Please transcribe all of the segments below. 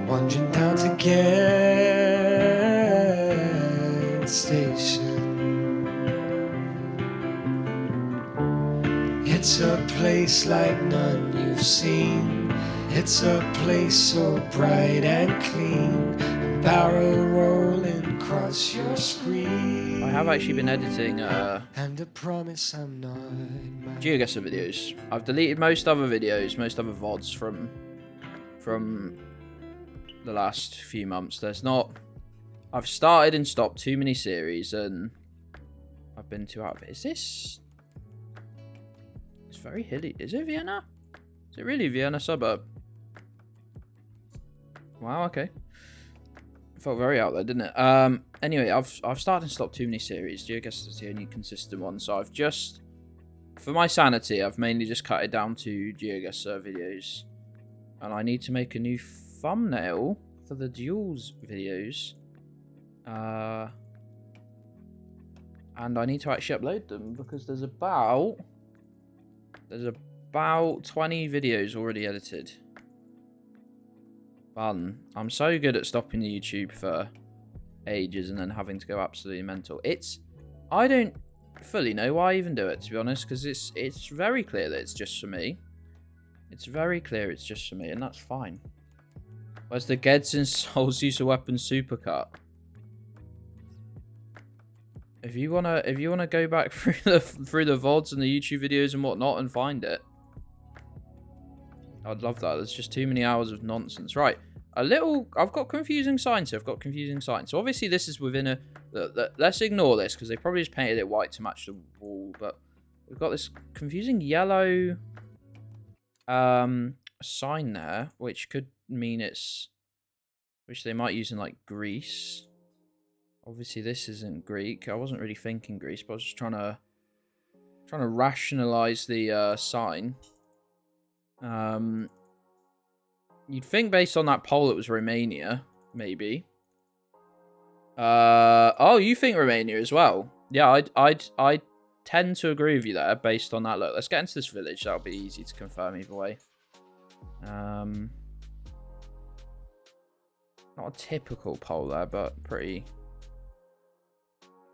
Wandering down to Gedds station. It's a place like none you've seen. It's a place so bright and clean, a barrel rolling across your screen. I have actually been editing and a promise I'm not Geoguessr videos. I've deleted most other videos, most other VODs from the last few months. There's not... I've started and stopped too many series, and I've been too out of it. Is this... It's very hilly. Is it Vienna? Is it really Vienna suburb? Wow, okay. It felt very out there, didn't it? Anyway, I've started and stopped too many series. Geoguessr is the only consistent one, so I've just... For my sanity, I've mainly just cut it down to Geoguessr videos. And I need to make a new thumbnail for the duels videos. And I need to actually upload them because there's about 20 videos already edited. Fun. I'm so good at stopping the YouTube for ages and then having to go absolutely mental. I don't fully know why I even do it, to be honest, because it's very clear that it's just for me. It's very clear it's just for me, and that's fine. Where's the Gedds and Souls Use a Weapon supercut? If you wanna go back through the VODs and the YouTube videos and whatnot and find it, I'd love that. There's just too many hours of nonsense. Right, I've got confusing signs here. So obviously this is within let's ignore this because they probably just painted it white to match the wall. But we've got this confusing yellow sign there, which could mean which they might use in like Greece. Obviously this isn't Greek. I wasn't really thinking Greece, but I was just trying to rationalize the sign. You'd think based on that poll it was Romania, maybe. Oh, you think Romania as well? Yeah, I tend to agree with you there based on that. Look, let's get into this village. That'll be easy to confirm either way. Not a typical poll there, but pretty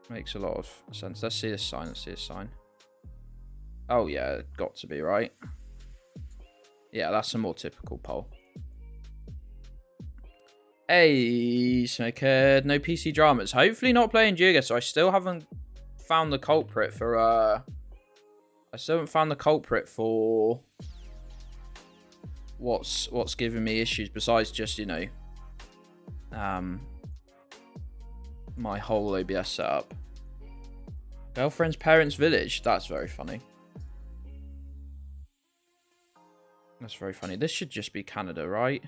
makes a lot of sense. Let's see this sign. Oh yeah, got to be right. Yeah, that's a more typical poll. Hey, Snakehead, no PC dramas. Hopefully not playing Geoguessr. I still haven't found the culprit for what's giving me issues besides just, you know, my whole OBS setup. Girlfriend's parents' village. That's very funny. That's very funny. This should just be Canada, right?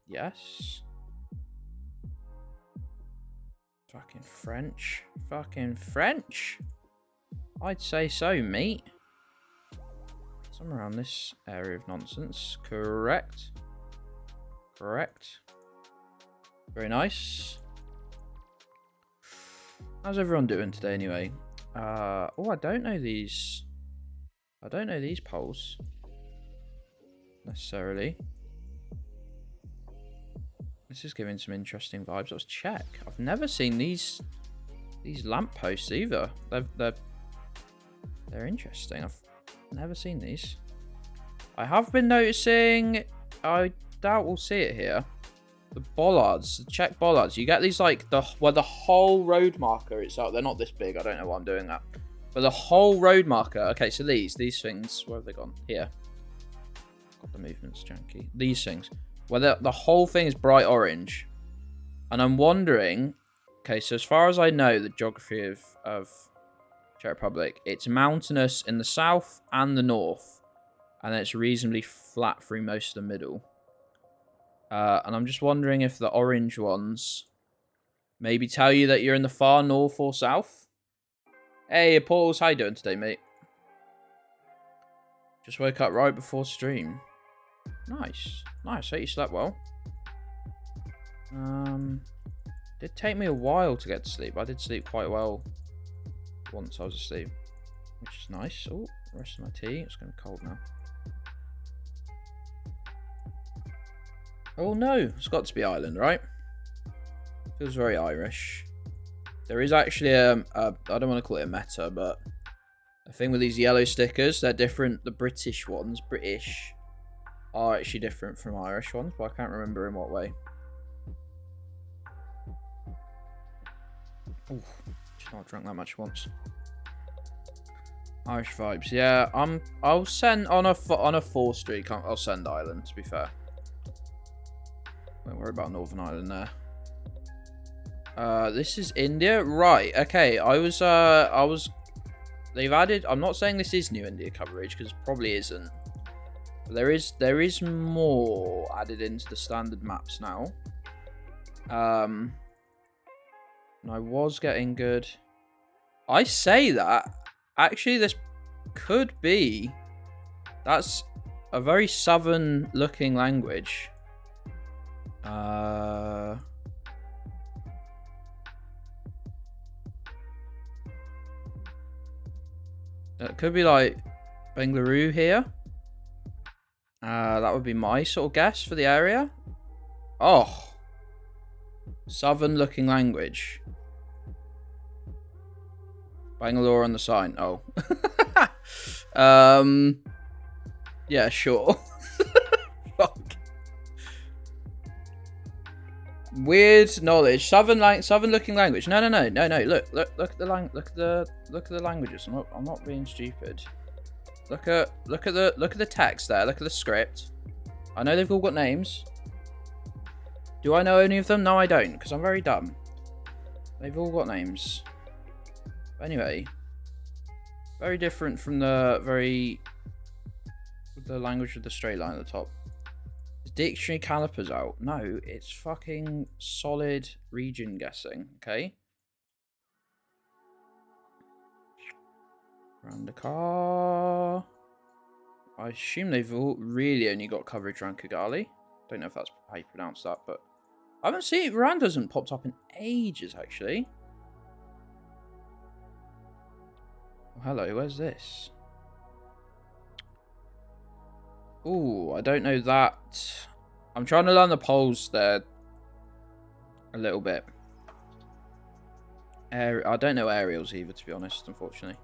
Yes. Fucking French. I'd say so, mate. Somewhere around this area of nonsense. Correct. Very nice. How's everyone doing today, anyway? Oh, I don't know these polls necessarily. This is giving some interesting vibes. Let's check. I've never seen these lampposts either. They're interesting. I've never seen these. I have been noticing. I doubt we'll see it here. The bollards, the check bollards. You get these like where the whole road marker is out. They're not this big. I don't know why I'm doing that. But the whole road marker. Okay, so these things. Where have they gone? Here. God, the movement's janky. These things. Where the whole thing is bright orange. And I'm wondering. Okay, so as far as I know, the geography of Czech Republic, it's mountainous in the south and the north, and it's reasonably flat through most of the middle. And I'm just wondering if the orange ones maybe tell you that you're in the far north or south. Hey, Pauls, how you doing today, mate? Just woke up right before stream. Nice. Nice. Hope you slept well. Did take me a while to get to sleep. I did sleep quite well once I was asleep, which is nice. Oh, rest of my tea. It's getting cold now. Oh no, it's got to be Ireland, right? Feels very Irish. There is actually I don't want to call it a meta, but a thing with these yellow stickers, they're different. The British ones, British, are actually different from Irish ones, but I can't remember in what way. Ooh, just not drunk that much once. Irish vibes, yeah. I'll send on a 4 streak. I'll send Ireland. To be fair, don't worry about Northern Ireland there. This is India, right? Okay, I was. They've added. I'm not saying this is new India coverage because it probably isn't. But there is more added into the standard maps now. And I was getting good. I say that actually this could be. That's a very southern looking language. It could be like Bengaluru here. That would be my sort of guess for the area. Oh. Southern looking language. Bangalore on the sign. Oh. Yeah, sure. Fuck. Weird knowledge. Southern looking language. No. Look at the languages. I'm not being stupid. Look at the text there. Look at the script. I know they've all got names. Do I know any of them? No, I don't, because I'm very dumb. They've all got names. But anyway, very different from the language with the straight line at the top. Is dictionary calipers out? No, it's fucking solid region guessing. Okay. Around the car. I assume they've all really only got coverage around Kigali. Don't know if that's how you pronounce that, but I haven't seen it. Rand hasn't popped up in ages, actually. Oh, hello, where's this? Ooh, I don't know that. I'm trying to learn the polls there a little bit. I don't know aerials either, to be honest, unfortunately.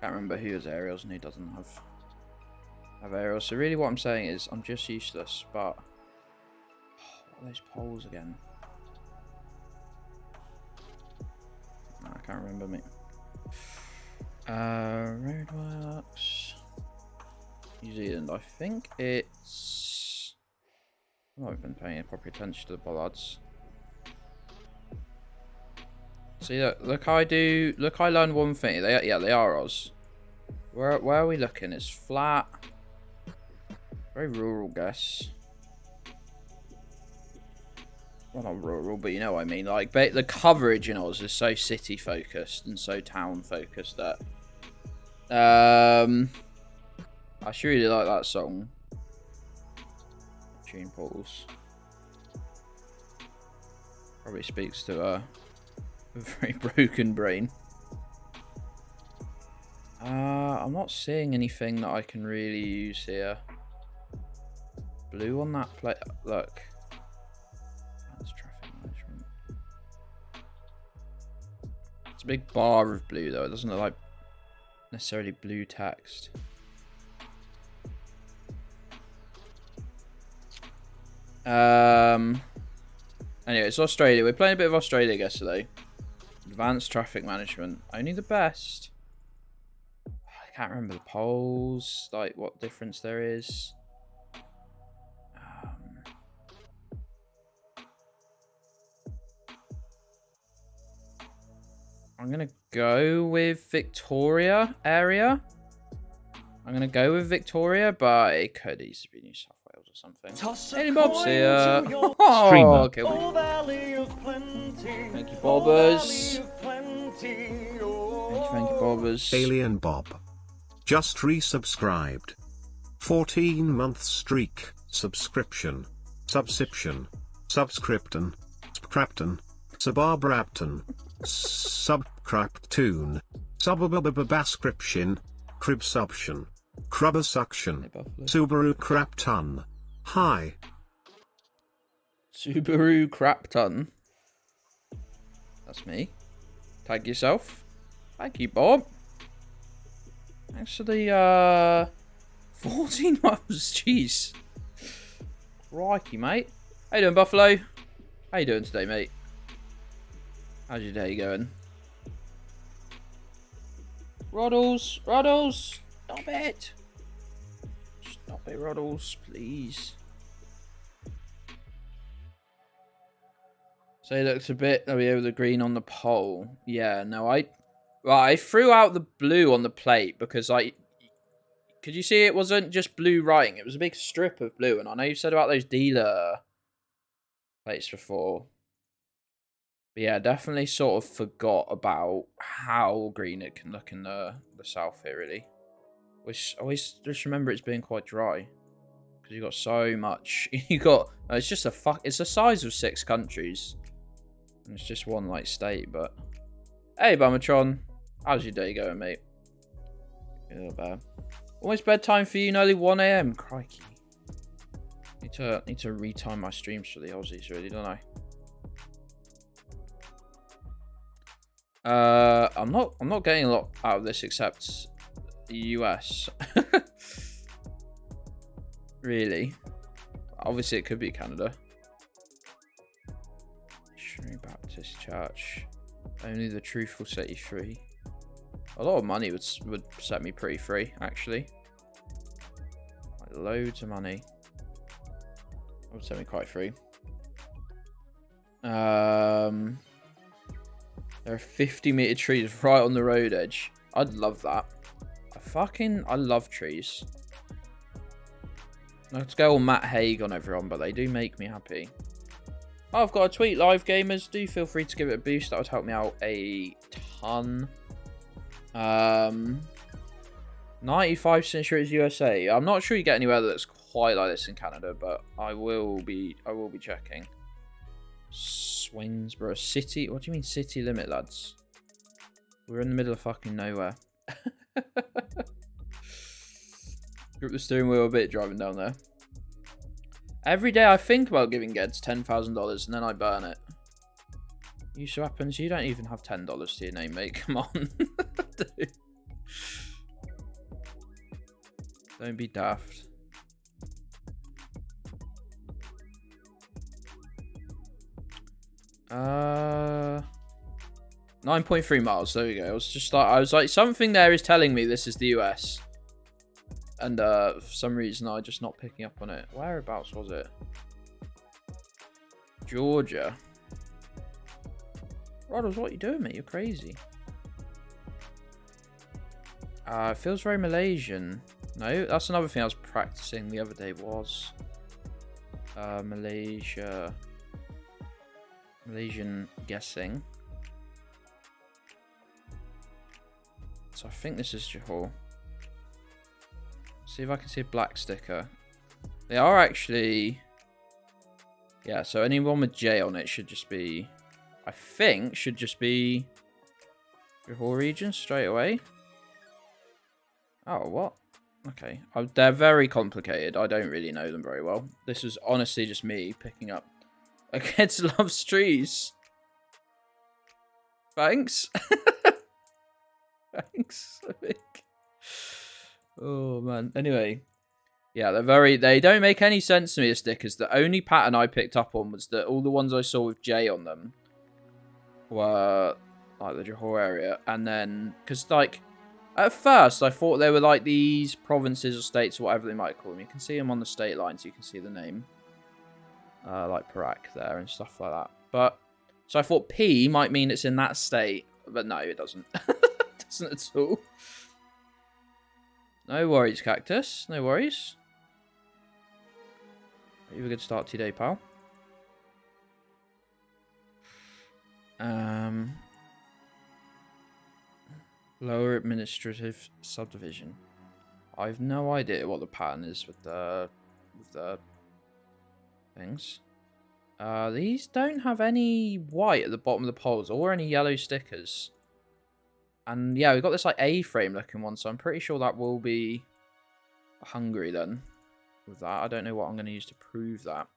Can't remember who has aerials and who doesn't have aerials. So really what I'm saying is I'm just useless, but what are those polls again? No, I can't remember, mate. Roadworks. New Zealand, I think it's... Oh, I've been paying proper attention to the bollards. See, look how I do... Look, I learned one thing. They are Oz. Where are we looking? It's flat. Very rural, guess. Well, not rural, but you know what I mean. Like, the coverage in Oz is so city-focused and so town-focused that... I should really like that song. Tune Portals. Probably speaks to a very broken brain. I'm not seeing anything that I can really use here. Blue on that plate. Look. That's traffic management. It's a big bar of blue though. It doesn't look like necessarily blue text. Anyway, it's Australia. We're playing a bit of Australia yesterday. Advanced traffic management. Only the best. I can't remember the polls, like what difference there is. I'm going to go with Victoria area. I'm going to go with Victoria, but it could easily be New South Wales or something. Hey, Bob's here. Oh, kill me. Thank you, Bobbers. Thank you, Bobbers. Alien Bob. Just resubscribed. 14-month streak. Subscription. Subscription. Subscripton. Scrapton. Subarbrapton. Subcraptoon. Subbababascription. Cribsuption. Crubbersuction. Subaru Crapton. Hi. Subaru crap ton. That's me. Tag yourself. Thank you, Bob. Actually, 14 months. Jeez. Crikey, mate. How you doing, Buffalo? How you doing today, mate? How's your day going? Roddles, Roddles, stop it. Stop it, Roddles, please. So it looks a bit over the green on the pole. Yeah, no, I threw out the blue on the plate because could you see it wasn't just blue writing? It was a big strip of blue, and I know you said about those dealer plates before. But yeah, definitely sort of forgot about how green it can look in the south here, really. Which always just remember it's being quite dry. Because you got so much. You got it's just it's the size of 6 countries. And it's just one like state, but hey Bummatron, how's your day going, mate? Not bad. Almost bedtime for you, nearly 1 AM. Crikey. Need to retime my streams for the Aussies, really, don't I? I'm not getting a lot out of this except the US. Really. Obviously it could be Canada. Missionary Baptist Church. Only the truth will set you free. A lot of money would set me pretty free, actually. Like loads of money. That would set me quite free. There are 50-meter trees right on the road edge. I'd love that. I love trees. Let's go all Matt Haig on everyone, but they do make me happy. Oh, I've got a tweet, live gamers. Do feel free to give it a boost. That would help me out a ton. 95% sure it's USA. I'm not sure you get anywhere that's quite like this in Canada, but I will be checking. Swingsborough City. What do you mean city limit, lads? We're in the middle of fucking nowhere. Grip the steering wheel a bit driving down there. Every day I think about giving Gedds $10,000 and then I burn it. Usually happens. You don't even have $10 to your name, mate. Come on. Dude. Don't be daft. Uh, 9.3 miles. There we go. I was like, something there is telling me this is the US. And for some reason, I'm just not picking up on it. Whereabouts was it? Georgia. Roddles, what are you doing, mate? You're crazy. It feels very Malaysian. No, that's another thing I was practicing the other day was Malaysian guessing. So I think this is Johor. See if I can see a black sticker. They are actually... Yeah, so anyone with J on it should just be... I think should just be Johor region straight away. Oh, what? Okay. They're very complicated. I don't really know them very well. This was honestly just me picking up. Gedds loves trees. Thanks. Thanks, I think. Oh, man. Anyway. Yeah, they don't make any sense to me, the stickers. The only pattern I picked up on was that all the ones I saw with J on them were like the Johor area. And then, because like, at first I thought they were like these provinces or states or whatever they might call them. You can see them on the state lines. You can see the name. Like Perak there and stuff like that. But, so I thought P might mean it's in that state. But no, it doesn't. It doesn't at all. No worries, Cactus. No worries. You have a good start to your day, pal. Lower administrative subdivision. I have no idea what the pattern is with the things. These don't have any white at the bottom of the poles or any yellow stickers. And yeah, we've got this like A-frame looking one, so I'm pretty sure that will be Hungary then. With that, I don't know what I'm going to use to prove that.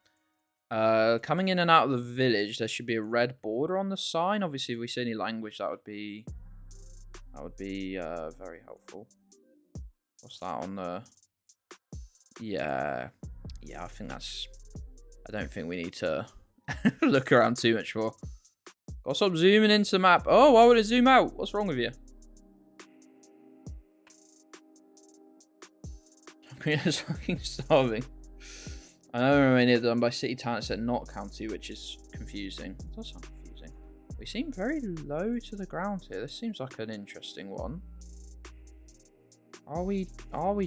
Coming in and out of the village, there should be a red border on the sign. Obviously, if we see any language, that would be very helpful. What's that on the? Yeah, I think that's. I don't think we need to look around too much more. Gotta stop zooming into the map. Oh, why would it zoom out? What's wrong with you? It's fucking starving. I know we're mainly done by city, town, it's not county, which is confusing. It does sound confusing. We seem very low to the ground here. This seems like an interesting one. Are we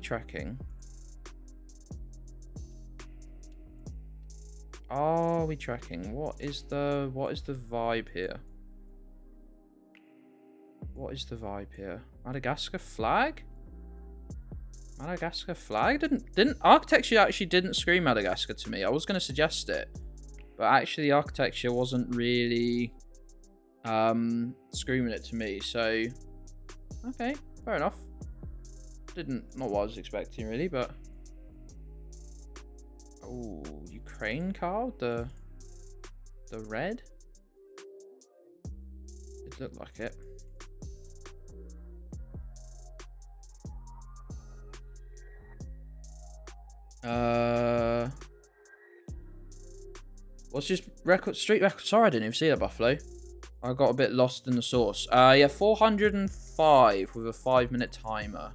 trekking? Are we trekking? What is the vibe here? What is the vibe here? Madagascar flag? Madagascar flag? Didn't architecture actually didn't scream Madagascar to me. I was gonna suggest it, but actually the architecture wasn't really screaming it to me. So okay, fair enough. Not what I was expecting really, but oh, Ukraine card, the red. It looked like it. What's just street record? Sorry, I didn't even see that, Buffalo. I got a bit lost in the source. Yeah, 405 with a 5-minute timer.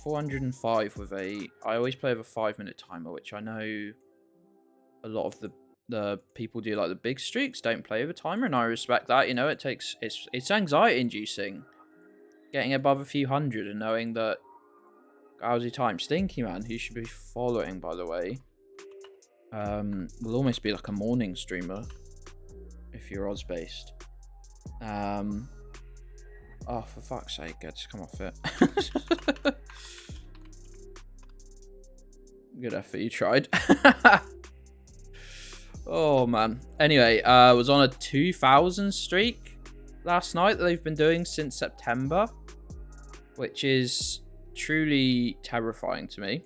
405 with a. I always play with a 5-minute timer, which I know a lot of the people do, like the big streaks, don't play with a timer, and I respect that. You know, it's anxiety inducing, getting above a few hundred and knowing that. How's your time? Stinky Man, who should be following, by the way, will almost be like a morning streamer if you're odds based. Oh, for fuck's sake, Gedds, come off it. Good effort, you tried. Oh man. Anyway, was on a 2,000 streak last night that they've been doing since September, which is truly terrifying to me.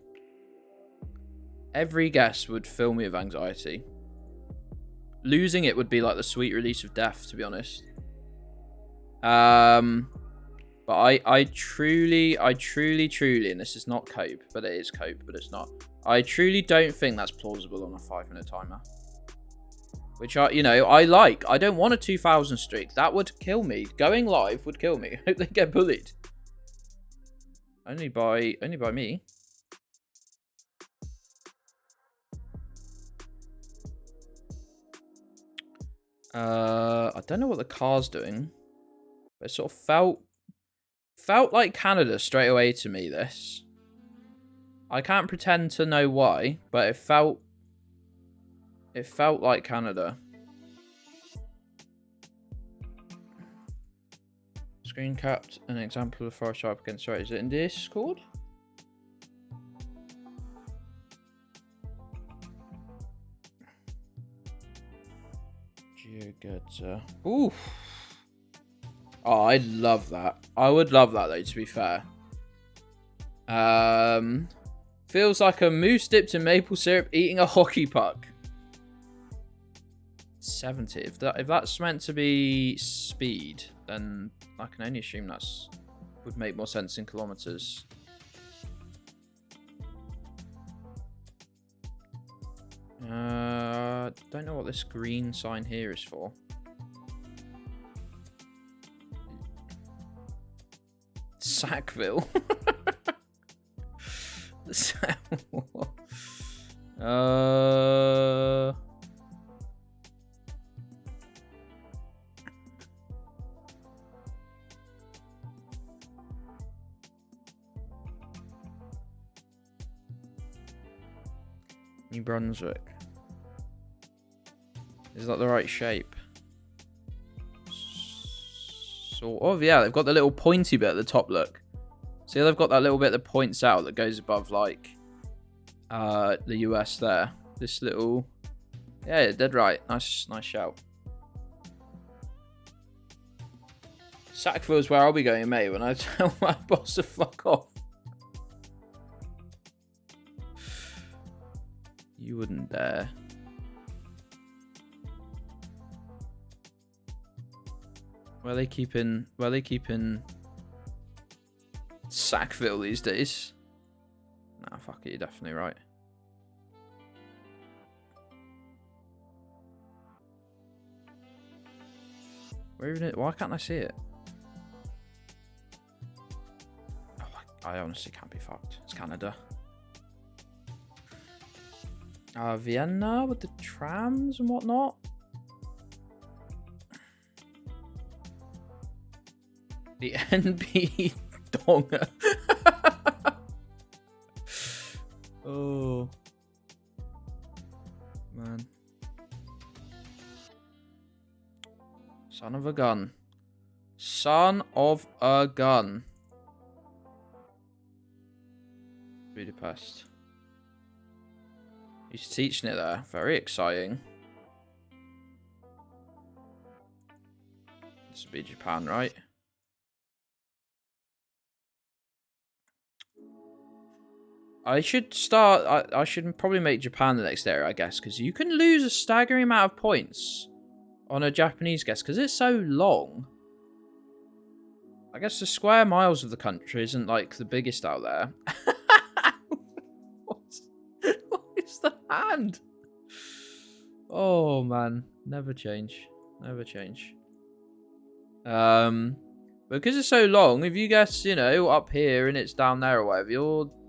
Every guess would fill me with anxiety. Losing it would be like the sweet release of death, to be honest. But I truly, and this is not cope, but it is cope, but it's not. I truly don't think that's plausible on a 5-minute timer. Which I like. I don't want a 2,000 streak. That would kill me. Going live would kill me. I hope they get bullied. Only by me. I don't know what the car's doing, but it sort of felt like Canada straight away to me. This, I can't pretend to know why, but it felt like Canada. Screen capped an example of forest sharp against right. Is it in Discord? Geoguessr. Ooh. Oh, I'd love that. I would love that though, to be fair. Feels like a moose dipped in maple syrup eating a hockey puck. 70. If that's meant to be speed, then I can only assume that's would make more sense in kilometers. Don't know what this green sign here is for. Sackville. New Brunswick. Is that the right shape? Sort of, yeah. They've got the little pointy bit at the top, look. See, they've got that little bit that points out that goes above, like, the US there. This little... Yeah, dead right. Nice shout. Sackville is where I'll be going in May when I tell my boss to fuck off. You wouldn't dare. Where they keeping Sackville these days? Nah, fuck it, you're definitely right. Where even it? Why can't I see it? Oh, I honestly can't be fucked. It's Canada. Vienna with the trams and whatnot. The NB Donga. Oh. Man. Son of a gun. Son of a gun. Budapest. He's teaching it there. Very exciting. This would be Japan, right? I should start. I should probably make Japan the next area, I guess, because you can lose a staggering amount of points on a Japanese guess because it's so long. I guess the square miles of the country isn't like the biggest out there. What is the hand? Oh man, never change. Never change. Because it's so long, if you guess, you know, up here and it's down there or whatever,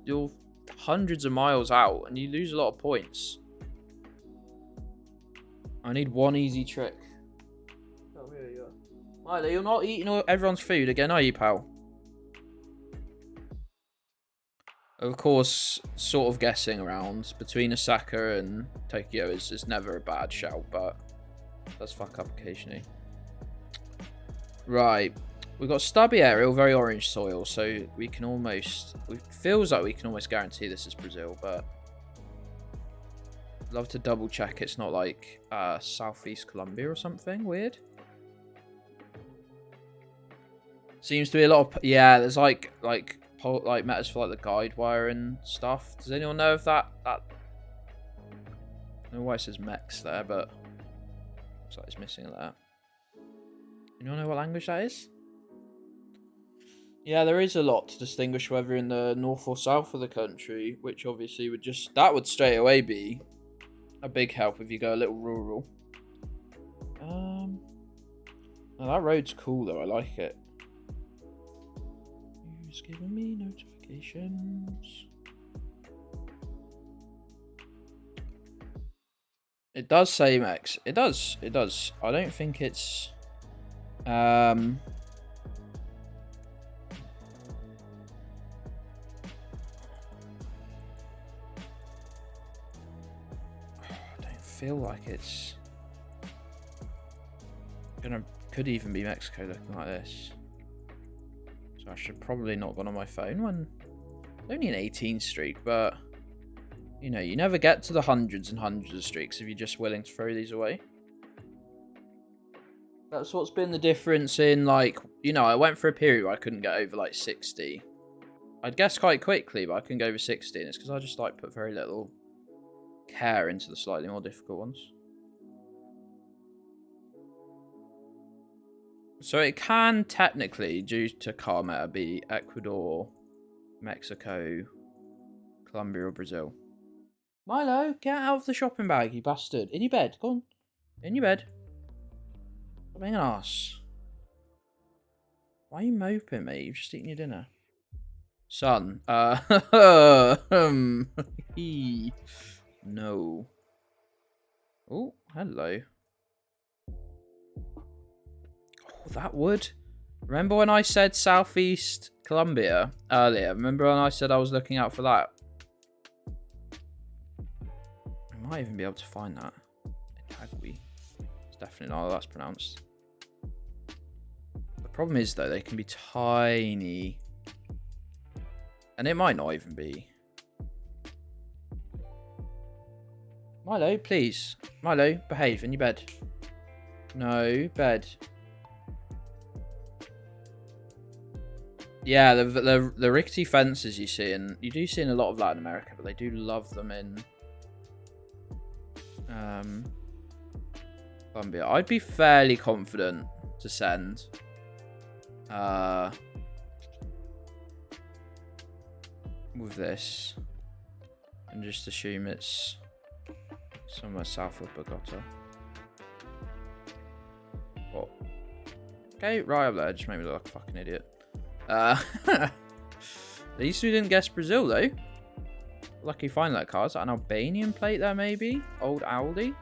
you're hundreds of miles out and you lose a lot of points. I need one easy trick. Oh, here you are. Milo, you're not eating everyone's food again, are you, pal? Of course, sort of guessing around between Osaka and Tokyo is never a bad shout, but does fuck up occasionally. Right. We've got stubby aerial, very orange soil, so we can almost... It feels like we can almost guarantee this is Brazil, but... I'd love to double check it's not like Southeast Colombia or something weird. Seems to be a lot of... Yeah, there's like matters for like the guide wire and stuff. Does anyone know if that... I don't know why it says Mex there, but... Looks like it's missing that. Anyone know what language that is? Yeah, there is a lot to distinguish whether in the north or south of the country, which obviously would just... That would straight away be a big help if you go a little rural. Now that road's cool though, I like it. Who's giving me notifications? It does say Mex. It does. It does. I don't think it's... I don't feel like it's could even be Mexico looking like this. So I should probably not go on my phone when only an 18 streak, but you know, you never get to the hundreds and hundreds of streaks if you're just willing to throw these away. That's what's been the difference in, like, you know, I went for a period where I couldn't get over, like, 60. I'd guess quite quickly, but I couldn't go over 60, and it's because I just, like, put very little care into the slightly more difficult ones. So it can technically, due to car meta, be Ecuador, Mexico, Colombia, or Brazil. Milo, get out of the shopping bag, you bastard. In your bed, go on. In your bed. Stop being an arse. Why are you moping, mate? You've just eaten your dinner. Son, no. Oh, hello. Oh, that would. Remember when I said Southeast Colombia earlier? Remember when I said I was looking out for that? I might even be able to find that. Itagüí. It's definitely not how that's pronounced. The problem is, though, they can be tiny. And it might not even be. Milo, please. Milo, behave in your bed. No, bed. Yeah, the rickety fences you see, and you do see in a lot of Latin America, but they do love them in Colombia. I'd be fairly confident to send. With this. And just assume it's somewhere south of Bogota. What? Okay, right up there. Just made me look like a fucking idiot. At least we didn't guess Brazil, though. Lucky find that car. Is that an Albanian plate there, maybe? Old Audi?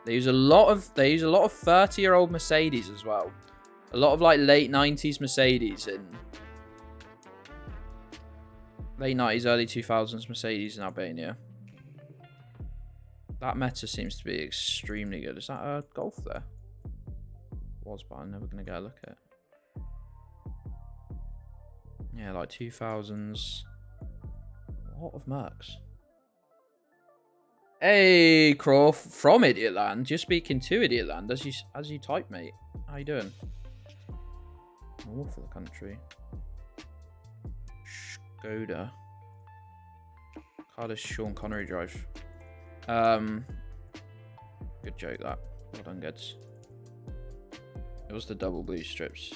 They use a lot of 30-year-old Mercedes as well. A lot of like late 90s Mercedes and late 90s, early 2000s Mercedes in Albania. That meta seems to be extremely good. Is that a Golf there? Was, but I'm never going to get a look at it. Yeah, like 2000s. A lot of Mercs. Hey, Crow, from Idiotland. You're speaking to Idiotland as you type, mate. How you doing? North of the country. Skoda. Car does Sean Connery drive? Good joke, that. Well done, Gedds. It was the double blue strips.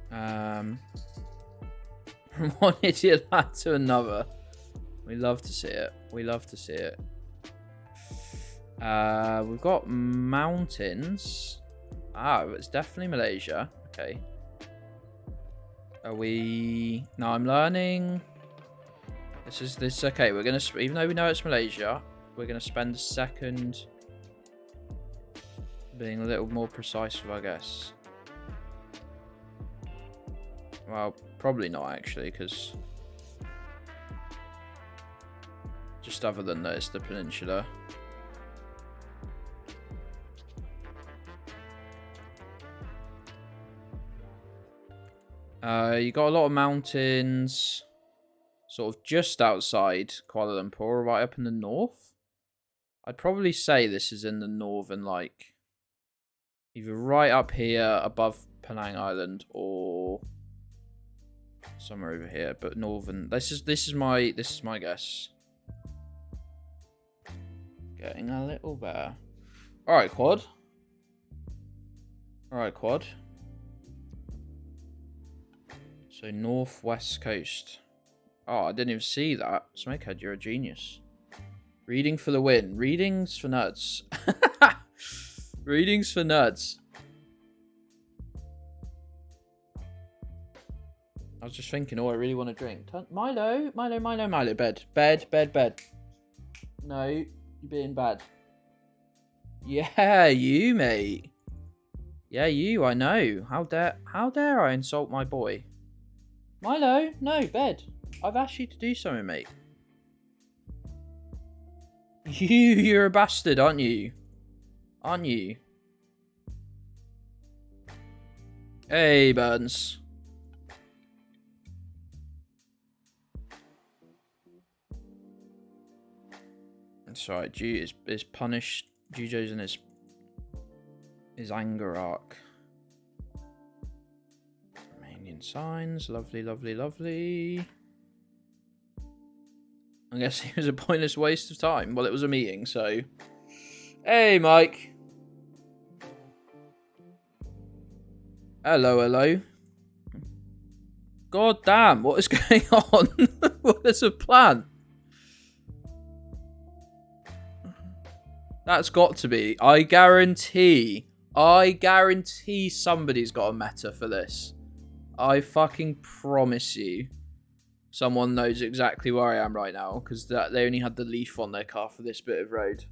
From one Idiotland to another. We love to see it. We love to see it. We've got mountains. Ah, it's definitely Malaysia. Okay. Are we... No, I'm learning. This okay. We're gonna, even though we know it's Malaysia, we're gonna spend a second being a little more precise with our guess. Well, probably not actually, because just other than that, it's the peninsula. You got a lot of mountains, sort of just outside Kuala Lumpur, right up in the north. I'd probably say this is in the northern, like, either right up here above Penang Island or somewhere over here, but northern. This is my guess. Getting a little better. All right, quad. All right, quad. So northwest coast. Oh, I didn't even see that. Smakehead, you're a genius. Reading for the win. Readings for nuts. Readings for nuts. I was just thinking, oh, I really want to drink. Milo, bed. No, you're being bad. Yeah, you, mate. Yeah, you, I know. How dare I insult my boy? Milo, no, bed. I've asked you to do something, mate. You're a bastard, aren't you? Aren't you? Hey, Burns. That's right, G is punished. Gijo's in his anger arc. Romanian signs, lovely, lovely, lovely. I guess it was a pointless waste of time. Well, it was a meeting, so. Hey, Mike. Hello, hello. God damn, what is going on? What is a plan? That's got to be. I guarantee somebody's got a meta for this. I fucking promise you. Someone knows exactly where I am right now, because they only had the leaf on their car for this bit of road.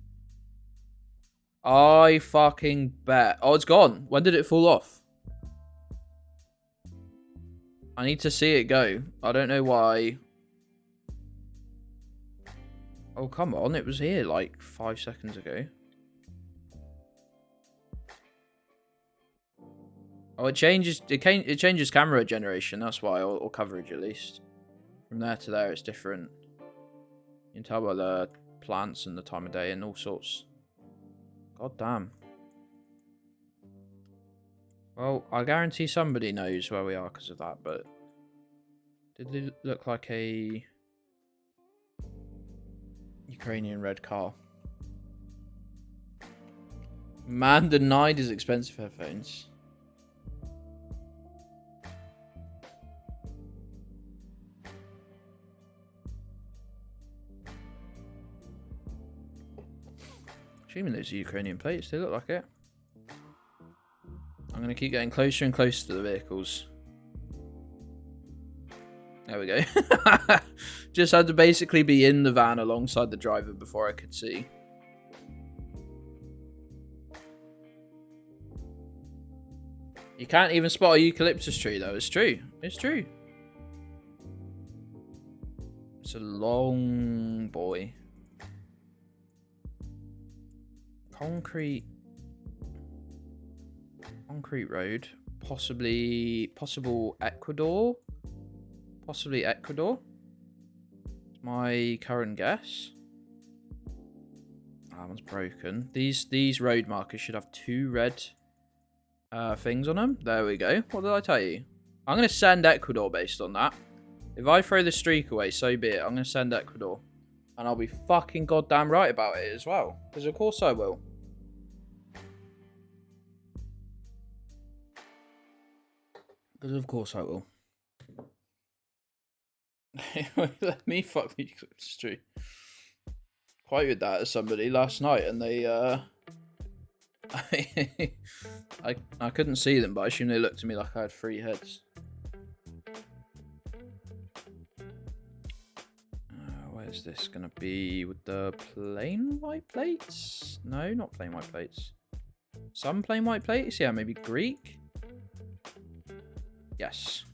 I fucking bet. Oh, it's gone. When did it fall off? I need to see it go. I don't know why. Oh, come on. It was here like 5 seconds ago. Oh, it changes camera generation. That's why, or coverage at least. From there to there, it's different. You can tell by the plants and the time of day and all sorts. God damn. Well, I guarantee somebody knows where we are because of that, but did it look like a Ukrainian red car? Man denied his expensive headphones. Assuming those are Ukrainian plates, they look like it. I'm going to keep getting closer and closer to the vehicles. There we go. Just had to basically be in the van alongside the driver before I could see. You can't even spot a eucalyptus tree though, it's true. It's true. It's a long boy. Concrete road. Possible Ecuador. Possibly Ecuador. It's my current guess. That one's broken. These road markers should have 2 red things on them. There we go. What did I tell you? I'm going to send Ecuador based on that. If I throw the streak away, so be it. I'm going to send Ecuador. And I'll be fucking goddamn right about it as well. Because of course I will. Because of course I will. Let me fuck the eclipse tree. Quoted that to somebody last night and they I couldn't see them, but I assume they looked at me like I had 3 heads. Where's this gonna be with the plain white plates? No, not plain white plates. Some plain white plates? Yeah, maybe Greek? Yes.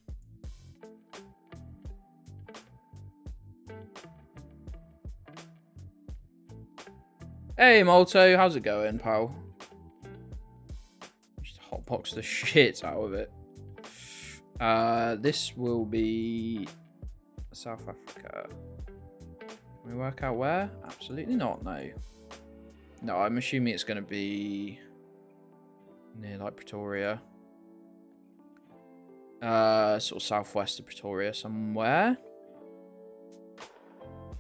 Hey, Molto, how's it going, pal? Just hotbox the shit out of it. This will be South Africa. Can we work out where? Absolutely not, no. No, I'm assuming it's going to be near, like, Pretoria. Sort of southwest of Pretoria somewhere.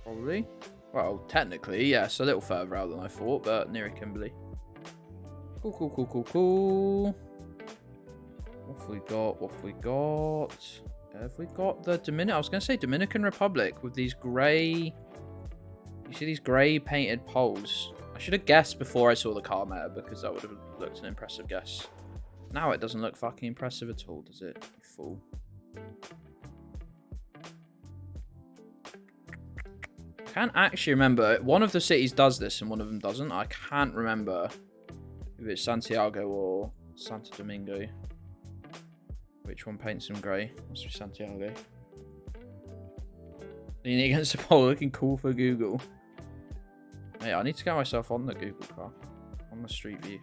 Probably. Well, technically, yes, a little further out than I thought, but near Kimberley. Cool, cool, cool, cool, cool. What have we got? What have we got? Have we got the I was going to say Dominican Republic with these grey... You see these grey painted poles? I should have guessed before I saw the car meta because that would have looked an impressive guess. Now it doesn't look fucking impressive at all, does it? You fool. I can't actually remember. One of the cities does this and one of them doesn't. I can't remember if it's Santiago or Santo Domingo. Which one paints them grey? Must be Santiago. Leaning against the pole, looking cool for Google. Hey, I need to get myself on the Google car. On the street view.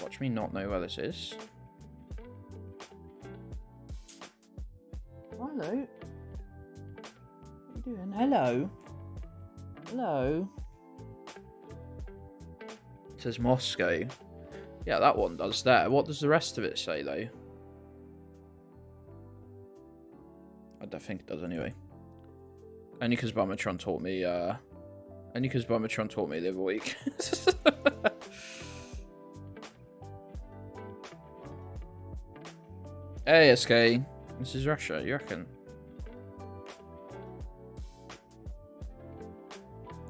Watch me not know where this is. Hello. What are you doing? Hello. Hello. It says Moscow. Yeah, that one does there. What does the rest of it say, though? I don't think it does anyway. Only because Bummatron taught me, the other week. Hey, SK. This is Russia, you reckon?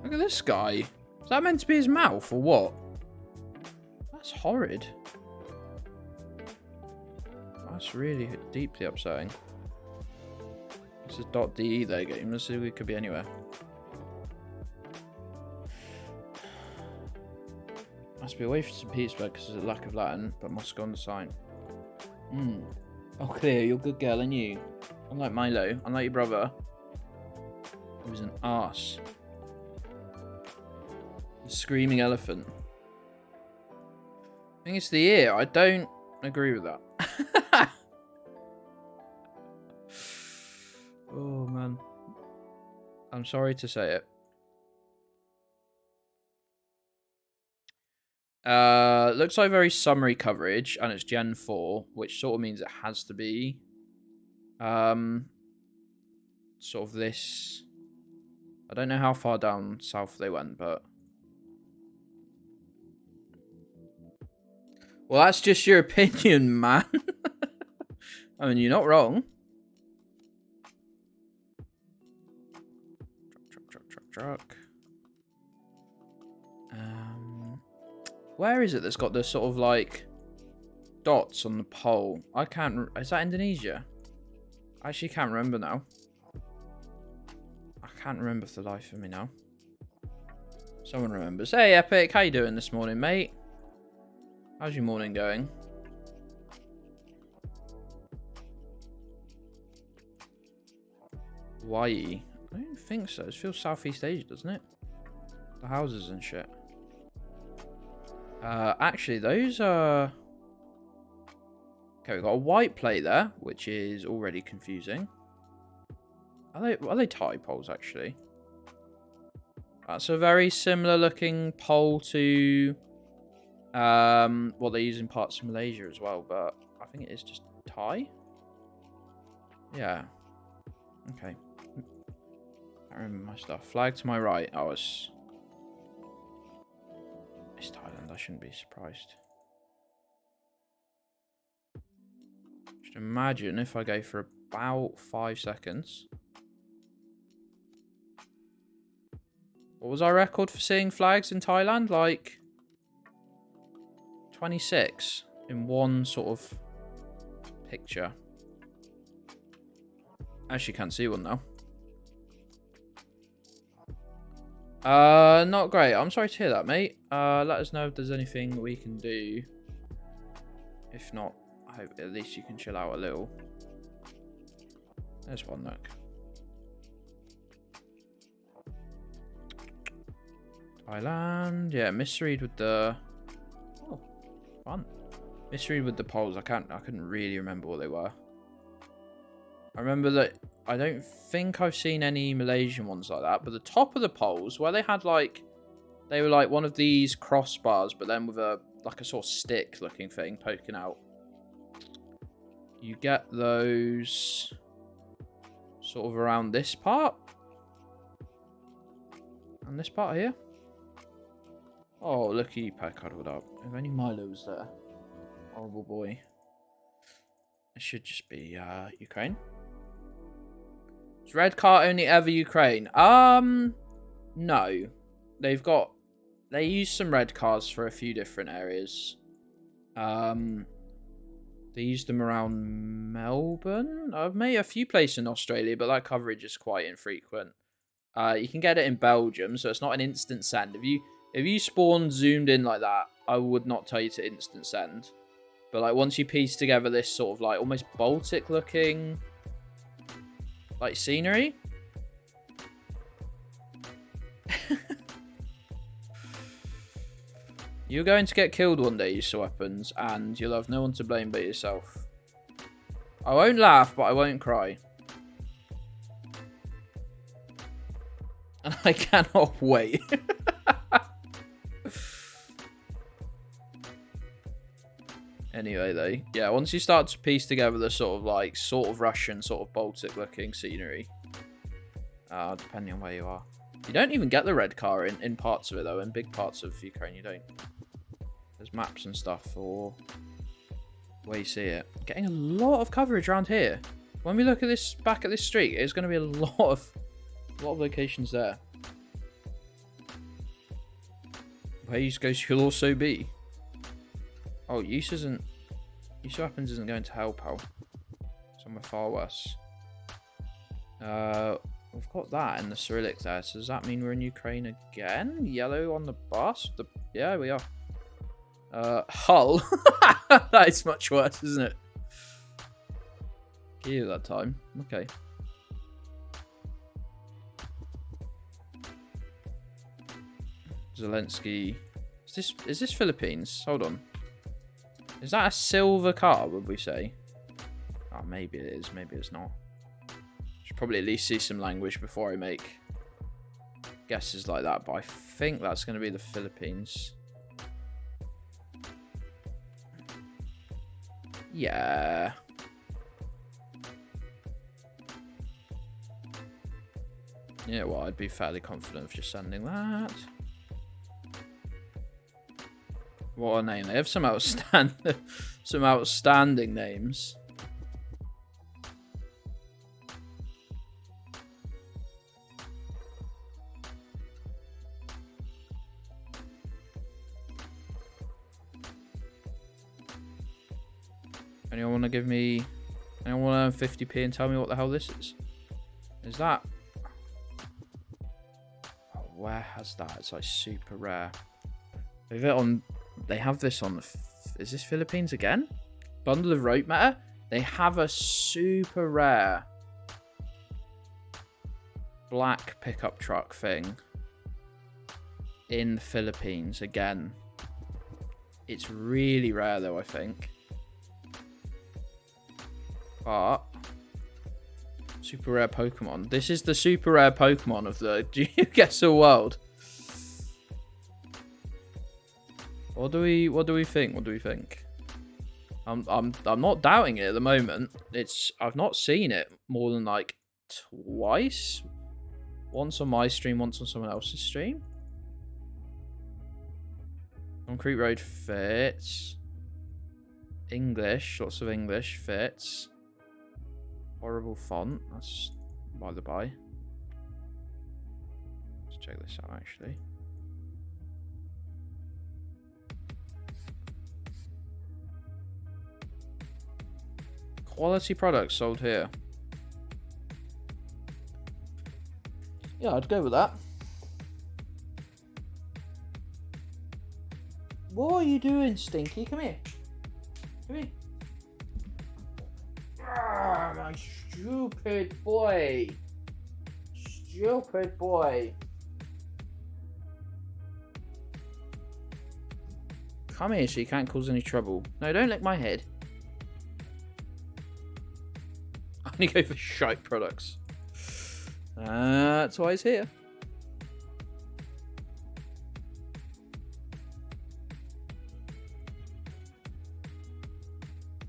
Look at this guy. Is that meant to be his mouth, or what? That's horrid. That's really deeply upsetting. This is .de their game. Let's see if it could be anywhere. Must be away from St. Petersburg because of the lack of Latin, but Moscow on the sign. Oh, Cleo, you're a good girl, and you? Unlike Milo, unlike your brother, he was an arse. A screaming elephant. I think it's the ear. I don't agree with that. Oh, man. I'm sorry to say it. Looks like very summary coverage, and it's Gen 4, which sort of means it has to be sort of this. I don't know how far down south they went, but Well, that's just your opinion, man. I mean, you're not wrong. Truck. Where is it that's got the sort of like dots on the pole? I can't. Is that Indonesia? I actually can't remember now. I can't remember for the life of me now. Someone remembers. Hey, Epic, how you doing this morning, mate? How's your morning going? Hawaii? I don't think so. It feels Southeast Asia, doesn't it? The houses and shit. Actually, those are... Okay, we've got a white plate there, which is already confusing. Are they Thai poles, actually? That's a very similar looking pole to what they use in parts of Malaysia as well, but I think it is just Thai. Yeah. Okay. I remember my stuff. Flag to my right. Oh, it's Thailand. I shouldn't be surprised. Just imagine if I go for about 5 seconds. What was our record for seeing flags in Thailand? Like 26 in one sort of picture. Actually can't see one now. Not great. I'm sorry to hear that, mate. Let us know if there's anything we can do. If not, I hope at least you can chill out a little. There's one, look. Thailand. Yeah, misread with the... Oh, fun. Misread with the poles. I couldn't really remember what they were. I remember that I don't think I've seen any Malaysian ones like that, but the top of the poles where they had like, they were like one of these crossbars, but then with a like a sort of stick looking thing poking out. You get those sort of around this part and this part here. Oh, looky, Pet cuddled up. If only Milo was there. Horrible boy. It should just be Ukraine. Is red car only ever Ukraine? No. They use some red cars for a few different areas. They use them around Melbourne. Maybe a few places in Australia, but that coverage is quite infrequent. You can get it in Belgium, so it's not an instant send. If you spawn zoomed in like that, I would not tell you to instant send. But like once you piece together this sort of like almost Baltic looking like scenery. You're going to get killed one day, use weapons, and you'll have no one to blame but yourself. I won't laugh, but I won't cry. And I cannot wait. Anyway, though, yeah, once you start to piece together the sort of Russian, sort of Baltic looking scenery, depending on where you are. You don't even get the red car in parts of it, though. In big parts of Ukraine, you don't. There's maps and stuff or where you see it. Getting a lot of coverage around here. When we look at this, back at this street, it's going to be a lot of locations there. Where use goes, you'll also be. Oh, use weapons isn't going to help, pal. Somewhere far worse. We've got that in the Cyrillic there. So does that mean we're in Ukraine again? Yellow on the bus? Yeah, we are. Hull. That is much worse, isn't it? Kiev that time. Okay. Zelensky. Is this Philippines? Hold on. Is that a silver car, would we say? Oh, maybe it is. Maybe it's not. Should probably at least see some language before I make guesses like that. But I think that's going to be the Philippines. Yeah. Yeah, well, I'd be fairly confident of just sending that. What a name. They have some outstanding names. Anyone want to give me... Anyone want to earn 50p and tell me what the hell this is? Is that... Oh, where has that? It's like super rare. Leave it on... They have this on... Is this Philippines again? Bundle of rope matter? They have a super rare black pickup truck thing in the Philippines again. It's really rare though, I think. But super rare Pokemon. This is the super rare Pokemon of the Geoguessr world. What do we think? What do we think? I'm not doubting it at the moment. I've not seen it more than like twice. Once on my stream, once on someone else's stream. Concrete Road fits. English, lots of English fits. Horrible font. That's by the by. Let's check this out actually. Quality products sold here. Yeah, I'd go with that. What are you doing, Stinky? Come here. Come here. Ah, my stupid boy. Stupid boy. Come here so you can't cause any trouble. No, don't lick my head. I only go for shite products. That's why he's here.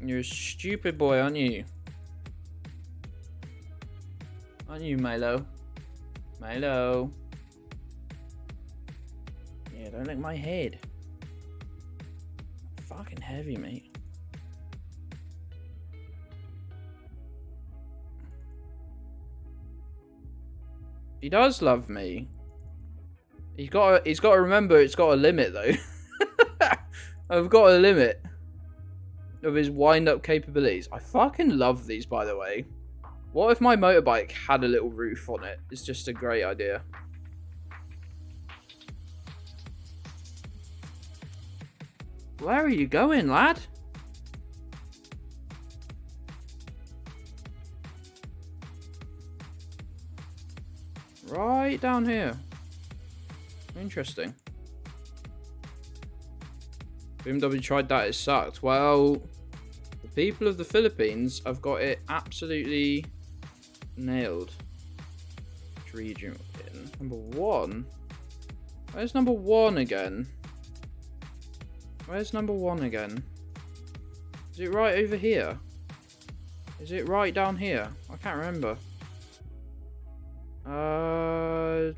You're a stupid boy, aren't you? Aren't you, Milo? Milo. Yeah, don't lick my head. Fucking heavy, mate. He does love me. He's got to remember it's got a limit though. I've got a limit of his wind-up capabilities. I fucking love these, by the way. What if my motorbike had a little roof on it? It's just a great idea. Where are you going, lad? Right down here. Interesting. BMW tried that, it sucked. Well, the people of the Philippines have got it absolutely nailed. Which region we're in? Number 1? Where's number 1 again? Where's number 1 again? Is it right over here? Is it right down here? I can't remember.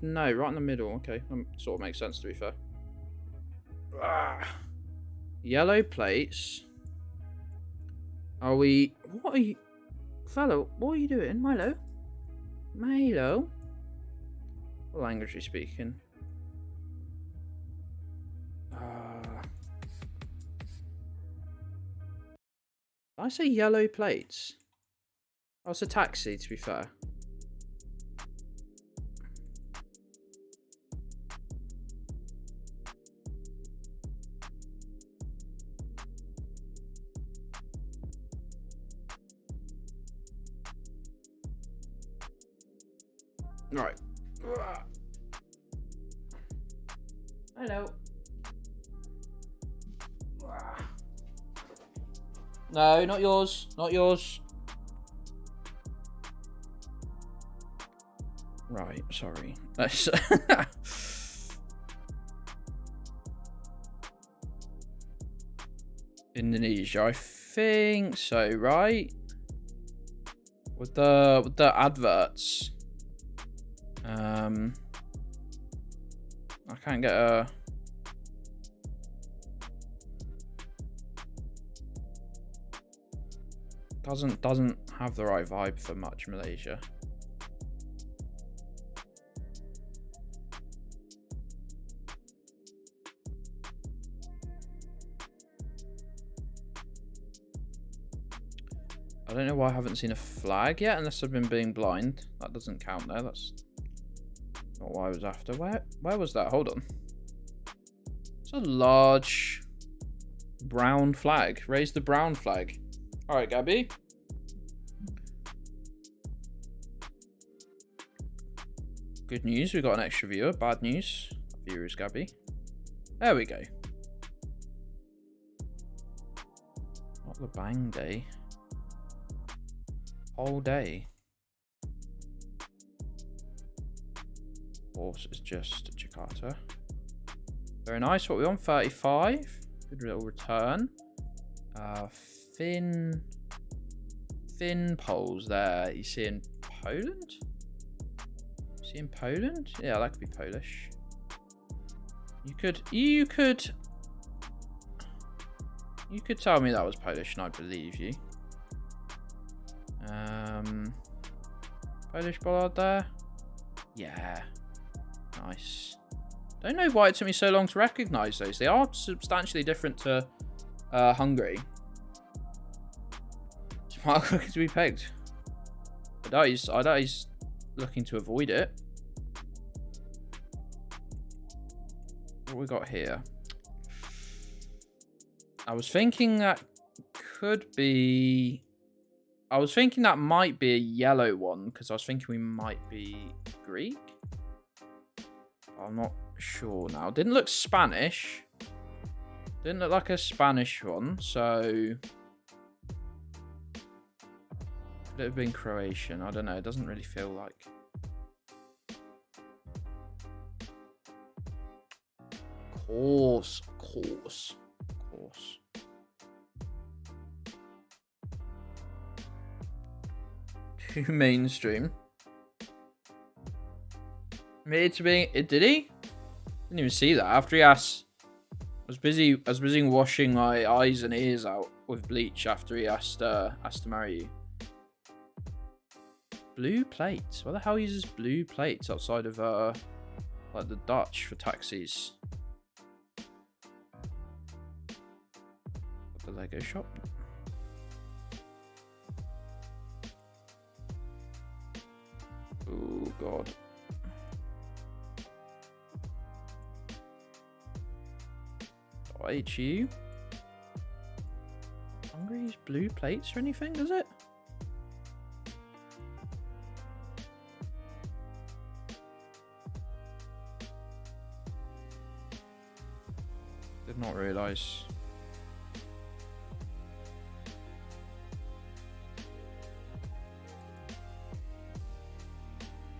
No, right in the middle. Okay, sort of makes sense to be fair. Yellow plates. Are we... What are you... Fellow, what are you doing? Milo? Milo? What language are you speaking? Did I say yellow plates? Oh, it's a taxi, to be fair. Right. Hello. No, not yours. Not yours. Right, sorry. That's Indonesia, I think so, right? With the adverts. I can't get a... doesn't have the right vibe for much Malaysia. I don't know why I haven't seen a flag yet, unless I've been being blind. That doesn't count there. That's not what I was after. Where was that? Hold on. It's a large brown flag. Raise the brown flag. All right, Gabby. Good news, we got an extra viewer. Bad news, viewer is Gabby. There we go. Not the bang day. Whole day. Horse is just Jakarta. Very nice. What are we on? 35. Good little return. Thin poles there. You see in Poland? See in Poland? Yeah, that could be Polish. You could tell me that was Polish and I'd believe you. Polish bollard there. Yeah. Nice. Don't know why it took me so long to recognize those. They are substantially different to Hungary. Smart looking to be pegged. I doubt he's looking to avoid it. What we got here? I was thinking that could be... I was thinking that might be a yellow one, because I was thinking we might be Greek. I'm not sure now. Didn't look Spanish. Didn't look like a Spanish one, so... Could it have been Croatian? I don't know. It doesn't really feel like... Course. Too mainstream. Made to be. Did he? Didn't even see that. After he asked, I was busy washing my eyes and ears out with bleach after he asked to marry you. Blue plates. What the hell uses blue plates outside of like the Dutch for taxis? The Lego shop. Oh god. HU. Hungary's blue plates or anything, does it? Did not realise.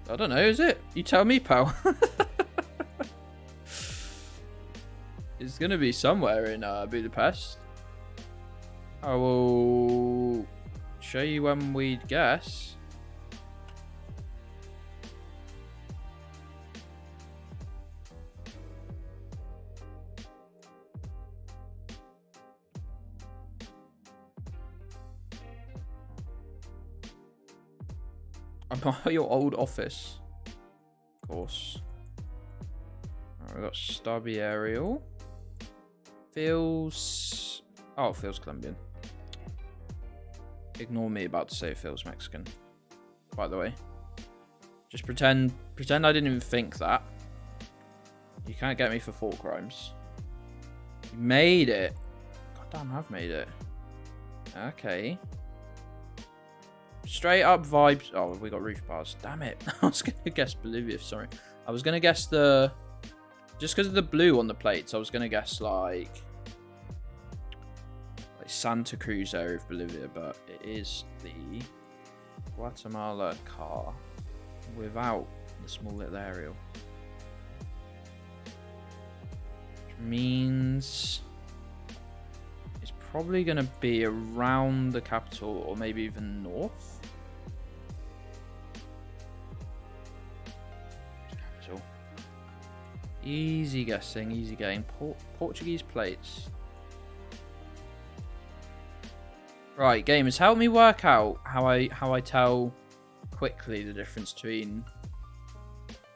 I don't know, is it? You tell me, pal. It's gonna be somewhere in Budapest. I will show you when we guess. I'm at your old office. Of course. Alright, we've got Stubby Aerial. Feels... Oh, it feels Colombian. Ignore me about to say it feels Mexican. By the way. Just pretend I didn't even think that. You can't get me for thought crimes. You made it. God damn, I've made it. Okay. Straight up vibes. Oh, we got roof bars. Damn it. I was going to guess Bolivia. Sorry. I was going to guess the... Just because of the blue on the plates, I was going to guess like Santa Cruz area of Bolivia, but it is the Guatemala car without the small little aerial. Which means it's probably going to be around the capital or maybe even north. Capital. Easy guessing, easy game. Portuguese plates. Right, gamers, help me work out how I tell quickly the difference between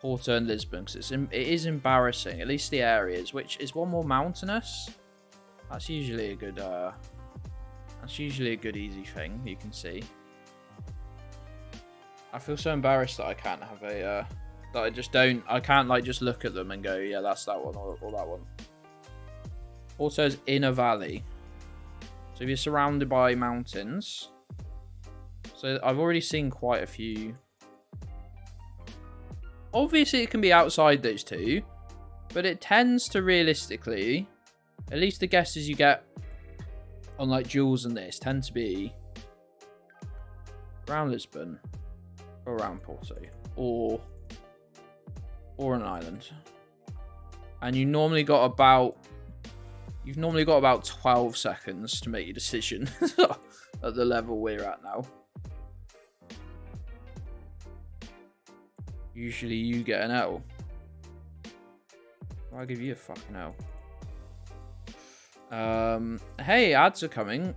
Porto and Lisbon, because it is embarrassing. At least the areas. Which is one more mountainous? That's usually a good easy thing. You can see. I feel so embarrassed that I can't have a that I just don't. I can't like just look at them and go, yeah, that's that one or that one. Porto's in a valley. So if you're surrounded by mountains, so I've already seen quite a few. Obviously, it can be outside those two, but it tends to realistically, at least the guesses you get on like Jules and this tend to be around Lisbon, or around Porto, or an island, and you've normally got about 12 seconds to make your decision at the level we're at now. Usually you get an L. I'll give you a fucking L. Hey, ads are coming.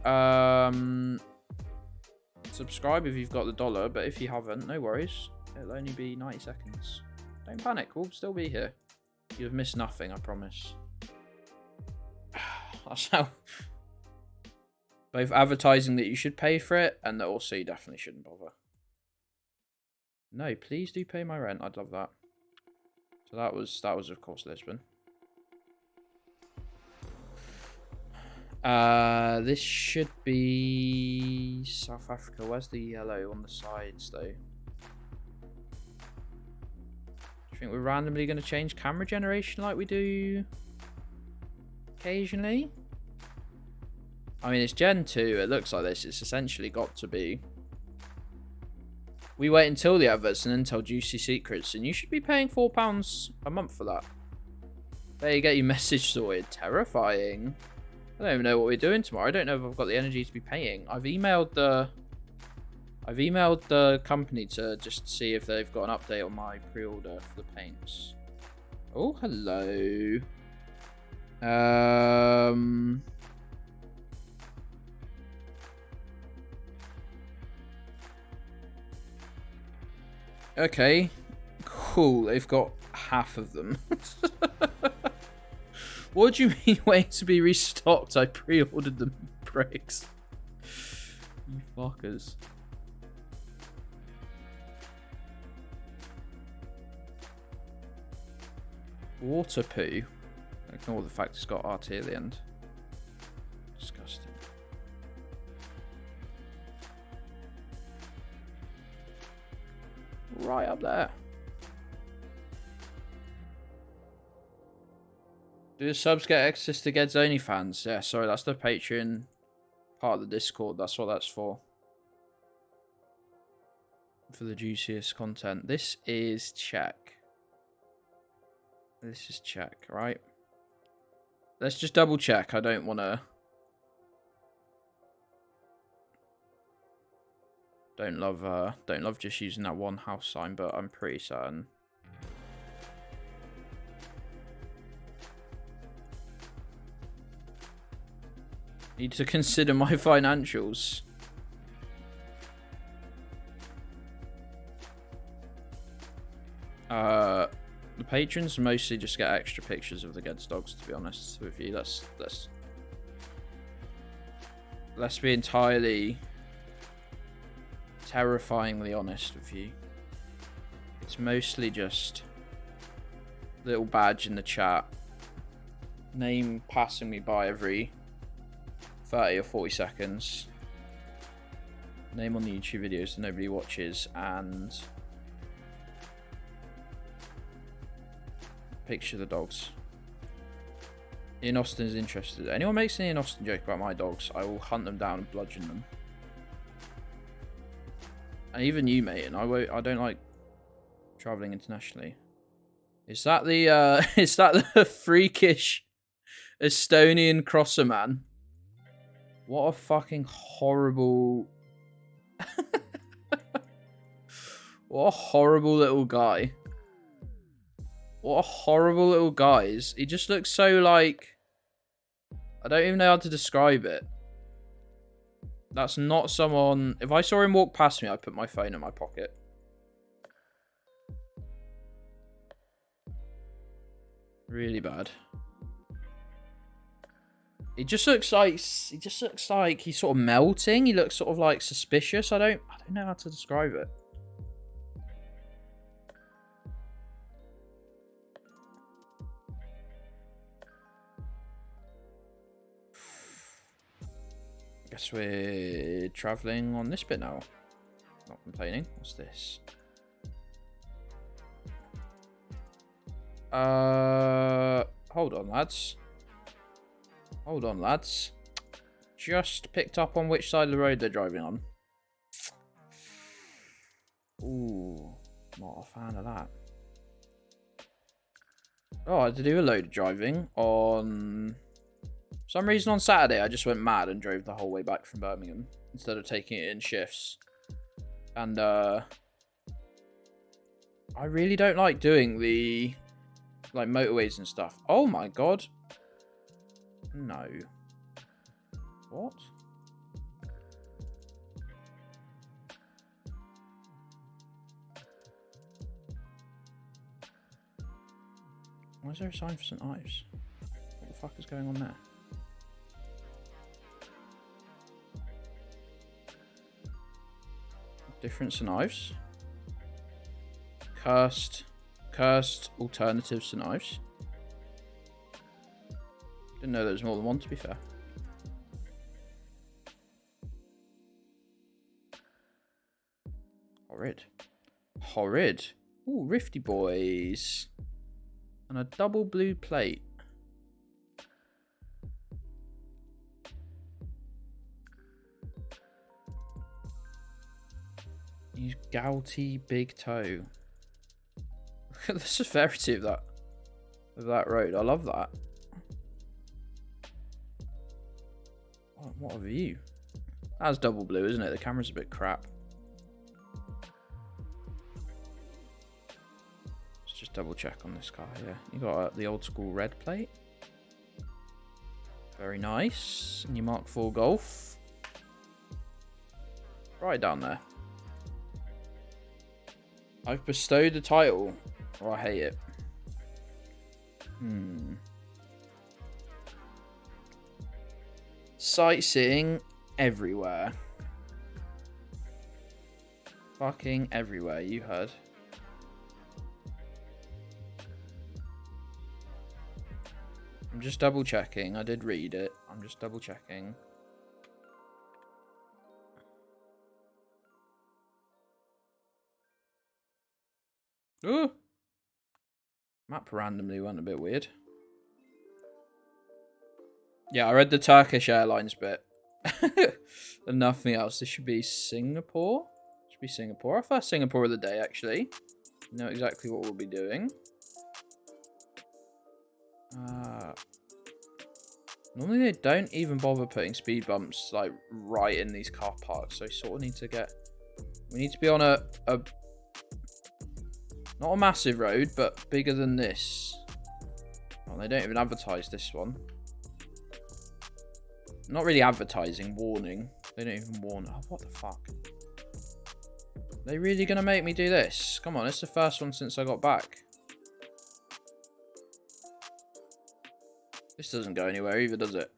Subscribe if you've got the dollar, but if you haven't, no worries. It'll only be 90 seconds. Don't panic, we'll still be here. You've missed nothing, I promise. That's how. Both advertising that you should pay for it, and that also you definitely shouldn't bother. No, please do pay my rent. I'd love that. So that was of course Lisbon. This should be South Africa. Where's the yellow on the sides though? Do you think we're randomly going to change camera generation like we do occasionally? I mean, it's Gen 2. It looks like this. It's essentially got to be. We wait until the adverts and then tell juicy secrets, and you should be paying £4 a month for that. There you get your message sorted. Terrifying. I don't even know what we're doing tomorrow. I don't know if I've got the energy to be paying. I've emailed the company to just see if they've got an update on my pre-order for the paints. Oh, hello. Okay, cool. They've got half of them. What do you mean waiting to be restocked? I pre-ordered them, pricks. You fuckers. Water poo. Ignore the fact it's got RT at the end. Disgusting. Right up there. Do the subs get access to Gedds OnlyFans? Yeah, sorry, that's the Patreon part of the Discord. That's what that's for. For the juiciest content. This is check. This is check, right? Let's just double check. I don't want to... Don't love just using that one house sign, but I'm pretty certain. Need to consider my financials. The patrons mostly just get extra pictures of the Gedds dogs, to be honest with you. Let's be entirely terrifyingly honest with you. It's mostly just little badge in the chat, name passing me by every 30 or 40 seconds, name on the YouTube videos that nobody watches, and picture of the dogs. Ian Austin is interested. Anyone makes an Ian Austin joke about my dogs, I will hunt them down and bludgeon them. And even you, mate, and I don't like traveling internationally. Is that the is that the freakish Estonian crosser man? What a fucking horrible what a horrible little guy. What a horrible little guy. He just looks so like, I don't even know how to describe it. That's not someone... If I saw him walk past me, I'd put my phone in my pocket. Really bad. He just looks like he's sort of melting. He looks sort of like suspicious. I don't know how to describe it. Guess we're traveling on this bit now. Not complaining. What's this? Hold on, lads. Hold on, lads. Just picked up on which side of the road they're driving on. Ooh, not a fan of that. Oh, I had to do a load of driving on... For some reason on Saturday, I just went mad and drove the whole way back from Birmingham instead of taking it in shifts. And, I really don't like doing the, like, motorways and stuff. Oh my god. No. What? Why is there a sign for St. Ives? What the fuck is going on there? Different St. Ives. Cursed alternative St. Ives. Didn't know there was more than one, to be fair. Horrid. Horrid. Ooh, Rifty boys. And a double blue plate. Use gouty big toe. Look at the severity of that road. I love that. What a view. That's double blue, isn't it? The camera's a bit crap. Let's just double check on this car here. You got the old school red plate. Very nice. And your Mark IV Golf. Right down there. I've bestowed the title, or I hate it. Sightseeing everywhere. Fucking everywhere, you heard. I'm just double checking. I did read it. I'm just double checking. Ooh! Map randomly went a bit weird. Yeah, I read the Turkish Airlines bit. And nothing else. This should be Singapore. Should be Singapore. Our first Singapore of the day, actually. You know exactly what we'll be doing. Normally they don't even bother putting speed bumps like right in these car parks. So we sort of need to get... We need to be on a not a massive road, but bigger than this. Oh, they don't even advertise this one. Not really advertising, warning. They don't even warn. Oh, what the fuck? Are they really going to make me do this? Come on, it's the first one since I got back. This doesn't go anywhere either, does it?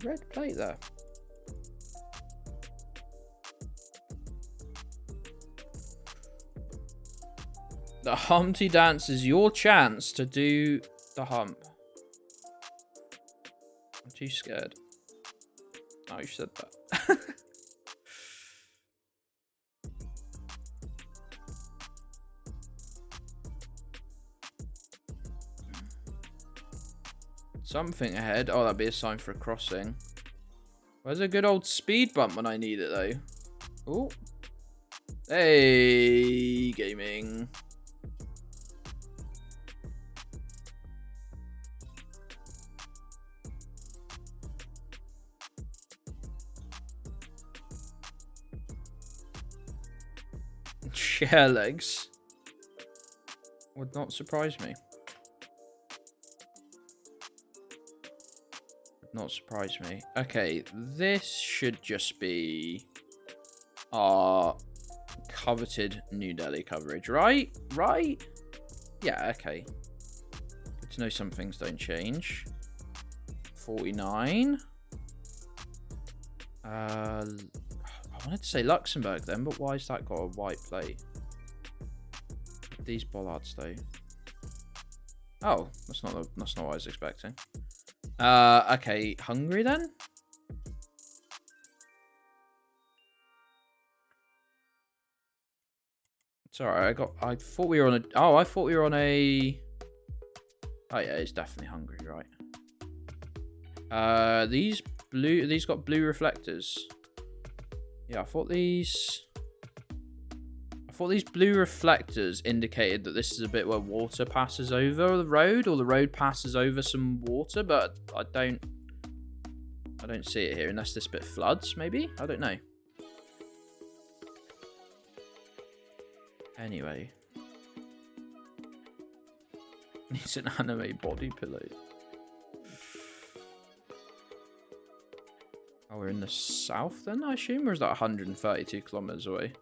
Red plate there. The Humpty Dance is your chance to do the hump. I'm too scared. Oh, you said that. Something ahead. Oh, that'd be a sign for a crossing. Where's a good old speed bump when I need it, though? Oh. Hey, gaming. Share legs would not surprise me. not surprise me. Okay, this should just be our coveted New Delhi coverage, right? Right? Yeah, okay. Good to know some things don't change. 49. I wanted to say Luxembourg then, but why's that got a white plate? These bollards though. Oh, that's not what I was expecting. Okay, Hungary then? It's alright, I thought we were on a I thought we were on a oh yeah, it's definitely Hungary, right. These got blue reflectors. Yeah, I thought these blue reflectors indicated that this is a bit where water passes over the road, or the road passes over some water, but I don't see it here unless this bit floods, maybe? I don't know. Anyway. Needs an anime body pillow. Oh, we're in the south then, I assume? Or is that 132 kilometers away?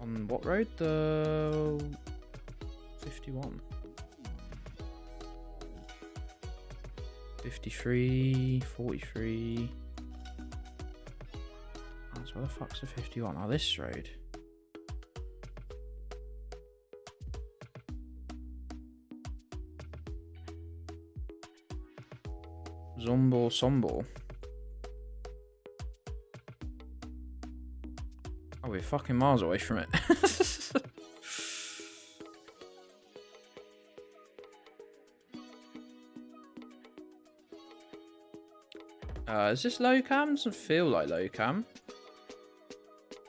On what road? The 51. 53, 43. Oh, so where the fuck's the 51? Oh, this road. Sombo. Oh, we're fucking miles away from it. Is this low cam? Doesn't feel like low cam.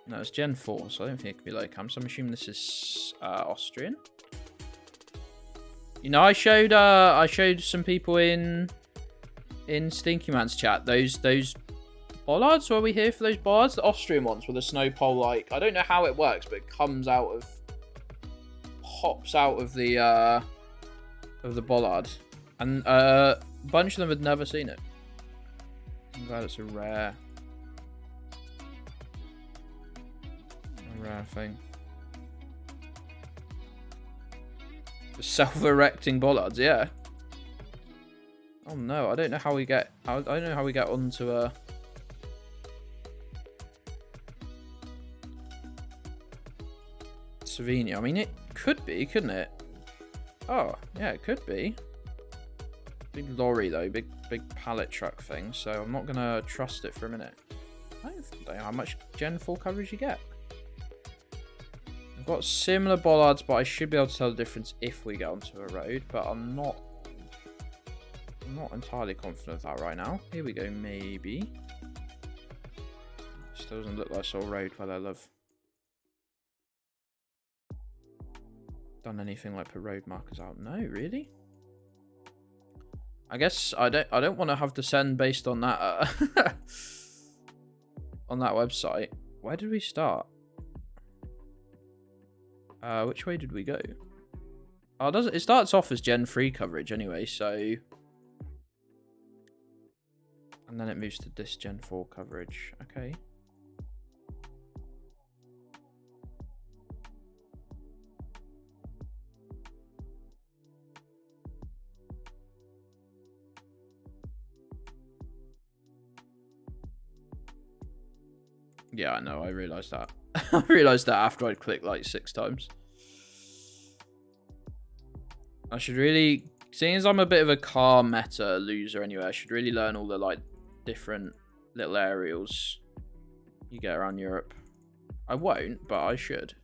No, it's Gen 4, so I don't think it could be low cam. So I'm assuming this is Austrian. You know, I showed some people in Stinky Man's chat those bollards. Were we here for those bollards? The Austrian ones with the snow pole, like, I don't know how it works, but it pops out of the bollard, and a bunch of them had never seen it. I'm glad it's a rare thing. The self-erecting bollards, yeah. Oh no, I don't know how we get. I don't know how we get onto a. Slovenia. I mean, it could be, couldn't it? Oh, yeah, it could be. Big lorry though, big pallet truck thing. So I'm not gonna trust it for a minute. I don't know how much Gen 4 coverage you get. I've got similar bollards, but I should be able to tell the difference if we get onto a road. But I'm not entirely confident of that right now. Here we go, maybe. Still doesn't look like I saw a road where I live. Done anything like put road markers out? No, really? I guess I don't want to have to send based on that on that website. Where did we start? Which way did we go? Oh, it starts off as Gen 3 coverage anyway, so. And then it moves to this Gen 4 coverage. Okay. Yeah, I know. I realised that. I realised that after I'd clicked like 6 times. I should really... Seeing as I'm a bit of a car meta loser anyway, I should really learn all the like different little aerials you get around Europe. I won't, but I should.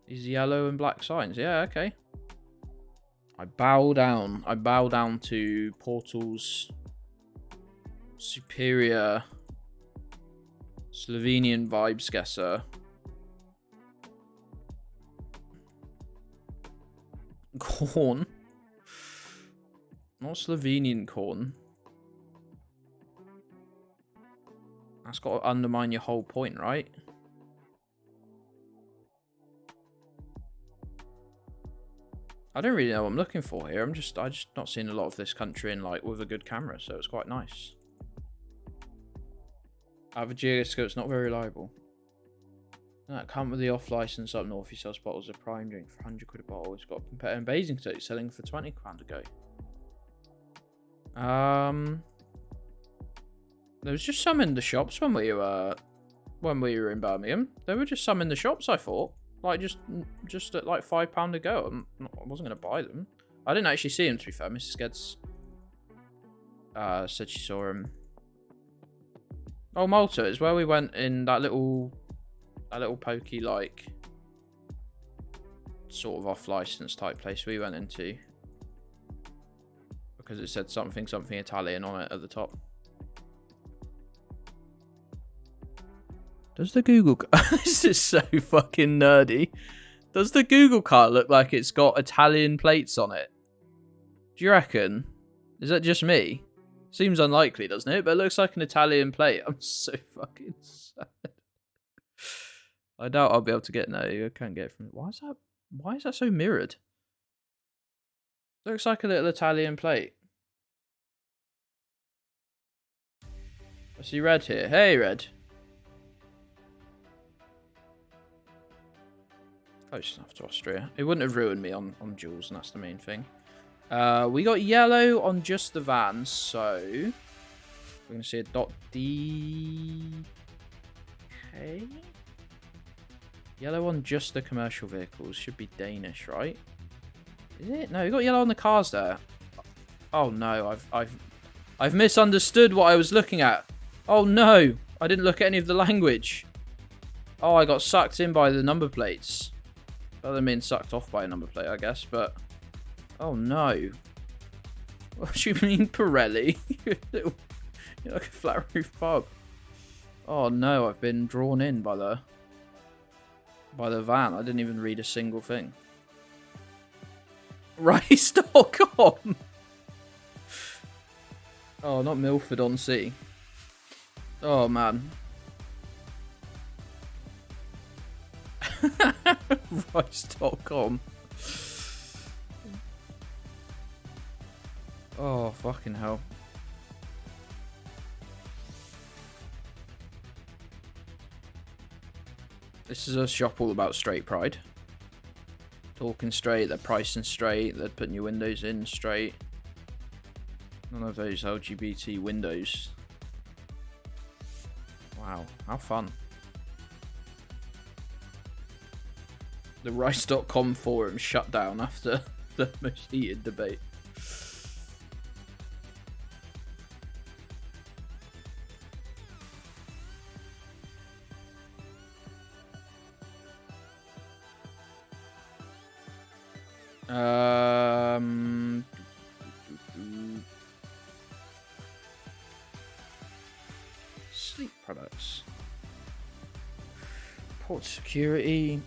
These yellow and black signs. Yeah, okay. I bow down. I bow down to Portal's superior Slovenian vibes guesser. Corn. Not Slovenian corn. That's got to undermine your whole point, right? I don't really know what I'm looking for here. I just not seen a lot of this country in like with a good camera, so it's quite nice. I have a Geoguessr, it's not very reliable. That come with the off license up north. He sells bottles of prime drink for 100 quid a bottle. He's got a competitor in Basingstoke selling for 20 grand a go. There was just some in the shops when we were in Birmingham. There were just some in the shops. I thought, like just at like £5 a go. I wasn't gonna buy them. I didn't actually see him, to be fair. Mrs. Gedds said she saw him. Oh, Malta is where we went in that little pokey, like, sort of off-license type place we went into. Because it said something Italian on it at the top. Does the Google... This is so fucking nerdy. Does the Google cart look like it's got Italian plates on it? Do you reckon? Is that just me? Seems unlikely, doesn't it? But it looks like an Italian plate. I'm so fucking sad. I doubt I'll be able to get... No, I can't get it from... Why is that so mirrored? Looks like a little Italian plate. I see Red here. Hey, Red. Close enough to Austria. It wouldn't have ruined me on Jules, and that's the main thing. We got yellow on just the vans, so... We're going to see a .DK... Yellow on just the commercial vehicles. Should be Danish, right? Is it? No, we got yellow on the cars there. Oh no, I've misunderstood what I was looking at. Oh no, I didn't look at any of the language. Oh, I got sucked in by the number plates. Other than being sucked off by a number plate, I guess, but... Oh no. What do you mean, Pirelli? You're like a flat roof pub. Oh no, I've been drawn in by the van. I didn't even read a single thing. Rice.com. Oh, not Milford on Sea. Oh man. Rice.com. Oh, fucking hell. This is a shop all about straight pride. Talking straight, they're pricing straight, they're putting your windows in straight. None of those LGBT windows. Wow, how fun. The Rice.com forum shut down after the most heated debate. Sleep products. Port security.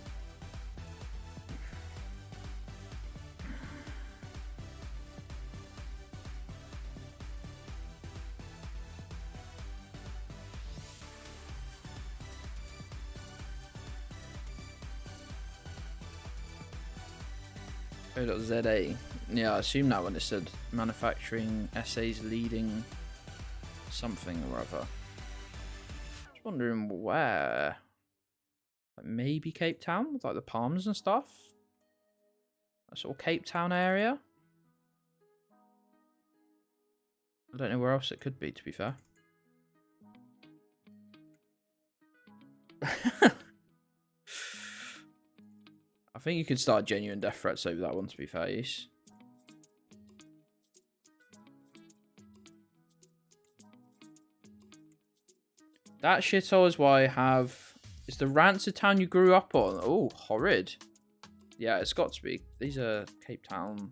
.za. Yeah, I assume that when it said manufacturing SA's leading something or other. Just wondering where. Like maybe Cape Town with like the palms and stuff. That sort of Cape Town area. I don't know where else it could be, to be fair. I think you could start genuine death threats over that one, to be fair, Yeesh. That shithole is why I have... Is the rancid town you grew up on? Oh, horrid. Yeah, it's got to be. These are Cape Town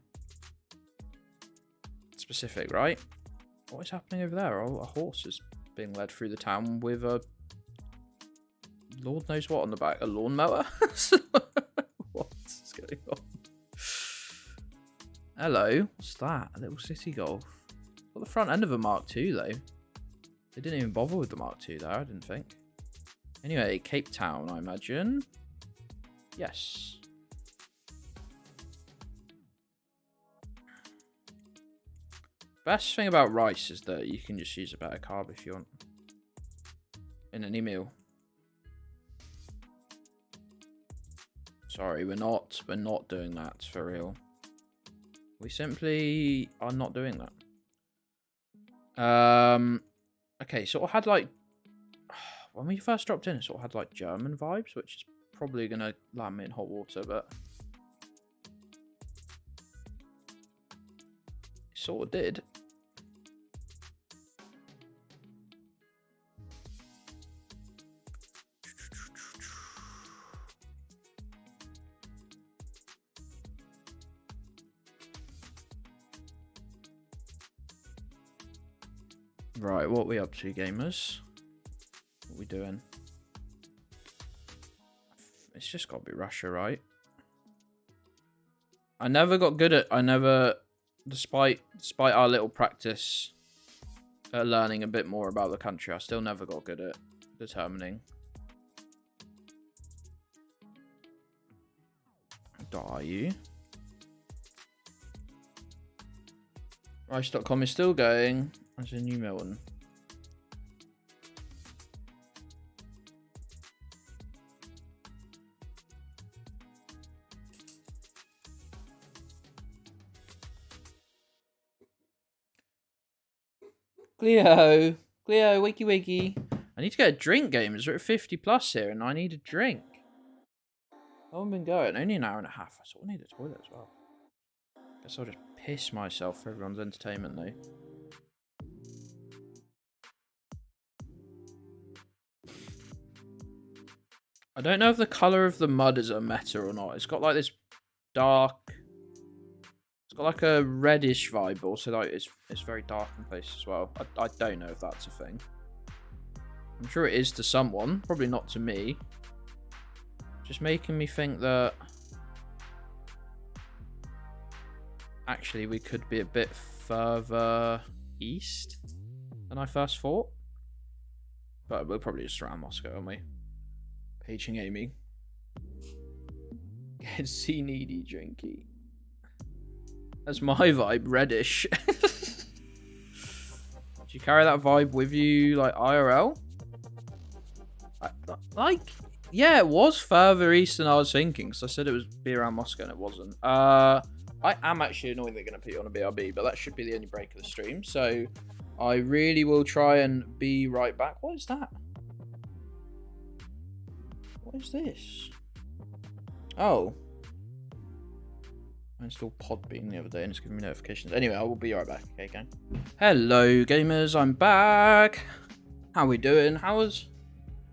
specific, right? What is happening over there? Oh, a horse is being led through the town with a... Lord knows what on the back. A lawnmower? What's going on? Hello. What's that? A little city golf. Got the front end of a Mark II, though. They didn't even bother with the Mark II there, I didn't think. Anyway, Cape Town, I imagine. Yes. Best thing about rice is that you can just use a better carb if you want. In any meal. Sorry, we're not doing that for real. We simply are not doing that. Okay, sort of had like when we first dropped in, it sort of had like German vibes, which is probably gonna land me in hot water, but it sort of did. Right, what are we up to, gamers? What are we doing? It's just got to be Russia, right? I never got good at... Despite our little practice at learning a bit more about the country, I still never got good at determining. Are you? Rice.com is still going. As in New Milton. Cleo, wakey wakey. I need to get a drink, gamers. We're at 50 plus here, and I need a drink. I haven't been going. Only an hour and a half. I sort of need a toilet as well. Guess I'll just piss myself for everyone's entertainment, though. I don't know if the colour of the mud is a meta or not. It's got like this dark... It's got like a reddish vibe, but also like it's very dark in places as well. I don't know if that's a thing. I'm sure it is to someone. Probably not to me. Just making me think that... Actually, we could be a bit further east than I first thought. But we're probably just around Moscow, aren't we? Paging Amy. Gedds needy drinky. That's my vibe, reddish. Do you carry that vibe with you, like IRL? Yeah, it was further east than I was thinking. Because I said it was be around Moscow and it wasn't. I am actually annoyingly going to put you on a BRB, but that should be the only break of the stream. So I really will try and be right back. What is that? What is this? Oh. I installed Podbean the other day and it's giving me notifications. Anyway, I will be right back. Okay, gang. Hello, gamers. I'm back. How we doing? How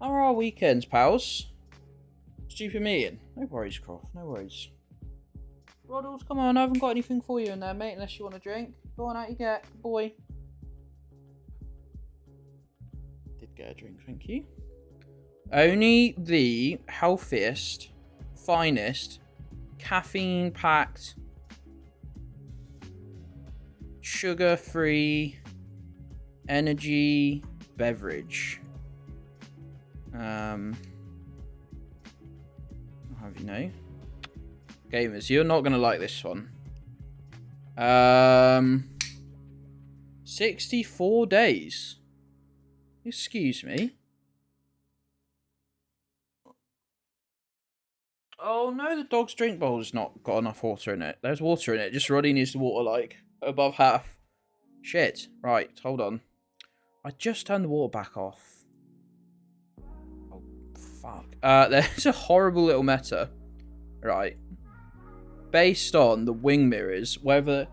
are our weekends, pals? Stupid meeting. No worries, Croft. No worries. Roddles, come on. I haven't got anything for you in there, mate, unless you want a drink. Go on, out you get, boy. Did get a drink, thank you. Only the healthiest, finest, caffeine-packed, sugar-free, energy beverage. I'll have you know. Gamers, you're not going to like this one. 64 days. Excuse me. Oh no, the dog's drink bowl's not got enough water in it. There's water in it. Just Roddy needs the water like above half. Shit. Right, hold on. I just turned the water back off. Oh, fuck. There's a horrible little meta. Right. Based on the wing mirrors, whether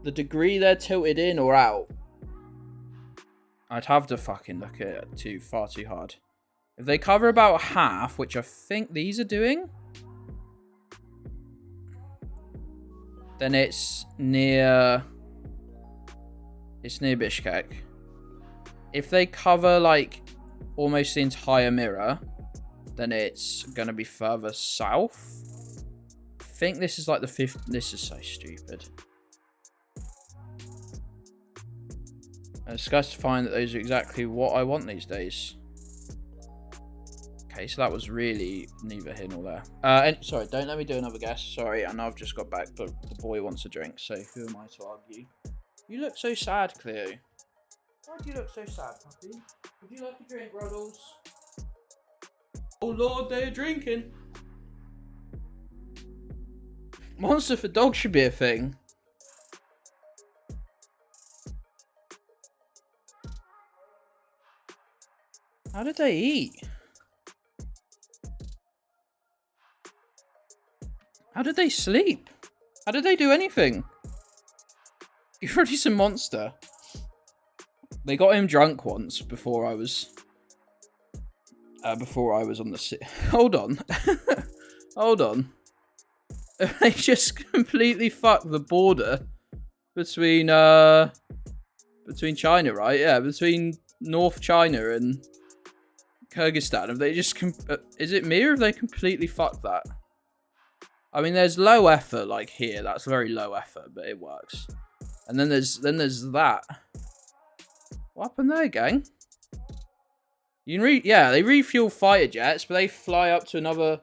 the degree they're tilted in or out. I'd have to fucking look at it far too hard. If they cover about half, which I think these are doing, then it's near Bishkek. If they cover like almost the entire mirror, then it's gonna be further south. I think this is like the fifth. This is so stupid. And it's disgusting to find that those are exactly what I want these days. Okay, so that was really neither here nor there. And, sorry, don't let me do another guess. Sorry, I know I've just got back, but the boy wants a drink, so who am I to argue? You look so sad, Cleo. Why do you look so sad, puppy? Would you like a drink, Ruddles? Oh Lord, they're drinking. Monster for dogs should be a thing. How did they eat? How did they sleep? How did they do anything? You're already some monster. They got him drunk once before I was on the Hold on. Hold on. They just completely fucked the border between China, right? Yeah, between North China and Kyrgyzstan. Have they just is it me or have they completely fucked that? I mean, there's low effort like here. That's very low effort, but it works. And then there's that. What happened there, gang? You can yeah, they refuel fighter jets, but they fly up to another.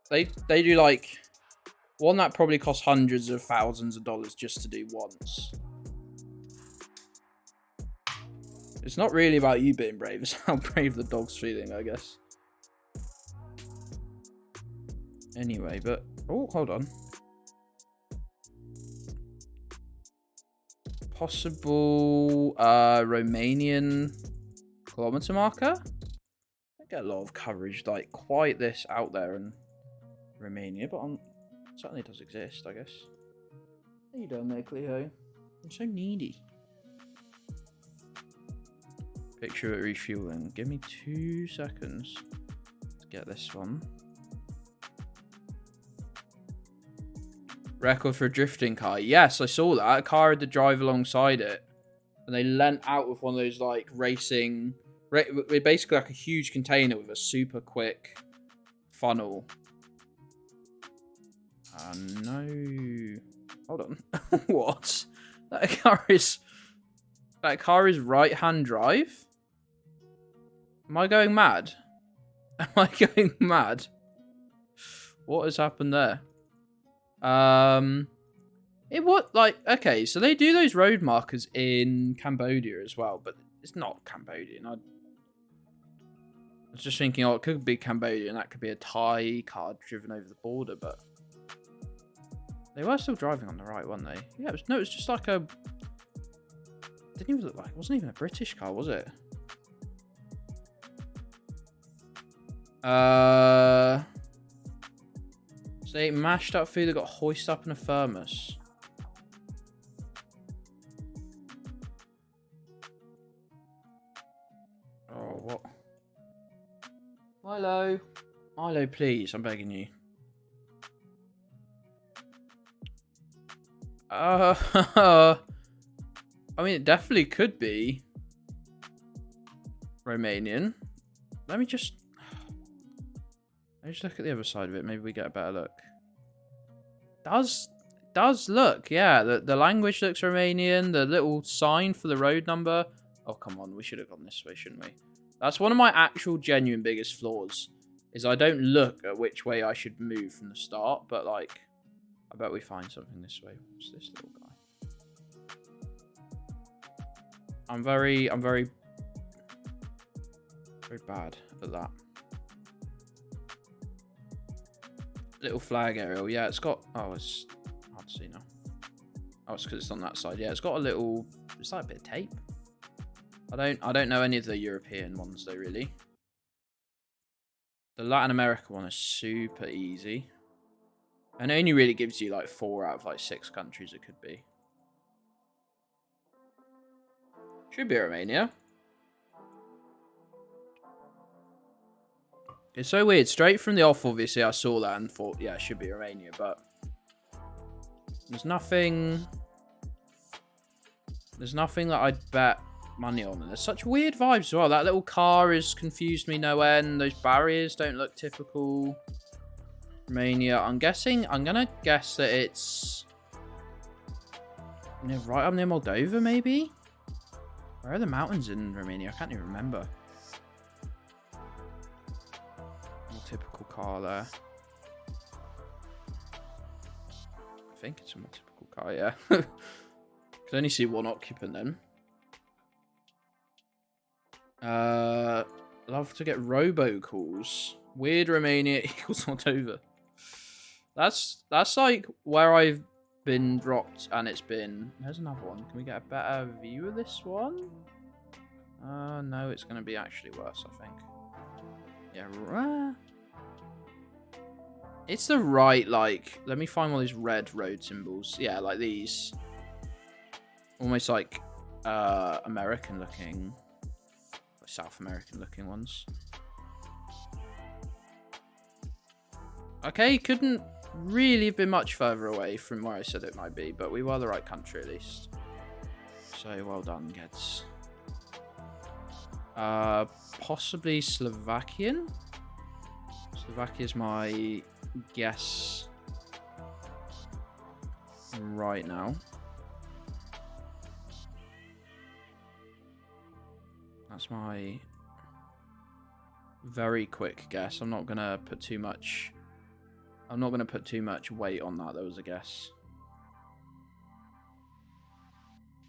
They do like one that probably costs hundreds of thousands of dollars just to do once. It's not really about you being brave, it's how brave the dog's feeling, I guess. Anyway, but oh, hold on. Possible Romanian kilometer marker. I get a lot of coverage like quite this out there in Romania, but certainly does exist, I guess. How you doing there, Cleo? I'm so needy. Picture it refueling. Give me 2 seconds to get this one. Record for a drifting car. Yes, I saw that. A car had to drive alongside it. And they leant out with one of those, like, racing... basically like a huge container with a super quick funnel. No. Hold on. What? That car is right-hand drive? Am I going mad? Am I going mad? What has happened there? Okay, so they do those road markers in Cambodia as well, but it's not Cambodian. I was just thinking, oh, it could be Cambodian. That could be a Thai car driven over the border, but they were still driving on the right, weren't they? Yeah, it was just like a. Didn't even look like it wasn't even a British car, was it? So they mashed up food that got hoisted up in a thermos. Oh, what? Milo. Milo, please, I'm begging you. I mean, it definitely could be Romanian. Let me just look at the other side of it. Maybe we get a better look. Does look, yeah. The language looks Romanian. The little sign for the road number. Oh, come on. We should have gone this way, shouldn't we? That's one of my actual genuine biggest flaws. Is I don't look at which way I should move from the start. But, like, I bet we find something this way. What's this little guy? I'm very bad at that. Little flag aerial. Yeah, it's got... Oh, it's hard to see now. Oh, it's because it's on that side. Yeah, it's got a little... It's like a bit of tape. I don't know any of the European ones, though, really. The Latin America one is super easy. And it only really gives you, like, 4 out of, like, 6 countries it could be. Should be Romania. It's so weird. Straight from the off, obviously, I saw that and thought, yeah, it should be Romania, but there's nothing that I'd bet money on. And there's such weird vibes as well. That little car has confused me no end. Those barriers don't look typical Romania. I'm gonna guess that it's right up near Moldova, maybe? Where are the mountains in Romania? I can't even remember. Typical car there. I think it's a more typical car, yeah. Can only see one occupant then. Love to get robocalls. Weird Romania equals Moldova. That's like where I've been dropped, and it's been. There's another one. Can we get a better view of this one? No, it's gonna be actually worse, I think. Yeah, it's the right, like, let me find one of these red road symbols. Yeah, like these. Almost like American looking, South American looking ones. Okay, couldn't really have been much further away from where I said it might be, but we were the right country at least. So well done, Gedds. Possibly Slovakian? Slovakia's my guess right now. That's my very quick guess. I'm not gonna put too much weight on that. That was a guess.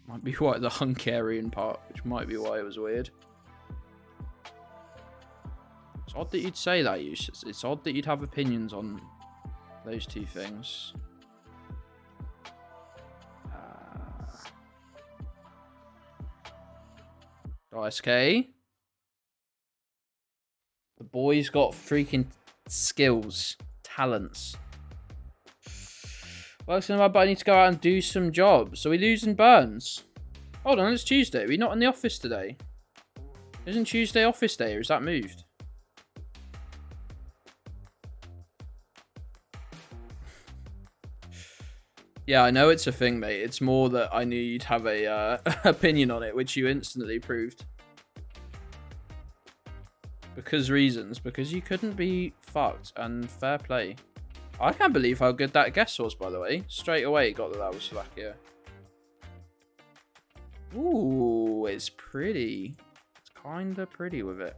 Might be why the Hungarian part, which might be why it was weird. It's odd that you'd say that, Eustace. It's odd that you'd have opinions on those two things. SK. The boy's got freaking skills, talents. Works in my but I need to go out and do some jobs. So we losing Burns. Hold on, it's Tuesday. We're not in the office today. Isn't Tuesday office day, or is that moved? Yeah, I know it's a thing, mate. It's more that I knew you'd have a opinion on it, which you instantly proved. Because you couldn't be fucked, and fair play. I can't believe how good that guess was, by the way. Straight away got that was Slovakia. Ooh, it's pretty. It's kinda pretty with it.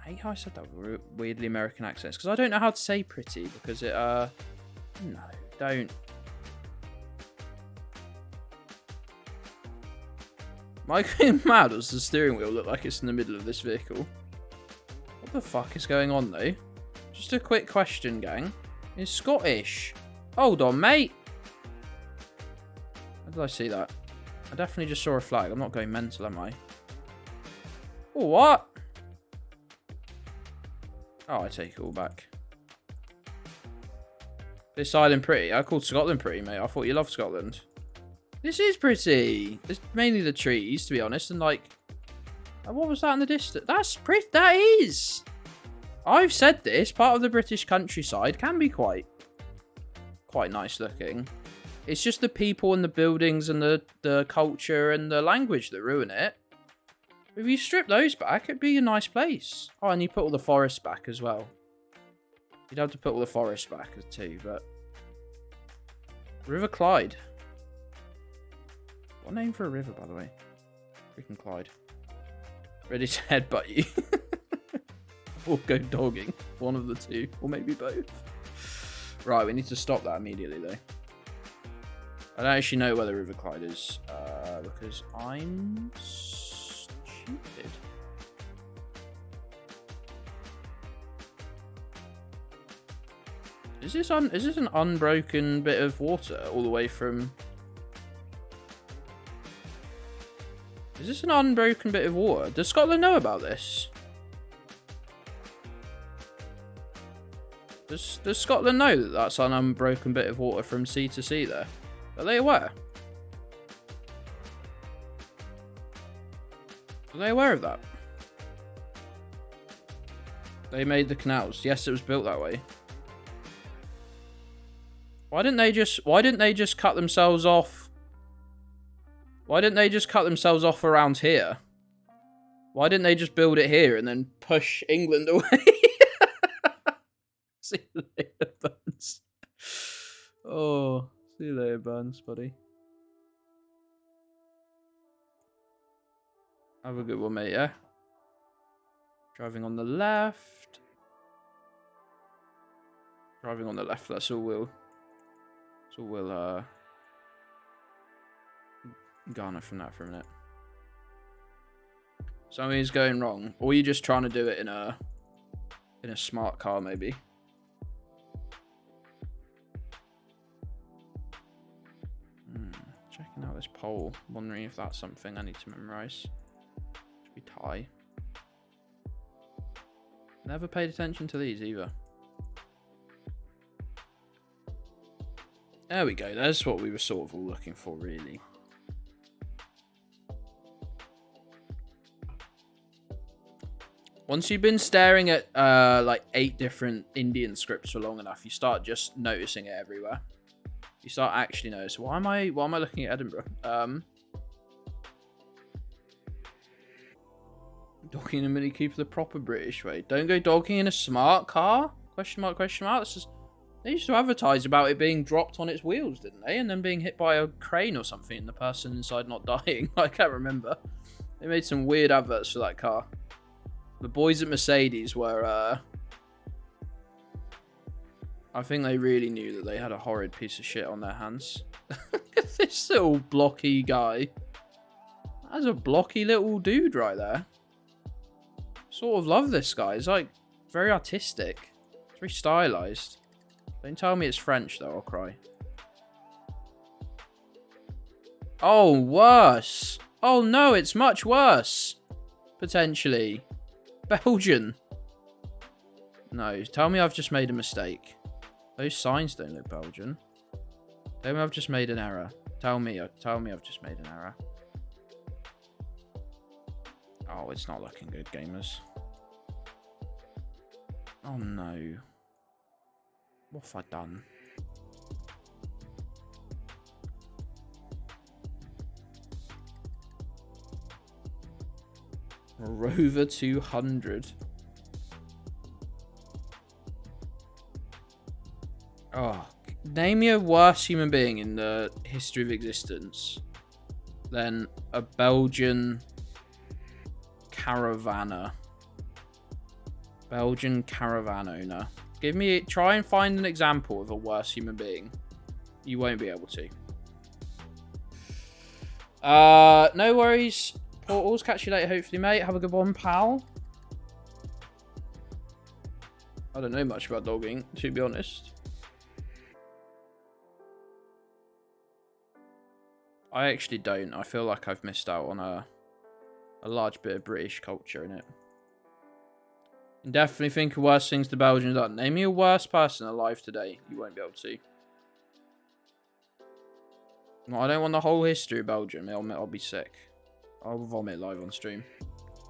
I hate how I said that with weirdly American accents, because I don't know how to say pretty, because it, no. Don't. Am I going mad, or does the steering wheel look like it's in the middle of this vehicle? What the fuck is going on, though? Just a quick question, gang. It's Scottish. Hold on, mate. How did I see that? I definitely just saw a flag. I'm not going mental, am I? Oh, what? Oh, I take it all back. This island pretty. I called Scotland pretty, mate. I thought you loved Scotland. This is pretty. It's mainly the trees, to be honest. And like, what was that in the distance? That's pretty. That is. I've said this. Part of the British countryside can be quite nice looking. It's just the people and the buildings and the culture and the language that ruin it. If you strip those back, it'd be a nice place. Oh, and you put all the forests back as well. You'd have to put all the forests back too, but... River Clyde. What name for a river, by the way? Freaking Clyde. Ready to headbutt you. Or go dogging. One of the two. Or maybe both. Right, we need to stop that immediately, though. I don't actually know where the River Clyde is. Because I'm stupid. Is this an unbroken bit of water all the way from... Is this an unbroken bit of water? Does Scotland know about this? Does Scotland know that that's an unbroken bit of water from sea to sea there? Are they aware? Are they aware of that? They made the canals. Yes, it was built that way. Why didn't they just cut themselves off? Why didn't they just cut themselves off around here? Why didn't they just build it here and then push England away? See you later, Burns. Oh, see you later, Burns, buddy. Have a good one, mate, yeah? Driving on the left. Driving on the left, that's all we'll garner from that for a minute. Something's going wrong. Or you're just trying to do it in a smart car, maybe. Checking out this poll. Wondering if that's something I need to memorize. Should be tie. Never paid attention to these either. There we go. That's what we were sort of all looking for, really. Once you've been staring at like 8 different Indian scripts for long enough, you start just noticing it everywhere. You start actually noticing. Why am I looking at Edinburgh? Dogging in a Mini Cooper the proper British way. Don't go dogging in a smart car? Question mark, question mark. This is, they used to advertise about it being dropped on its wheels, didn't they? And then being hit by a crane or something and the person inside not dying. I can't remember. They made some weird adverts for that car. The boys at Mercedes were, I think they really knew that they had a horrid piece of shit on their hands. Look at this little blocky guy. That's a blocky little dude right there. Sort of love this guy. He's like very artistic. It's very stylized. Don't tell me it's French though, I'll cry. Oh, worse. Oh no, it's much worse. Potentially. Belgian. No, tell me I've just made a mistake. Those signs don't look Belgian. Tell me I've just made an error. Tell me I've just made an error. Oh, it's not looking good, gamers. Oh no. What have I done? Rover 200. Oh, name me a worse human being in the history of existence than a Belgian caravanner. Belgian caravan owner. Try and find an example of a worse human being. You won't be able to. No worries. Portals, catch you later, hopefully, mate. Have a good one, pal. I don't know much about dogging, to be honest. I actually don't. I feel like I've missed out on a large bit of British culture in it. And definitely think of worse things the Belgians are. Name me a worse person alive today. You won't be able to. No, I don't want the whole history of Belgium. I'll be sick. I'll vomit live on stream.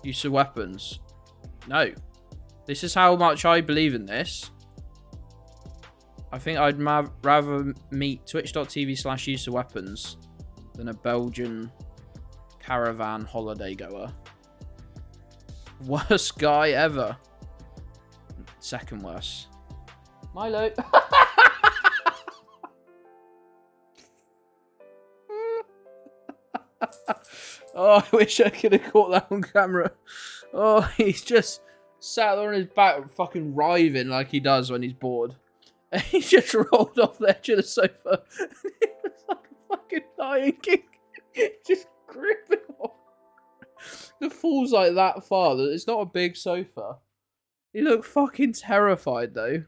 Use of weapons. No. This is how much I believe in this. I think I'd rather meet twitch.tv/use of weapons than a Belgian caravan holiday goer. Worst guy ever. Second worst. Milo. Oh, I wish I could have caught that on camera. Oh, he's just sat there on his back fucking writhing like he does when he's bored. And he just rolled off the edge of the sofa. He was like a fucking Lion King. Just gripping on. The fall's like that far that it's not a big sofa. He looked fucking terrified though.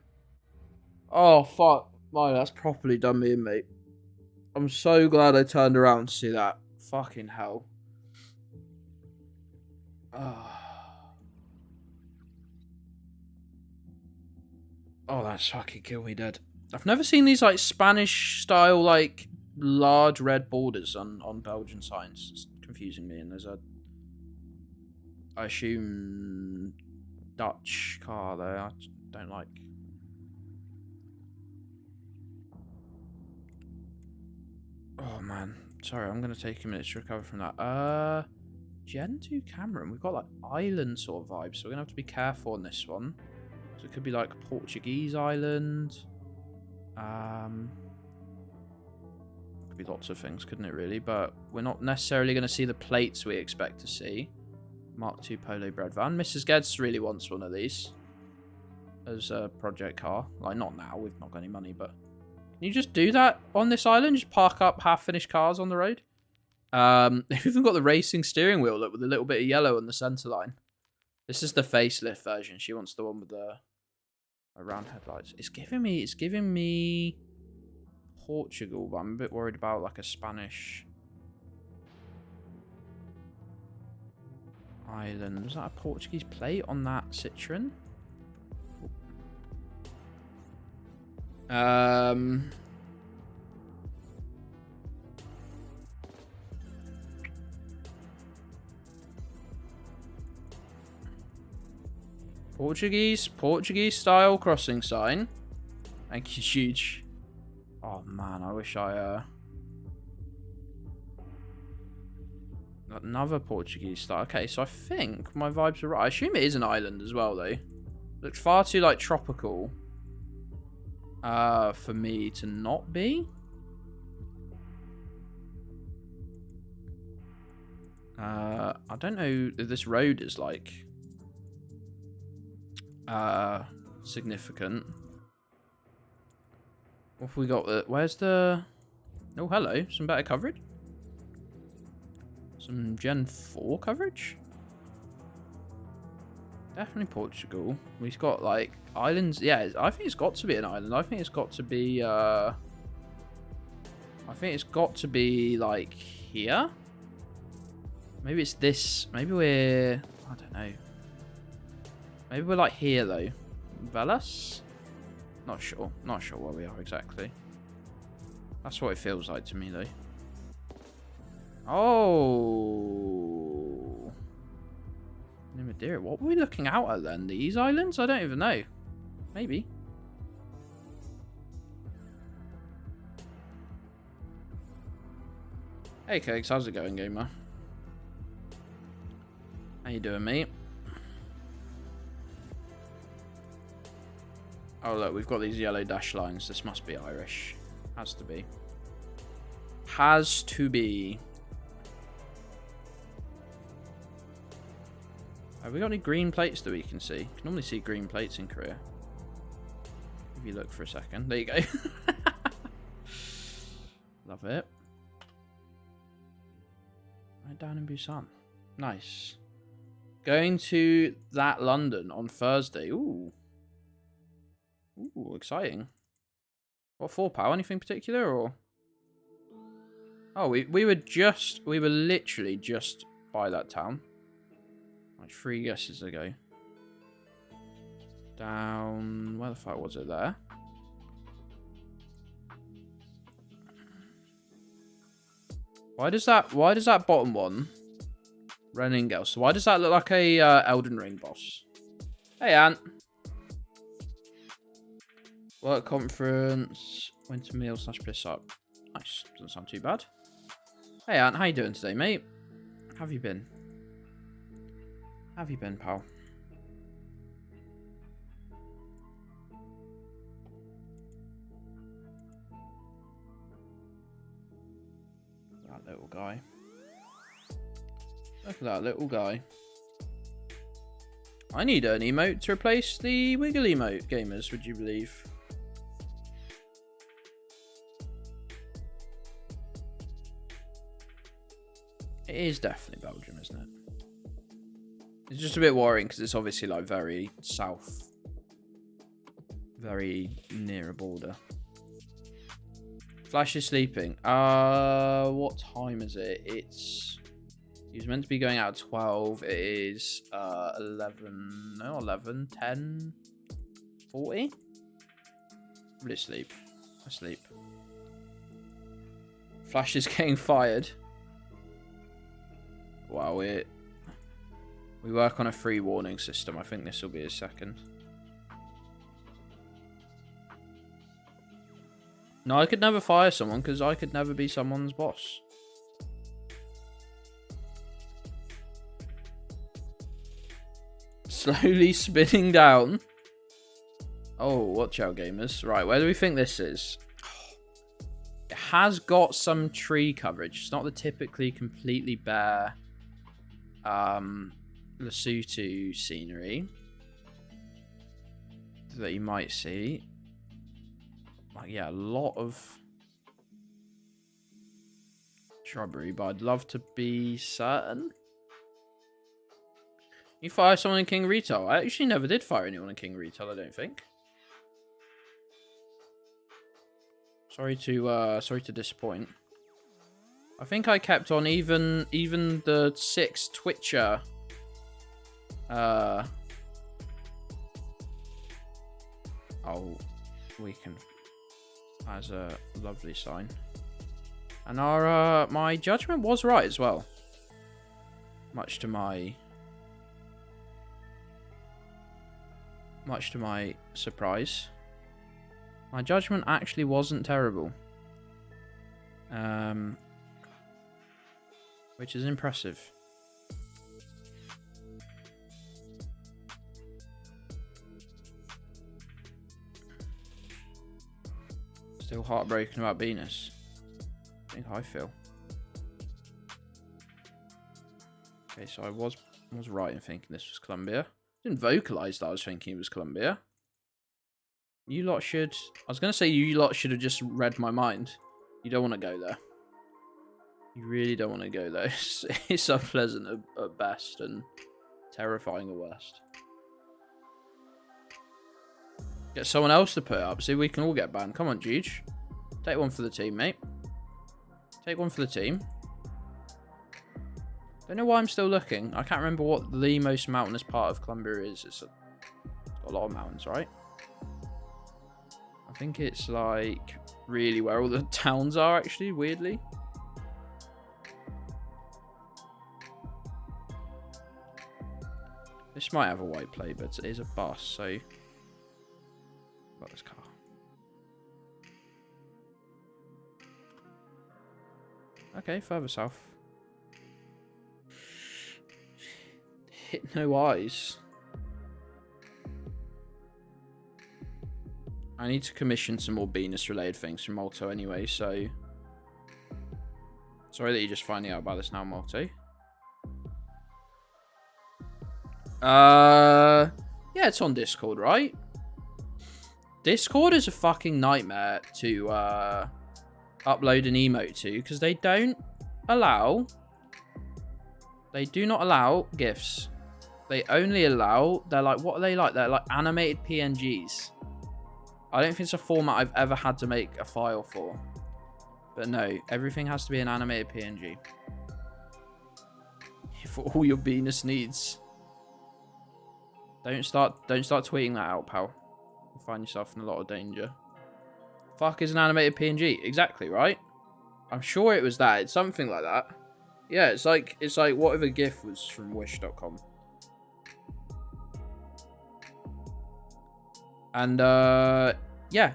Oh fuck. My, that's properly done me in, mate. I'm so glad I turned around to see that. Fucking hell. Oh, that's fucking kill me dead. I've never seen these like Spanish style like large red borders on Belgian signs. It's confusing me. And there's a, I assume, Dutch car there. I don't like. Oh man, sorry. I'm gonna take a minute to recover from that. Gen 2 Cameron. We've got like island sort of vibes, so we're gonna have to be careful on this one. So it could be like a Portuguese island. Could be lots of things, couldn't it really? But we're not necessarily going to see the plates we expect to see. Mark II Polo bread van. Mrs. Gedds really wants one of these as a project car. Like, not now, we've not got any money, but can you just do that on this island? Just park up half-finished cars on the road? They've even got the racing steering wheel, look, with a little bit of yellow on the center line. This is the facelift version. She wants the one with the round headlights. It's giving me Portugal, but I'm a bit worried about like a Spanish island. Was that a Portuguese plate on that Citroen? Portuguese style crossing sign. Thank you, huge. Oh man, I wish I another Portuguese style. Okay, so I think my vibes are right. I assume it is an island as well, though. Looks far too like tropical for me to not be. I don't know if this road is like significant. What have we got? Where's the... Oh, hello. Some better coverage. Some Gen 4 coverage. Definitely Portugal. We've got, like, islands. Yeah, I think it's got to be an island. I think it's got to be, like, here. Maybe it's this. Maybe we're... I don't know. Maybe we're, like, here, though. Velas? Not sure. Not sure where we are exactly. That's what it feels like to me, though. Oh. Madeira. What were we looking out at then? These islands? I don't even know. Maybe. Hey, Cakes. How's it going, gamer? How you doing, mate? Oh, look, we've got these yellow dash lines. This must be Irish. Has to be. Has to be. Have we got any green plates that we can see? You can normally see green plates in Korea. If you look for a second. There you go. Love it. Right down in Busan. Nice. Going to that London on Thursday. Ooh. Ooh, exciting. What for, pal? Anything particular, or? Oh, we were literally just by that town. Like 3 guesses ago. Down, where the fuck was it there? Why does that bottom one, Reningel, so why does that look like a Elden Ring boss? Hey, Ant. Work conference, winter meal / piss up. Nice, doesn't sound too bad. Hey, Ant, how you doing today, mate? How have you been? How have you been, pal? That little guy. Look at that little guy. I need an emote to replace the wiggle emote, gamers, would you believe? It is definitely Belgium, isn't it? It's just a bit worrying because it's obviously like very south. Very near a border. Flash is sleeping. What time is it? He was meant to be going out at 12. It is 11, 10, 40? Really sleep. I sleep. Flash is getting fired. Wow, we work on a free warning system. I think this will be his second. No, I could never fire someone because I could never be someone's boss. Slowly spinning down. Oh, watch out, gamers. Right, where do we think this is? It has got some tree coverage. It's not the typically completely bare Lesotho scenery that you might see. Like, yeah, a lot of Shrubbery, but I'd love to be certain. You fire someone in King Retail? I actually never did fire anyone in King Retail, I don't think. Sorry to disappoint. I think I kept on even the 6 Twitcher. Oh, we can as a lovely sign. And our my judgment was right as well. Much to my surprise. My judgment actually wasn't terrible. Which is impressive. Still heartbroken about Venus. I think I feel. Okay, so I was right in thinking this was Columbia. Didn't vocalize that I was thinking it was Columbia. You lot should... I was going to say you lot should have just read my mind. You don't want to go there. You really don't want to go there. It's unpleasant at best and terrifying at worst. Get someone else to put it up. See, we can all get banned. Come on, Juge. Take one for the team, mate. Take one for the team. Don't know why I'm still looking. I can't remember what the most mountainous part of Columbia is. It's got a lot of mountains, right? I think it's like really where all the towns are, actually, weirdly. This might have a white plate, but it is a bus, so... Got this car. Okay, further south. Hit no eyes. I need to commission some more Venus-related things from Malto anyway, so... Sorry that you're just finding out about this now, Malto. Yeah, it's on Discord, right? Discord is a fucking nightmare to upload an emote to, because they don't allow... They do not allow GIFs. They only allow... They're like, what are they like? They're like animated PNGs. I don't think it's a format I've ever had to make a file for. But no, everything has to be an animated PNG. For all your Venus needs. Don't start tweeting that out, pal. You'll find yourself in a lot of danger. Fuck is an animated PNG? Exactly, right? I'm sure it was that. It's something like that. Yeah, it's like what if a GIF was from wish.com. And yeah,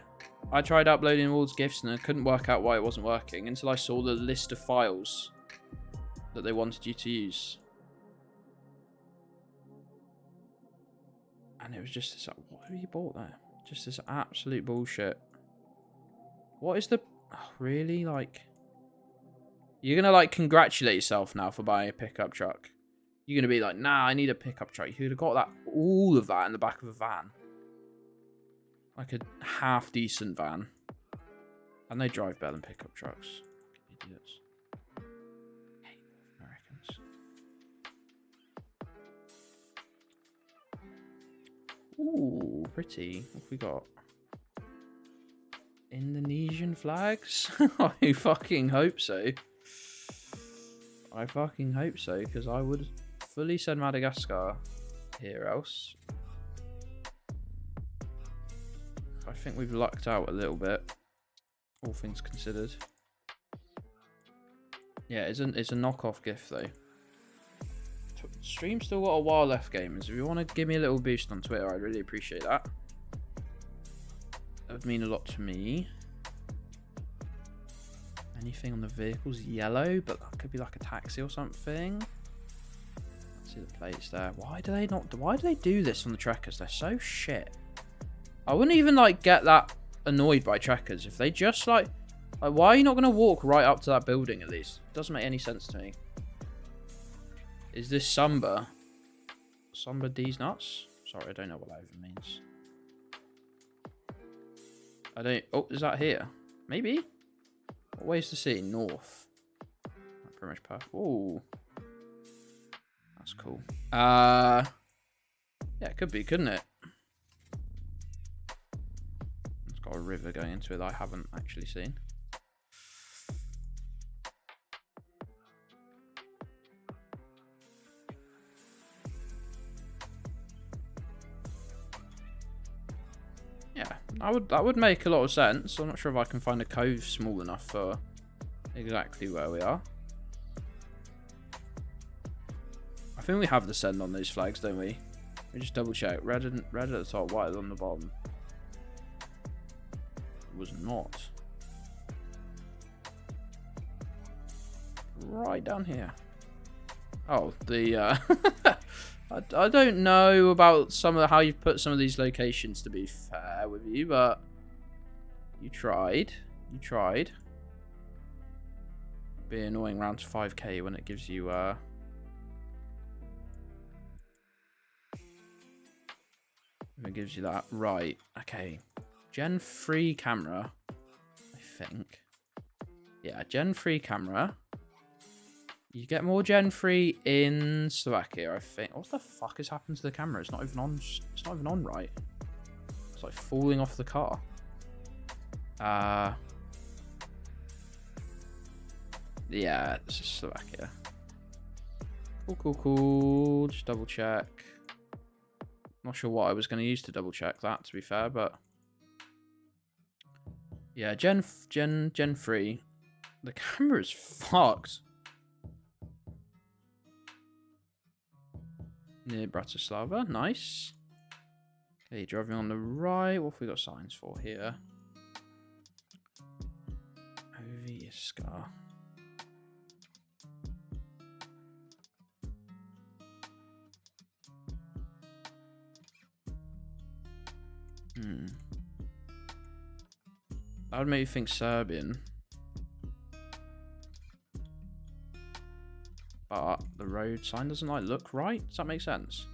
I tried uploading all these GIFs and I couldn't work out why it wasn't working until I saw the list of files that they wanted you to use. And it was just this, what have you bought there? Just this absolute bullshit. What is the, oh, really? Like, you're going to like congratulate yourself now for buying a pickup truck. You're going to be like, nah, I need a pickup truck. You could have got that, all of that in the back of a van. Like a half decent van. And they drive better than pickup trucks. Idiots. Hate Americans. Ooh, pretty. What have we got? Indonesian flags? I fucking hope so. I fucking hope so, because I would fully send Madagascar here else. I think we've lucked out a little bit, all things considered. Yeah, it's a knockoff gift though. Stream's still got a while left, gamers. If you want to give me a little boost on Twitter, I'd really appreciate that. That would mean a lot to me. Anything on the vehicle's yellow, but that could be like a taxi or something. See the plates there. Why do they do this on the trackers? They're so shit. I wouldn't even like get that annoyed by trackers if they just like why are you not going to walk right up to that building at least? It doesn't make any sense to me. Is this Samba? Samba D's nuts? Sorry, I don't know what that even means. I don't... Oh, is that here? Maybe? What way is to see? North. pretty much perfect. Ooh. That's cool. Yeah, it could be, couldn't it? It's got a river going into it that I haven't actually seen. Yeah, that would make a lot of sense. I'm not sure if I can find a cove small enough for exactly where we are. I think we have the send on those flags, don't we? We just double check. Red at the top, white on the bottom. It was not. Right down here. Oh, the I don't know about how you've put some of these locations, to be fair with you, but you tried. You tried. Be annoying round to 5k when it gives you it gives you that. Right, okay. Gen 3 camera, I think. Yeah, Gen 3 camera. You get more Gen 3 in Slovakia, I think. What the fuck has happened to the camera? It's not even on. It's not even on right. It's like falling off the car. Yeah, this is Slovakia. Cool. Just double check. Not sure what I was going to use to double check that, to be fair, but yeah, Gen 3. The camera's fucked. Near Bratislava, nice. Okay, driving on the right. What have we got signs for here? Geoguessr. That would make you think Serbian. But the road sign doesn't like look right. Does that make sense?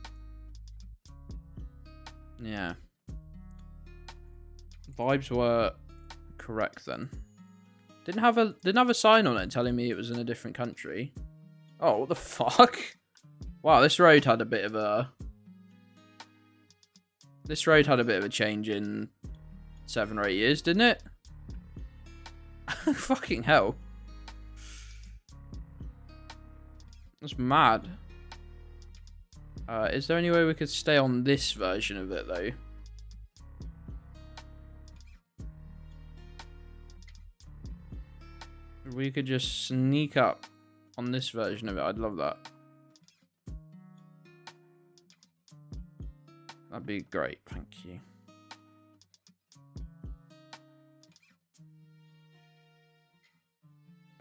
Yeah. Vibes were correct then. Didn't have a sign on it telling me it was in a different country. Oh, what the fuck? Wow, this road had a bit of a change in 7 or 8 years, didn't it? Fucking hell. That's mad. Is there any way we could stay on this version of it, though? We could just sneak up on this version of it. I'd love that. That'd be great. Thank you.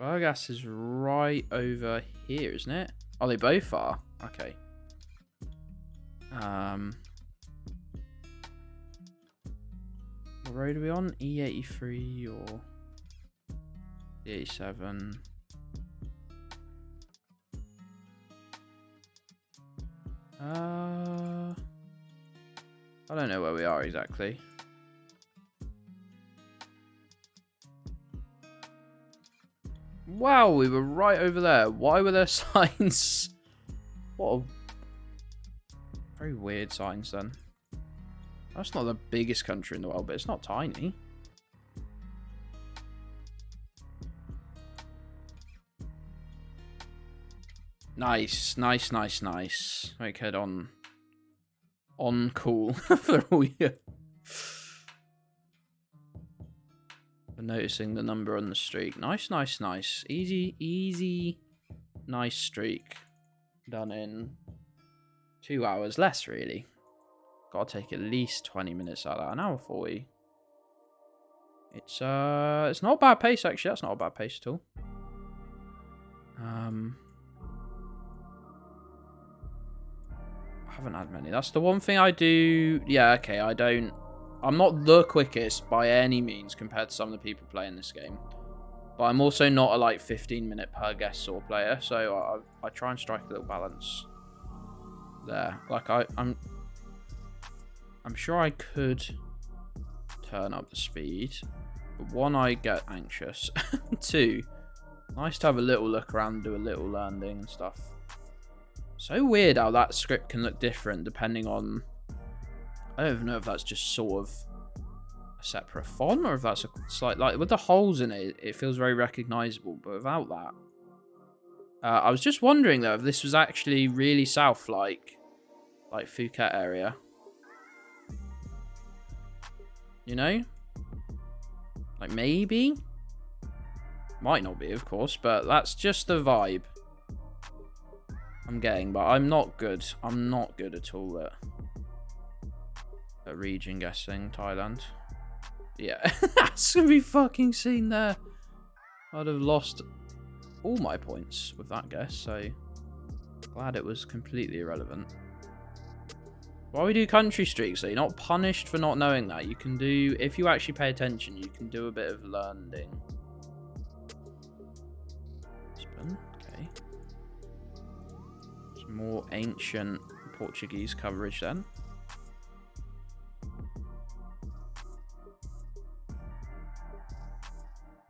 Geoguessr is right over here, isn't it? Oh, they both are. Okay. What road are we on? E83 or E87? I don't know where we are exactly. Wow, we were right over there. Why were there signs? What a very weird signs then. That's not the biggest country in the world, but it's not tiny. Nice. Make head on cool for all you. For noticing the number on the streak. Nice. Easy, nice streak. Done in 2 hours less, really. Gotta take at least 20 minutes out of that. An hour 40. It's not a bad pace, actually. That's not a bad pace at all. I haven't had many. That's the one thing I do. Yeah, okay, I'm not the quickest by any means compared to some of the people playing this game. But I'm also not a like 15-minute per Geoguessr player, so I try and strike a little balance there. Like I'm sure I could turn up the speed, but one, I get anxious. 2, Nice to have a little look around, do a little landing and stuff. So weird how that script can look different depending on... I don't even know if that's just sort of a separate font or if that's a slight... Like, with the holes in it, it feels very recognizable, but without that... I was just wondering, though, if this was actually really south, like Phuket area. You know? Like, maybe? Might not be, of course, but that's just the vibe I'm getting. But I'm not good. I'm not good at all at region guessing Thailand. Yeah, that's gonna be fucking seen there. I'd have lost all my points with that guess, so glad it was completely irrelevant. Why we do country streaks, so you're not punished for not knowing that. You can do, if you actually pay attention, you can do a bit of learning. Okay. Some more ancient Portuguese coverage then.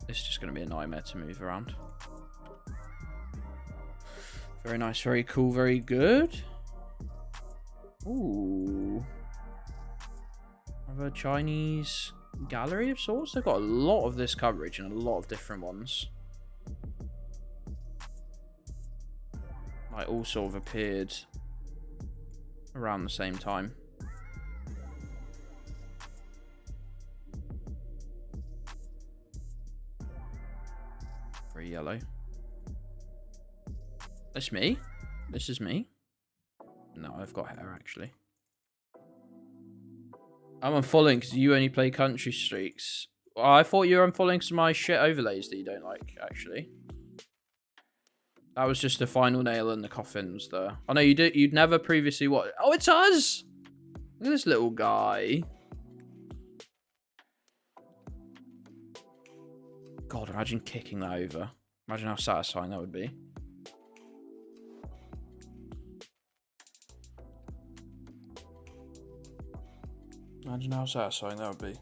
It's just going to be a nightmare to move around. Very nice, very cool, very good. Ooh. Have a Chinese gallery of sorts. They've got a lot of this coverage and a lot of different ones. Like, all sort of appeared around the same time. Very yellow. That's me? This is me? No, I've got hair, actually. I'm unfollowing because you only play country streaks. Well, I thought you were unfollowing some of my shit overlays that you don't like, actually. That was just the final nail in the coffin, was there? Oh, no, you'd never previously watched... Oh, it's us! Look at this little guy. God, imagine kicking that over. Imagine how satisfying that would be. Imagine how satisfying that would be.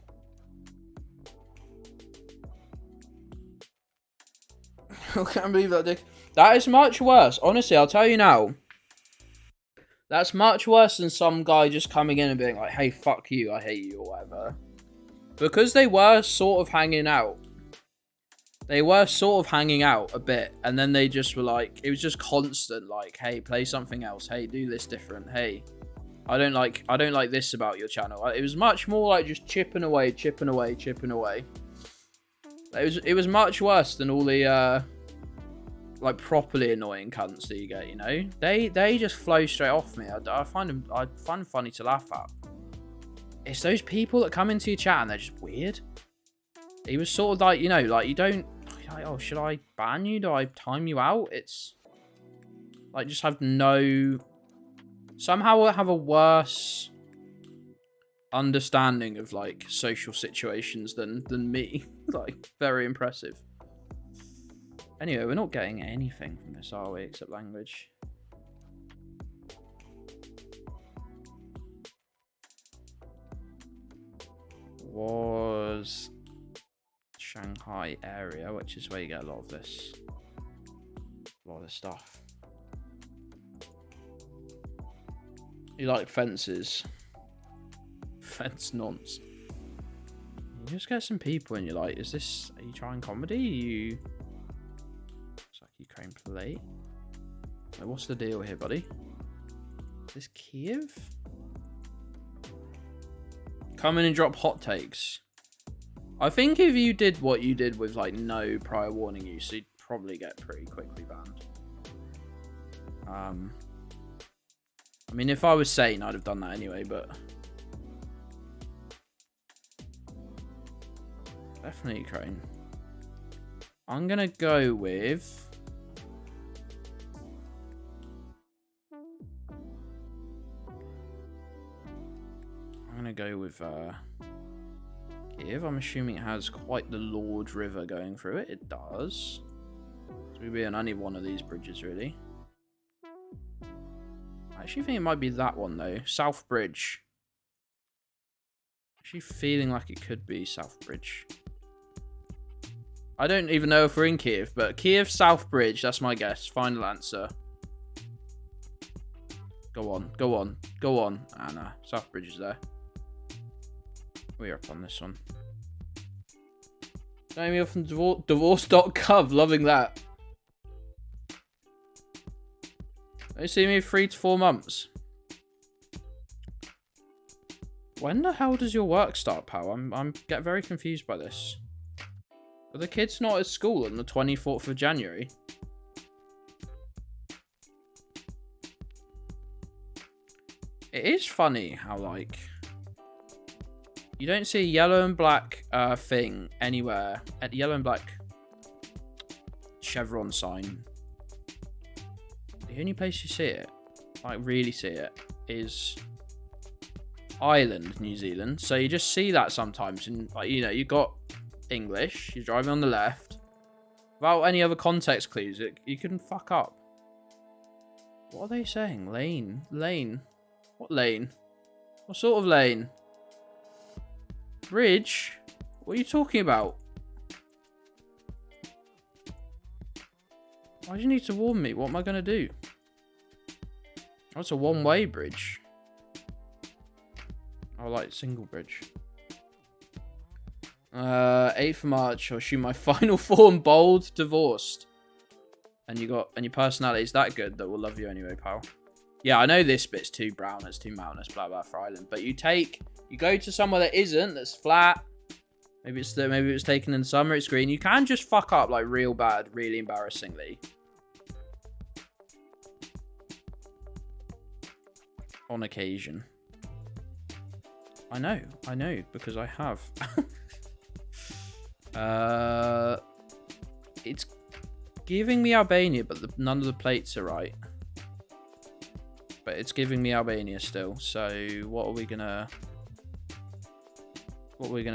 I can't believe that, dick. That is much worse. Honestly, I'll tell you now. That's much worse than some guy just coming in and being like, hey, fuck you, I hate you, or whatever. Because they were sort of hanging out. They were sort of hanging out a bit. And then they just were like, it was just constant, like, hey, play something else. Hey, do this different. Hey, I don't like this about your channel. It was much more like just chipping away, chipping away, chipping away. It was much worse than all the like properly annoying cunts that you get, you know? They just flow straight off me. I find them funny to laugh at. It's those people that come into your chat and they're just weird. He was sort of like, you know, like you don't like, oh, should I ban you? Do I time you out? It's like just have no somehow have a worse understanding of like social situations than me. Like very impressive. Anyway, we're not getting anything from this, are we, except language? Was Shanghai area, which is where you get a lot of this stuff. You like fences? Fence nonce. You just get some people and you're like, are you trying comedy? It's like Ukraine plate. Like, what's the deal here, buddy? Is this Kiev? Come in and drop hot takes. I think if you did what you did with like no prior warning use, you'd probably get pretty quickly banned. I mean, if I was sane, I'd have done that anyway, but definitely Ukraine. I'm gonna go with Kiev. I'm assuming it has quite the Lord River going through it. It does. So we'll be on only one of these bridges, really. I actually think it might be that one, though. South Bridge. Actually feeling like it could be South Bridge. I don't even know if we're in Kiev, but Kiev South Bridge, that's my guess. Final answer. Go on, go on, go on. Ah, no. South Bridge is there. We're up on this one. Jamie from divorce.gov, loving that. They see me 3 to 4 months. When the hell does your work start, pal? I'm get very confused by this. Are the kids not at school on the 24th of January? It is funny how, like, you don't see a yellow and black thing anywhere. A yellow and black chevron sign. The only place you see it, like really see it, is Ireland, New Zealand. So you just see that sometimes. And, like, you know, you got English, you're driving on the left. Without any other context clues, you can fuck up. What are they saying? Lane. Lane. What lane? What sort of lane? Bridge? What are you talking about? Why do you need to warn me? What am I going to do? Oh, it's a one-way bridge. I like single bridge. 8th of March, I'll shoot my final form, bold, divorced. And your personality is that good that we'll love you anyway, pal. Yeah, I know this bit's too brown, it's too mountainous, blah blah for Ireland. But you go to somewhere that isn't, that's flat. Maybe it was taken in summer, it's green. You can just fuck up like real bad, really embarrassingly. On occasion. I know, because I have. It's giving me Albania, but none of the plates are right. But it's giving me Albania still. So what are we gonna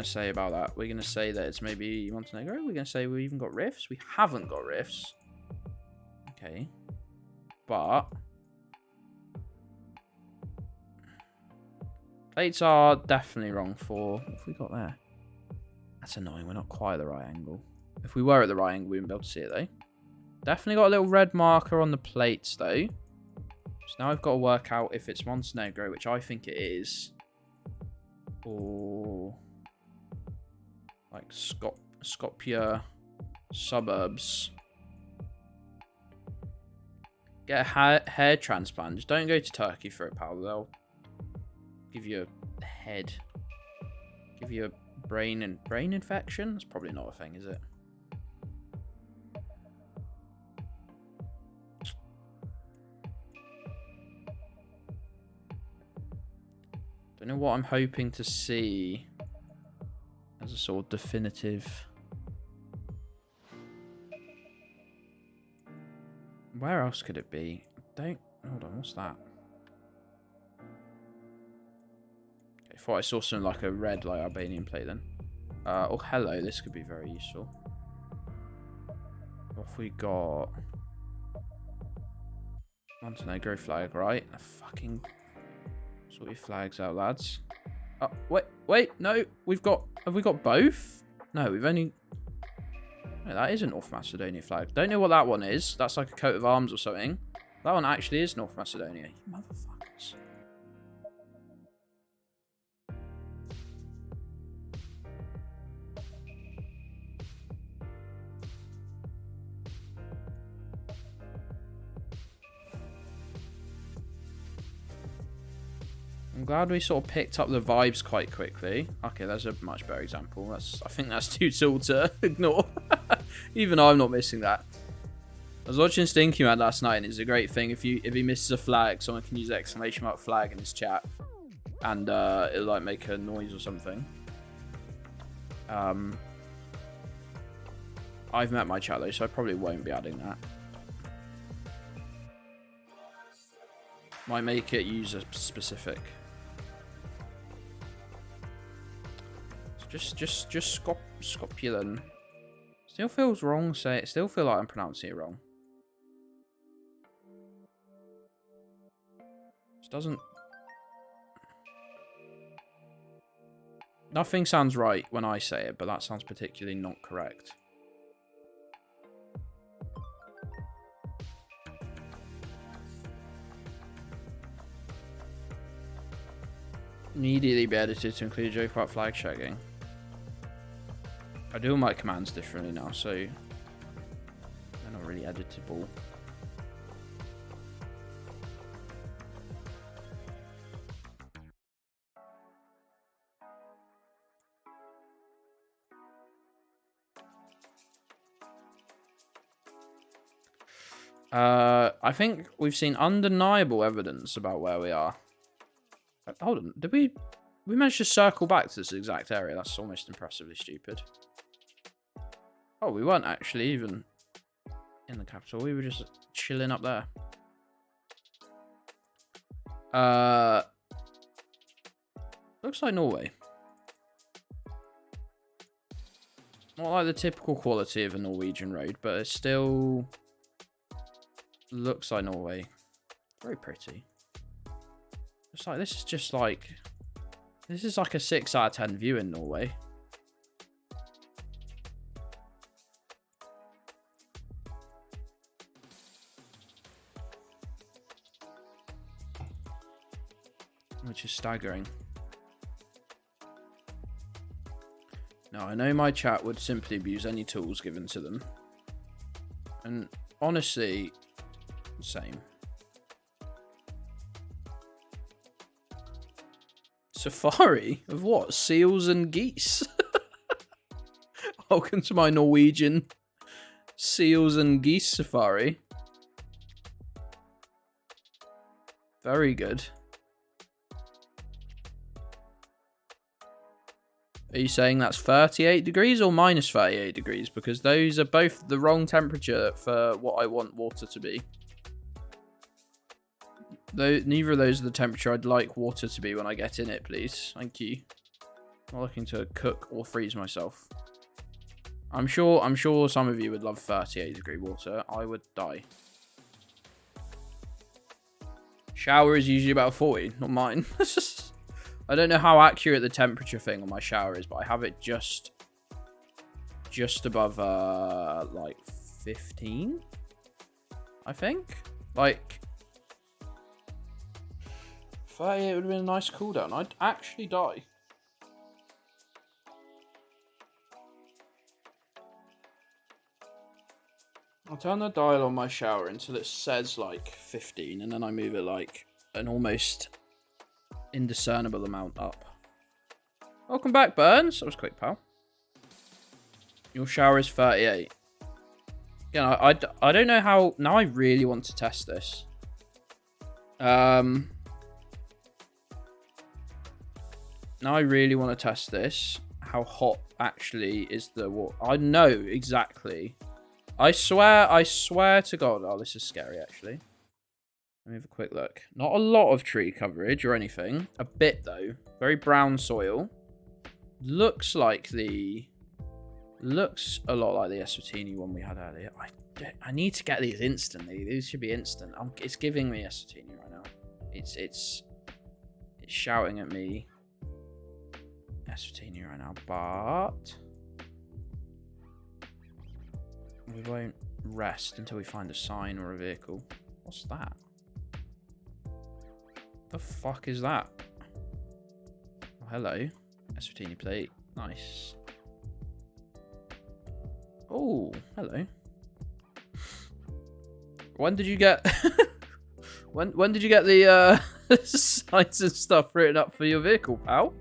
say about that? We're gonna say that it's maybe Montenegro. We're gonna say we even got riffs. We haven't got riffs. Okay, but plates are definitely wrong for... What have we got there? That's annoying. We're not quite at the right angle. If we were at the right angle, we wouldn't be able to see it, though. Definitely got a little red marker on the plates, though. So now I've got to work out if it's Montenegro, which I think it is. Or... like Skopje suburbs. Get a hair transplant. Just don't go to Turkey for it, pal. They'll give you a head. Give you a brain infection? That's probably not a thing, is it? Don't know what I'm hoping to see as a sort of definitive. Where else could it be? Hold on, what's that? I thought I saw something like a red, like Albanian plate then. Oh, hello, this could be very useful. What have we got? Montenegro flag, right? A fucking... sort your flags out, lads. Oh, wait, no, have we got both? No, we've only... No, that is a North Macedonia flag. Don't know what that one is. That's like a coat of arms or something. That one actually is North Macedonia. You motherfuckers. I'm glad we sort of picked up the vibes quite quickly. Okay, that's a much better example. I think that's too tall to ignore. Even I'm not missing that. I was watching Stinky Man last night, and it's a great thing if he misses a flag, someone can use exclamation mark flag in his chat, and it'll like make a noise or something. I've met my chat though, so I probably won't be adding that. Might make it user specific. Just Skopje. Still feels wrong. Still feel like I'm pronouncing it wrong. Just doesn't. Nothing sounds right when I say it, but that sounds particularly not correct. immediately be edited to include a joke about flag checking. I do all my commands differently now, so they're not really editable. I think we've seen undeniable evidence about where we are. Hold on, did we managed to circle back to this exact area? That's almost impressively stupid. Oh, we weren't actually even in the capital. We were just chilling up there. Looks like Norway. Not like the typical quality of a Norwegian road, but it still looks like Norway. Very pretty. It's like this is like a 6 out of 10 view in Norway. Which is staggering. Now, I know my chat would simply abuse any tools given to them. And honestly, same. Safari? Of what? Seals and geese? Welcome to my Norwegian seals and geese safari. Very good. Are you saying that's 38 degrees or minus 38 degrees? Because those are both the wrong temperature for what I want water to be. Though neither of those are the temperature I'd like water to be when I get in it, please. Thank you. I'm not looking to cook or freeze myself. I'm sure some of you would love 38-degree water. I would die. Shower is usually about 40, not mine. I don't know how accurate the temperature thing on my shower is, but I have it just above like 15, I think. Like 38 would have been a nice cooldown. I'd actually die. I'll turn the dial on my shower until it says like 15, and then I move it like an almost indiscernible amount up. Welcome back, Burns. That was quick, pal. Your shower is 38. Yeah, I don't know how. Now I really want to test this. Now I really want to test this. How hot actually is the water? I know exactly. I swear to God. Oh, this is scary, actually. Let me have a quick look. Not a lot of tree coverage or anything. A bit, though. Very brown soil. Looks a lot like the Eswatini one we had earlier. I need to get these instantly. These should be instant. It's giving me Eswatini right now. It's shouting at me Eswatini right now, but we won't rest until we find a sign or a vehicle. What's that? The fuck is that? Oh, hello. Eswatini plate. Nice. Oh, hello. When did you get when did you get the signs and stuff written up for your vehicle, pal?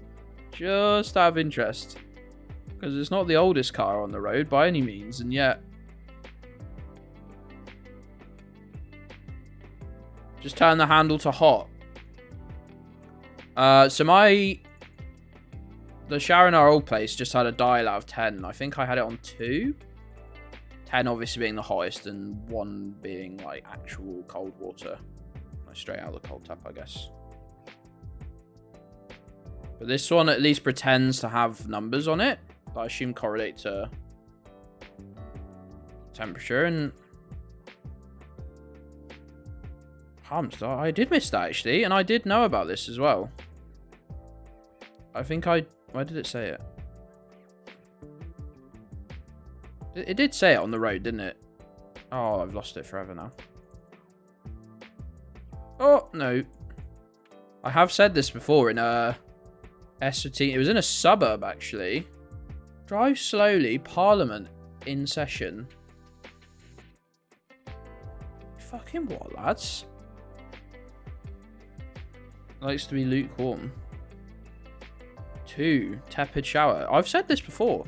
Just out of interest. Because it's not the oldest car on the road by any means, and yet just turn the handle to hot. So the shower in our old place just had a dial out of 10. I think I had it on 2. 10 obviously being the hottest, and 1 being like actual cold water. Like straight out of the cold tap, I guess. But this one at least pretends to have numbers on it that I assume correlate to temperature. And I did miss that, actually, and I did know about this as well. I think where did it say it? It did say it on the road, didn't it? Oh, I've lost it forever now. Oh, no. I have said this before in Eswatini. It was in a suburb, actually. Drive slowly. Parliament in session. Fucking what, lads? Likes to be lukewarm. 2. Tepid shower. I've said this before.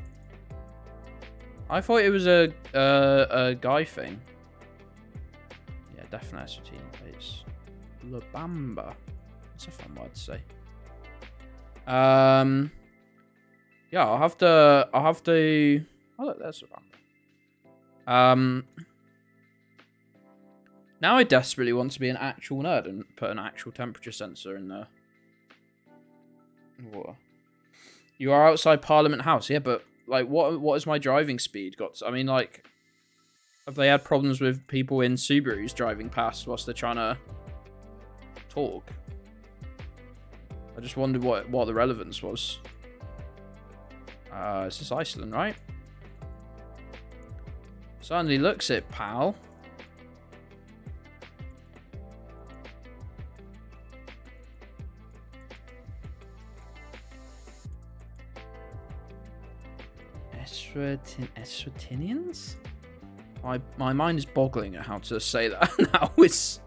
I thought it was a guy thing. Yeah, definitely Eswatini plates. La Bamba. That's a fun word to say. Yeah, I'll have to. Oh look, there's La Bamba. Now I desperately want to be an actual nerd and put an actual temperature sensor in the water. You are outside Parliament House, yeah, but like, what has my driving speed got? I mean, like, have they had problems with people in Subarus driving past whilst they're trying to talk? I just wondered what the relevance was. This is Iceland, right? Certainly looks it, pal. Eswatinians? My mind is boggling at how to say that now. It's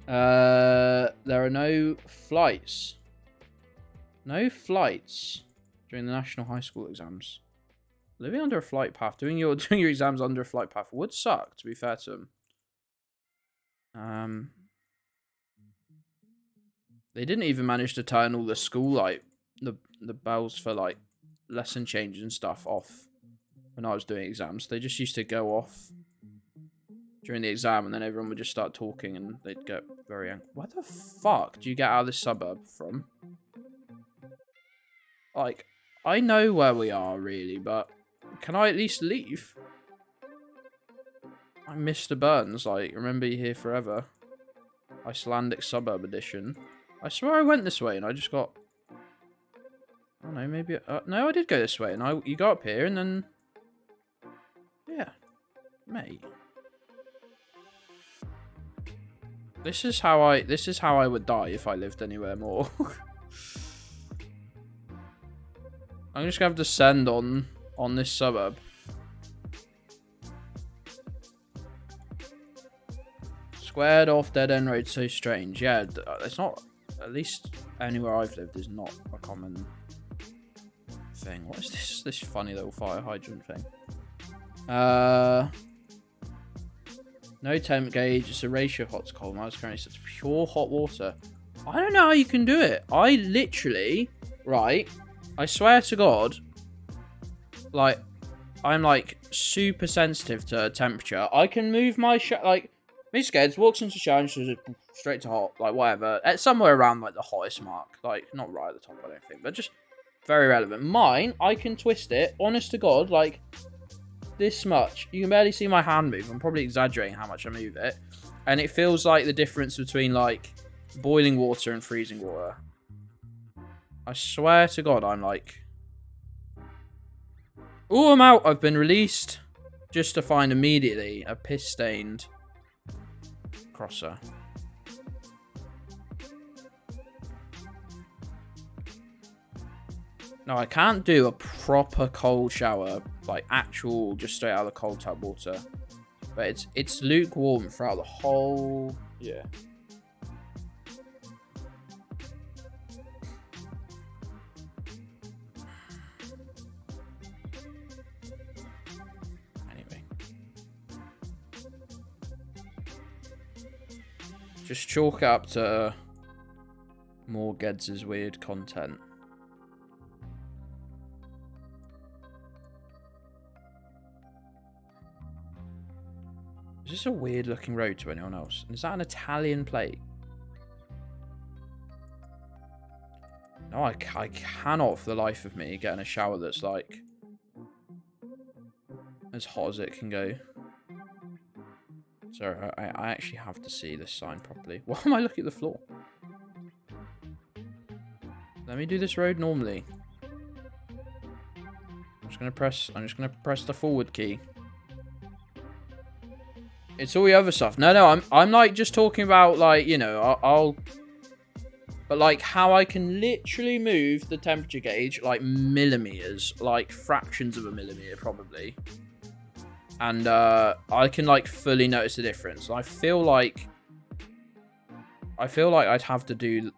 there are no flights. No flights during the national high school exams. Living under a flight path, doing your exams under a flight path would suck, to be fair to them. They didn't even manage to turn all the school the bells for like lesson changes and stuff off when I was doing exams. They just used to go off during the exam, and then everyone would just start talking, and they'd get very angry. Where the fuck do you get out of this suburb from? Like, I know where we are, really, but can I at least leave? I'm Mr. Burns, like, remember you here forever. Icelandic suburb edition. I swear I went this way, and I just got... I don't know, maybe... no, I did go this way, and you got up here, and then... Yeah. Mate. This is how I would die if I lived anywhere more. I'm just gonna have to send on this suburb. Squared off dead end road, so strange. Yeah, it's not, at least anywhere I've lived, is not a common thing. What is this funny little fire hydrant thing? No temp gauge. It's a ratio hot to cold. Mine's currently set to pure hot water. I don't know how you can do it. I literally, right, I swear to God, like, I'm like super sensitive to temperature. I can move my like, Miss Gedds walks into the shower and she's straight to hot, like whatever. It's somewhere around like the hottest mark, like not right at the top, I don't think, but just very relevant. Mine, I can twist it, honest to God, like this much. You can barely see my hand move. I'm probably exaggerating how much I move it, and it feels like the difference between like boiling water and freezing water. I swear to God, I'm like, oh, I'm out. I've been released, just to find immediately a piss-stained crosser. No, I can't do a proper cold shower, like actual, just straight out of the cold tap water. But it's lukewarm throughout the whole, yeah. Anyway. Just chalk it up to more Gedds' weird content. Is this a weird looking road to anyone else? Is that an Italian plate? No, I cannot for the life of me get in a shower that's like as hot as it can go. Sorry, I actually have to see this sign properly. Why am I looking at the floor? Let me do this road normally. I'm just gonna press the forward key. It's all the other stuff. No, I'm like just talking about, like, you know, But like how I can literally move the temperature gauge like millimeters, like fractions of a millimeter probably. And I can like fully notice the difference. I feel like I'd have to do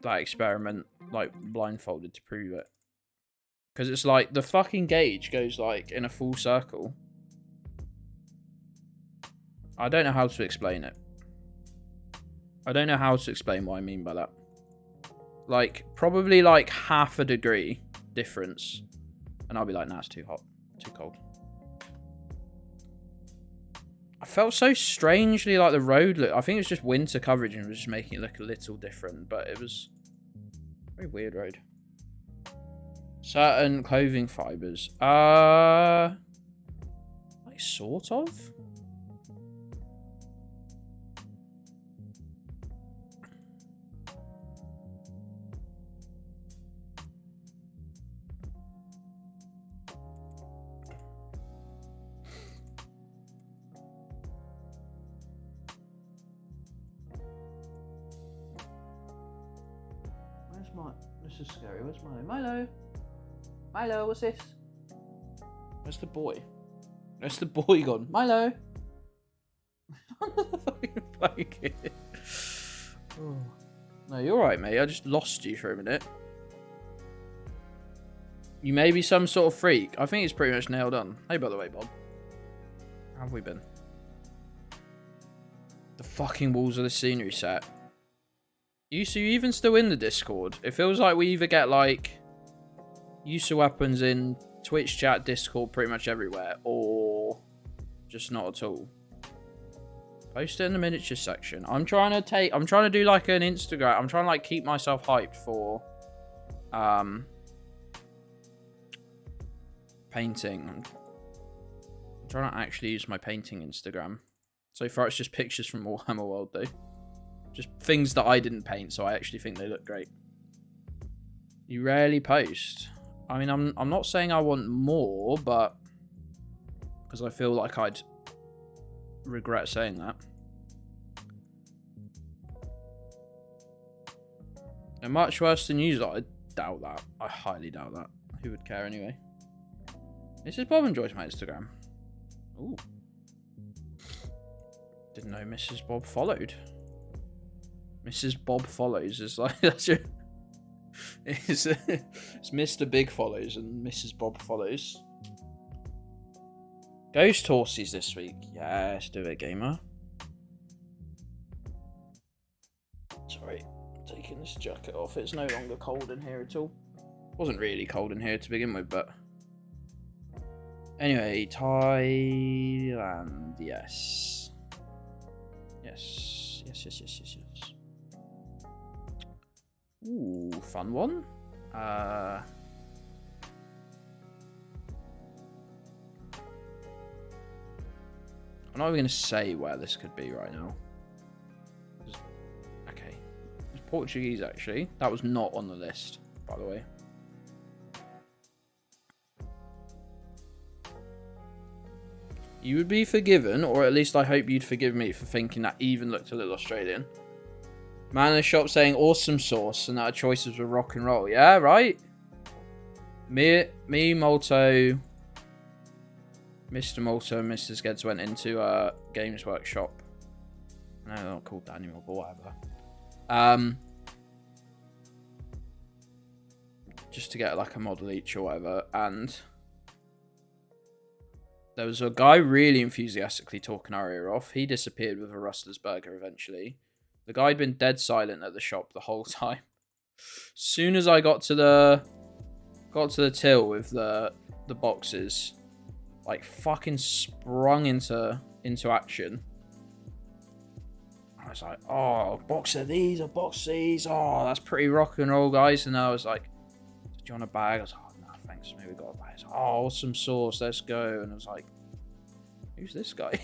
that experiment like blindfolded to prove it. Because it's like the fucking gauge goes like in a full circle. I don't know how to explain it. I don't know how to explain what I mean by that. Like, probably like half a degree difference. And I'll be like, nah, it's too hot. Too cold. I felt so strangely like the road look. I think it was just winter coverage and it was just making it look a little different. But it was a very weird road. Certain clothing fibers. Like, sort of? This is scary. Where's Milo? Milo! Milo, what's this? Where's the boy? Where's the boy gone? Milo! Under the fucking blanket. Oh. No, you're right, mate. I just lost you for a minute. You may be some sort of freak. I think it's pretty much nailed on. Hey, by the way, Bob. How have we been? The fucking walls of the scenery set. You even still in the Discord? It feels like we either get like use of weapons in Twitch chat, Discord, pretty much everywhere, or just not at all. Post it in the miniature section. I'm trying to do like an Instagram. I'm trying to like keep myself hyped for painting. I'm trying to actually use my painting Instagram. So far it's just pictures from Warhammer World though. Just things that I didn't paint, so I actually think they look great. You rarely post. I mean, I'm not saying I want more, but because I feel like I'd regret saying that. And much worse than you, I doubt that. I highly doubt that. Who would care anyway? Mrs. Bob enjoys my Instagram. Ooh. Didn't know Mrs. Bob followed. Mrs. Bob follows is like that's your it's Mr. Big follows and Mrs. Bob follows. Ghost horses this week. Yes, do it, gamer. Sorry, taking this jacket off. It's no longer cold in here at all. It wasn't really cold in here to begin with, but anyway, Thailand. Yes. Yes. Yes. Yes. Yes. Yes. Yes. Ooh, fun one. I'm not even going to say where this could be right now. Okay. It's Portuguese, actually. That was not on the list, by the way. You would be forgiven, or at least I hope you'd forgive me for thinking that even looked a little Australian. Man in the shop saying awesome sauce and that our choices were rock and roll. Yeah, right? Me, Molto, Mr. Molto and Mrs. Gedds went into a Games Workshop. No, they're not called that anymore, but whatever. Just to get like a model each or whatever. And there was a guy really enthusiastically talking our ear off. He disappeared with a Rustler's burger eventually. The guy had been dead silent at the shop the whole time. Soon as I got to the till with the boxes, like fucking sprung into action. I was like, oh, a box of these, a box of these. Oh, that's pretty rock and roll, guys. And I was like, do you want a bag? I was like, oh, no, thanks. Maybe we got a bag. I was like, oh, awesome sauce. Let's go. And I was like, who's this guy?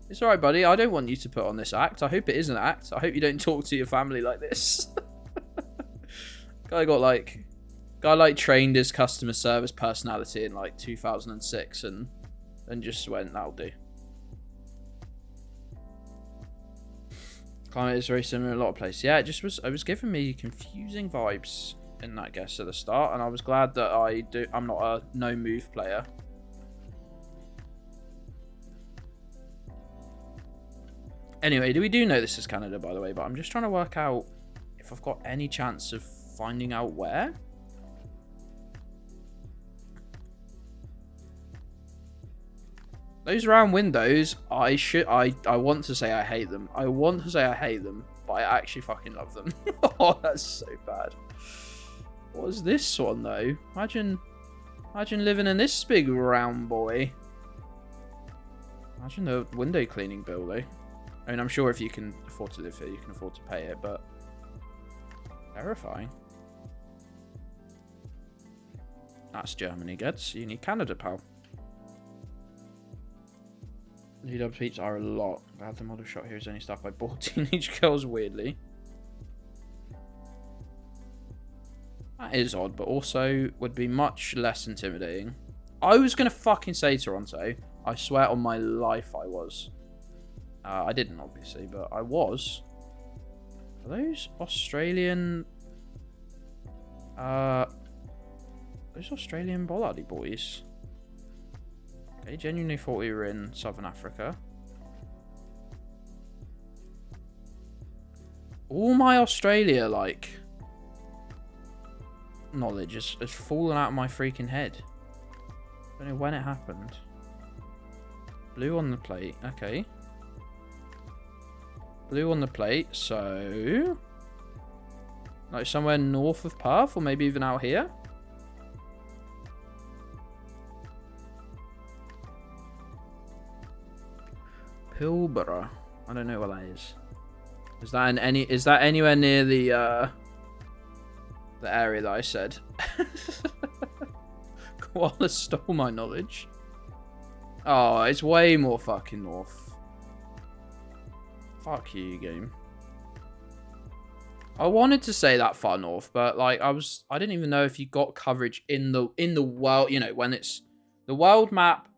It's alright, buddy. I don't want you to put on this act. I hope it is an act. I hope you don't talk to your family like this. Guy trained his customer service personality in like 2006 and just went, that'll do. Climate is very similar in a lot of places. Yeah, it was giving me confusing vibes in that guess at the start, and I was glad that I'm not a no move player. Anyway, we do know this is Canada, by the way, but I'm just trying to work out if I've got any chance of finding out where. Those round windows, I want to say I hate them. I want to say I hate them, but I actually fucking love them. Oh, that's so bad. What is this one, though? Imagine living in this big round boy. Imagine the window cleaning bill, though. I mean, I'm sure if you can afford to live here, you can afford to pay it, but... terrifying. That's Germany, Gedds. You need Canada, pal. UW peeps are a lot. Glad the model shot here is only stuff I bought teenage girls, weirdly. That is odd, but also would be much less intimidating. I was going to fucking say Toronto. I swear on my life I was. I didn't, obviously, but I was. Are those Australian... those Australian bollardy boys? Okay, genuinely thought we were in Southern Africa. All my Australia, like, knowledge has fallen out of my freaking head. Don't know when it happened. Blue on the plate, okay. Blue on the plate, so... like somewhere north of Perth, or maybe even out here? Pilbara. I don't know what that is. Is that anywhere near the area that I said? Koala stole my knowledge. Oh, it's way more fucking north. Fuck you, game. I wanted to say that far north, but like I didn't even know if you got coverage in the world, you know, when it's the world map.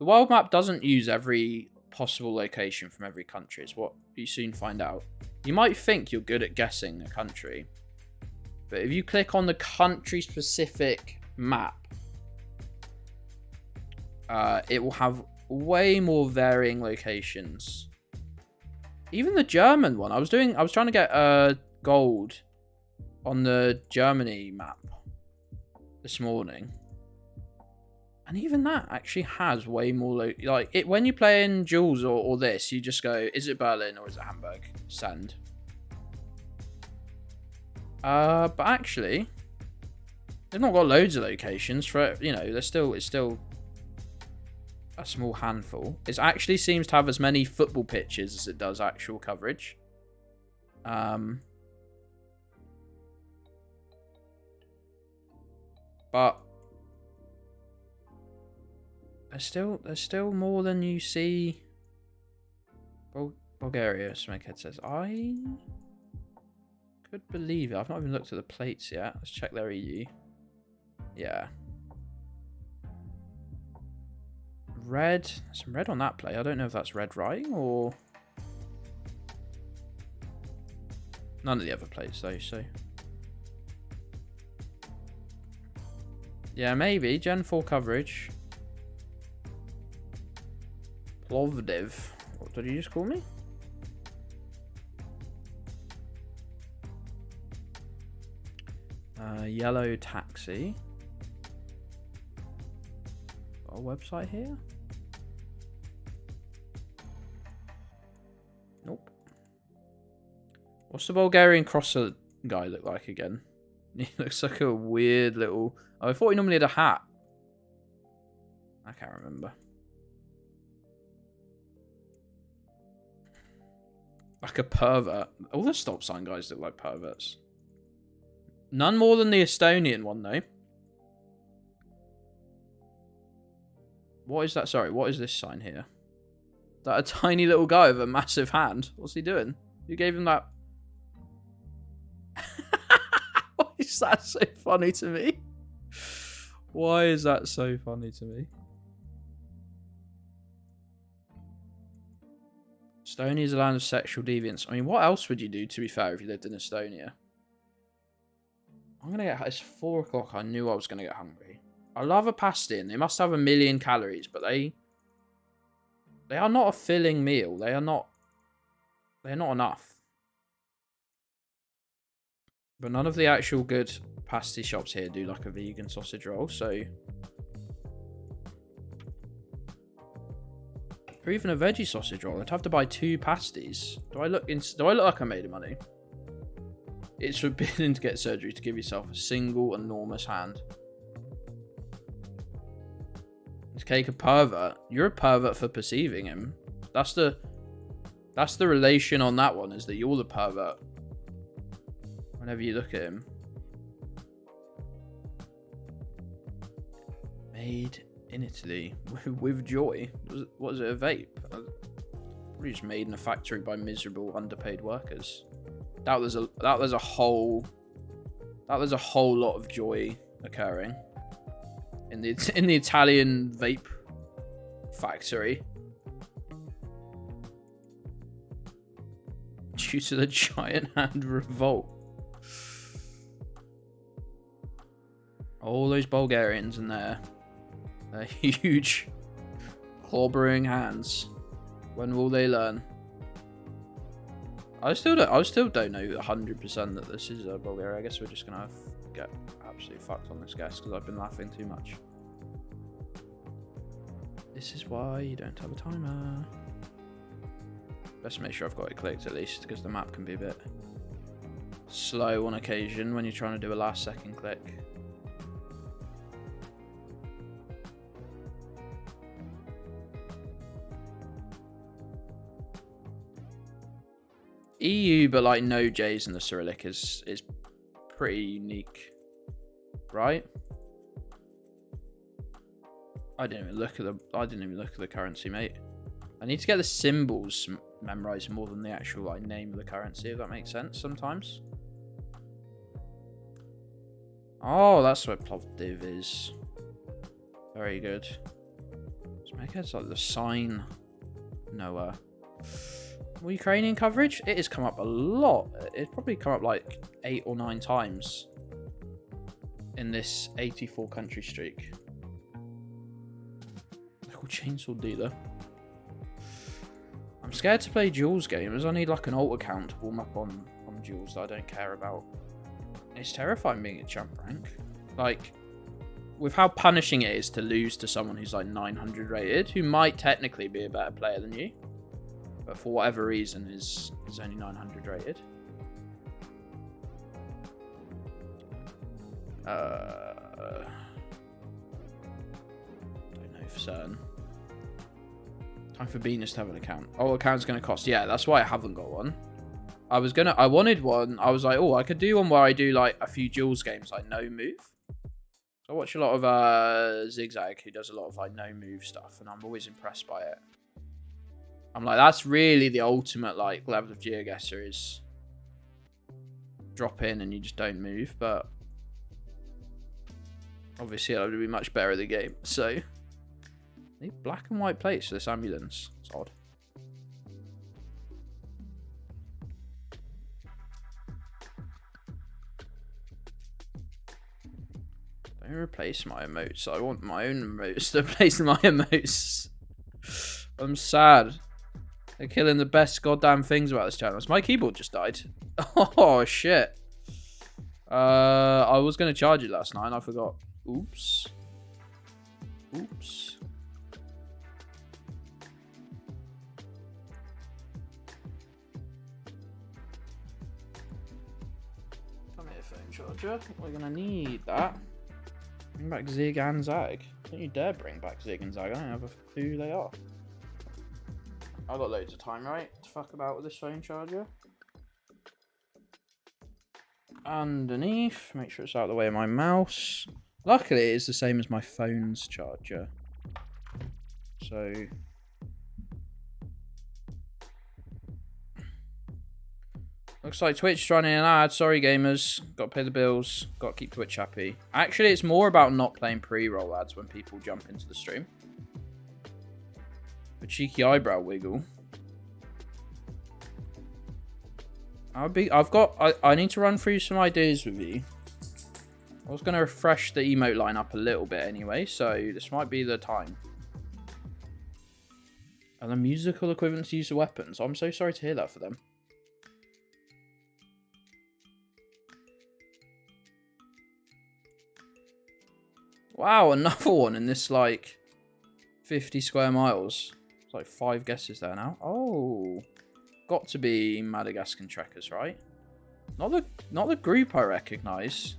The world map doesn't use every possible location from every country. It's what you soon find out. You might think you're good at guessing a country, but if you click on the country specific map, it will have way more varying locations. Even the German one, I was trying to get gold on the Germany map this morning, and even that actually has way more like it when you play in Jules or this, you just go, is it Berlin or is it Hamburg? Send. But actually they've not got loads of locations for it, you know. It's still a small handful. It actually seems to have as many football pitches as it does actual coverage. But there's still more than you see. Bulgaria, Smakehead says. I could believe it. I've not even looked at the plates yet. Let's check their EU. Yeah. Red. Some red on that plate. I don't know if that's red writing or... none of the other plates though, so... yeah, maybe. Gen 4 coverage. Plovdiv. What did you just call me? Yellow taxi. Got a website here? Nope. What's the Bulgarian crosser guy look like again? He looks like a weird little... oh, I thought he normally had a hat. I can't remember. Like a pervert. All the stop sign guys look like perverts. None more than the Estonian one, though. What is that? Sorry, what is this sign here? Is that a tiny little guy with a massive hand? What's he doing? Who gave him that? Why is that so funny to me? Why is that so funny to me? Estonia is a land of sexual deviance. I mean, what else would you do, to be fair, if you lived in Estonia? I'm going to get... It's 4 o'clock. I knew I was going to get hungry. I love a pasty, and they must have 1,000,000 calories, but they are not a filling meal. They are not enough. But none of the actual good pasty shops here do like a vegan sausage roll, so... Or even a veggie sausage roll. I'd have to buy 2 pasties. Do I look like I made of money? It's forbidden to get surgery to give yourself a single enormous hand. Is Cake a pervert? You're a pervert for perceiving him. That's the relation on that one, is that you're the pervert. Whenever you look at him. Made in Italy with joy. What is it, a vape? Probably just made in a factory by miserable underpaid workers. That was a whole lot of joy occurring in the Italian vape factory due to the giant hand revolt. All those Bulgarians in there. Their huge clobbering hands. When will they learn? I still don't know 100% that this is Bulgaria. I guess we're just gonna get absolutely fucked on this guess because I've been laughing too much. This is why you don't have a timer. Best make sure I've got it clicked at least, because the map can be a bit slow on occasion when you're trying to do a last second click. EU, but like no J's in the Cyrillic is pretty unique, right? I didn't even look at the currency, mate. I need to get the symbols memorized more than the actual like name of the currency, if that makes sense sometimes. Oh, that's what Plovdiv is. Very good. Let's make it like the sign Noah. Well, Ukrainian coverage? It has come up a lot. It's probably come up like 8 or 9 times in this 84 country streak. Local chainsaw dealer. I'm scared to play duels games. I need like an alt account to warm up on duels that I don't care about. It's terrifying being at champ rank. Like, with how punishing it is to lose to someone who's like 900 rated, who might technically be a better player than you, but for whatever reason is only 900 rated. Don't know for certain. Time for Venus to have an account. Oh, account's gonna cost. Yeah, that's why I haven't got one. I wanted one. I was like, oh, I could do one where I do like a few duels games, like no move. So I watch a lot of Zigzag, who does a lot of like no move stuff, and I'm always impressed by it. I'm like, that's really the ultimate like level of Geoguessr, is drop in and you just don't move. But obviously I would be much better at the game. So I need black and white plates for this ambulance. It's odd. Don't replace my emotes. I want my own emotes to replace my emotes. I'm sad. They're killing the best goddamn things about this channel. My keyboard just died. Oh, shit. I was going to charge it last night and I forgot. Oops. Oops. Come here, phone charger. We're going to need that. Bring back Zig and Zag. Don't you dare bring back Zig and Zag. I don't have a clue who they are. I've got loads of time, right, to fuck about with this phone charger. Underneath, make sure it's out of the way of my mouse. Luckily, it's the same as my phone's charger. So... looks like Twitch is running an ad. Sorry, gamers. Got to pay the bills. Got to keep Twitch happy. Actually, it's more about not playing pre-roll ads when people jump into the stream. A cheeky eyebrow wiggle. I need to run through some ideas with you. I was going to refresh the emote line up a little bit anyway, so this might be the time. And the musical equivalent to use the weapons. I'm so sorry to hear that for them. Wow, another one in this, like, 50 square miles. It's like 5 guesses there now. Oh, got to be Madagascan trekkers, right? Not the group I recognise.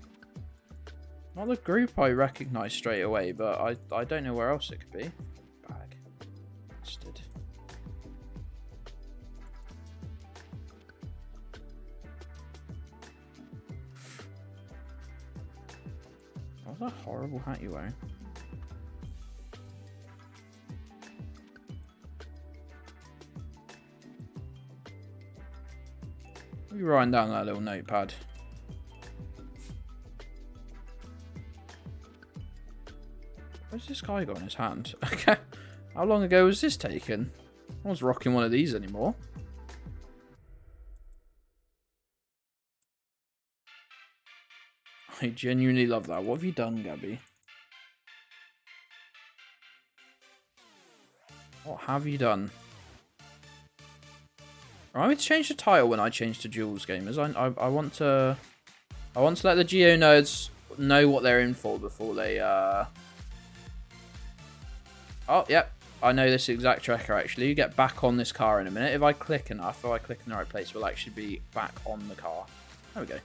Not the group I recognise straight away, but I don't know where else it could be. Bag. Bastard. What's that horrible hat you're wearing? You writing down that little notepad. Where's this guy got in his hand? Okay. How long ago was this taken? No one's rocking one of these anymore. I genuinely love that. What have you done, Gabby? What have you done? I want me to change the title when I change to Jules Gamers. I want to let the Geo nerds know what they're in for before they Oh, yep. I know this exact tracker actually. You get back on this car in a minute. If I click enough, if I click in the right place, we'll actually be back on the car. There we go.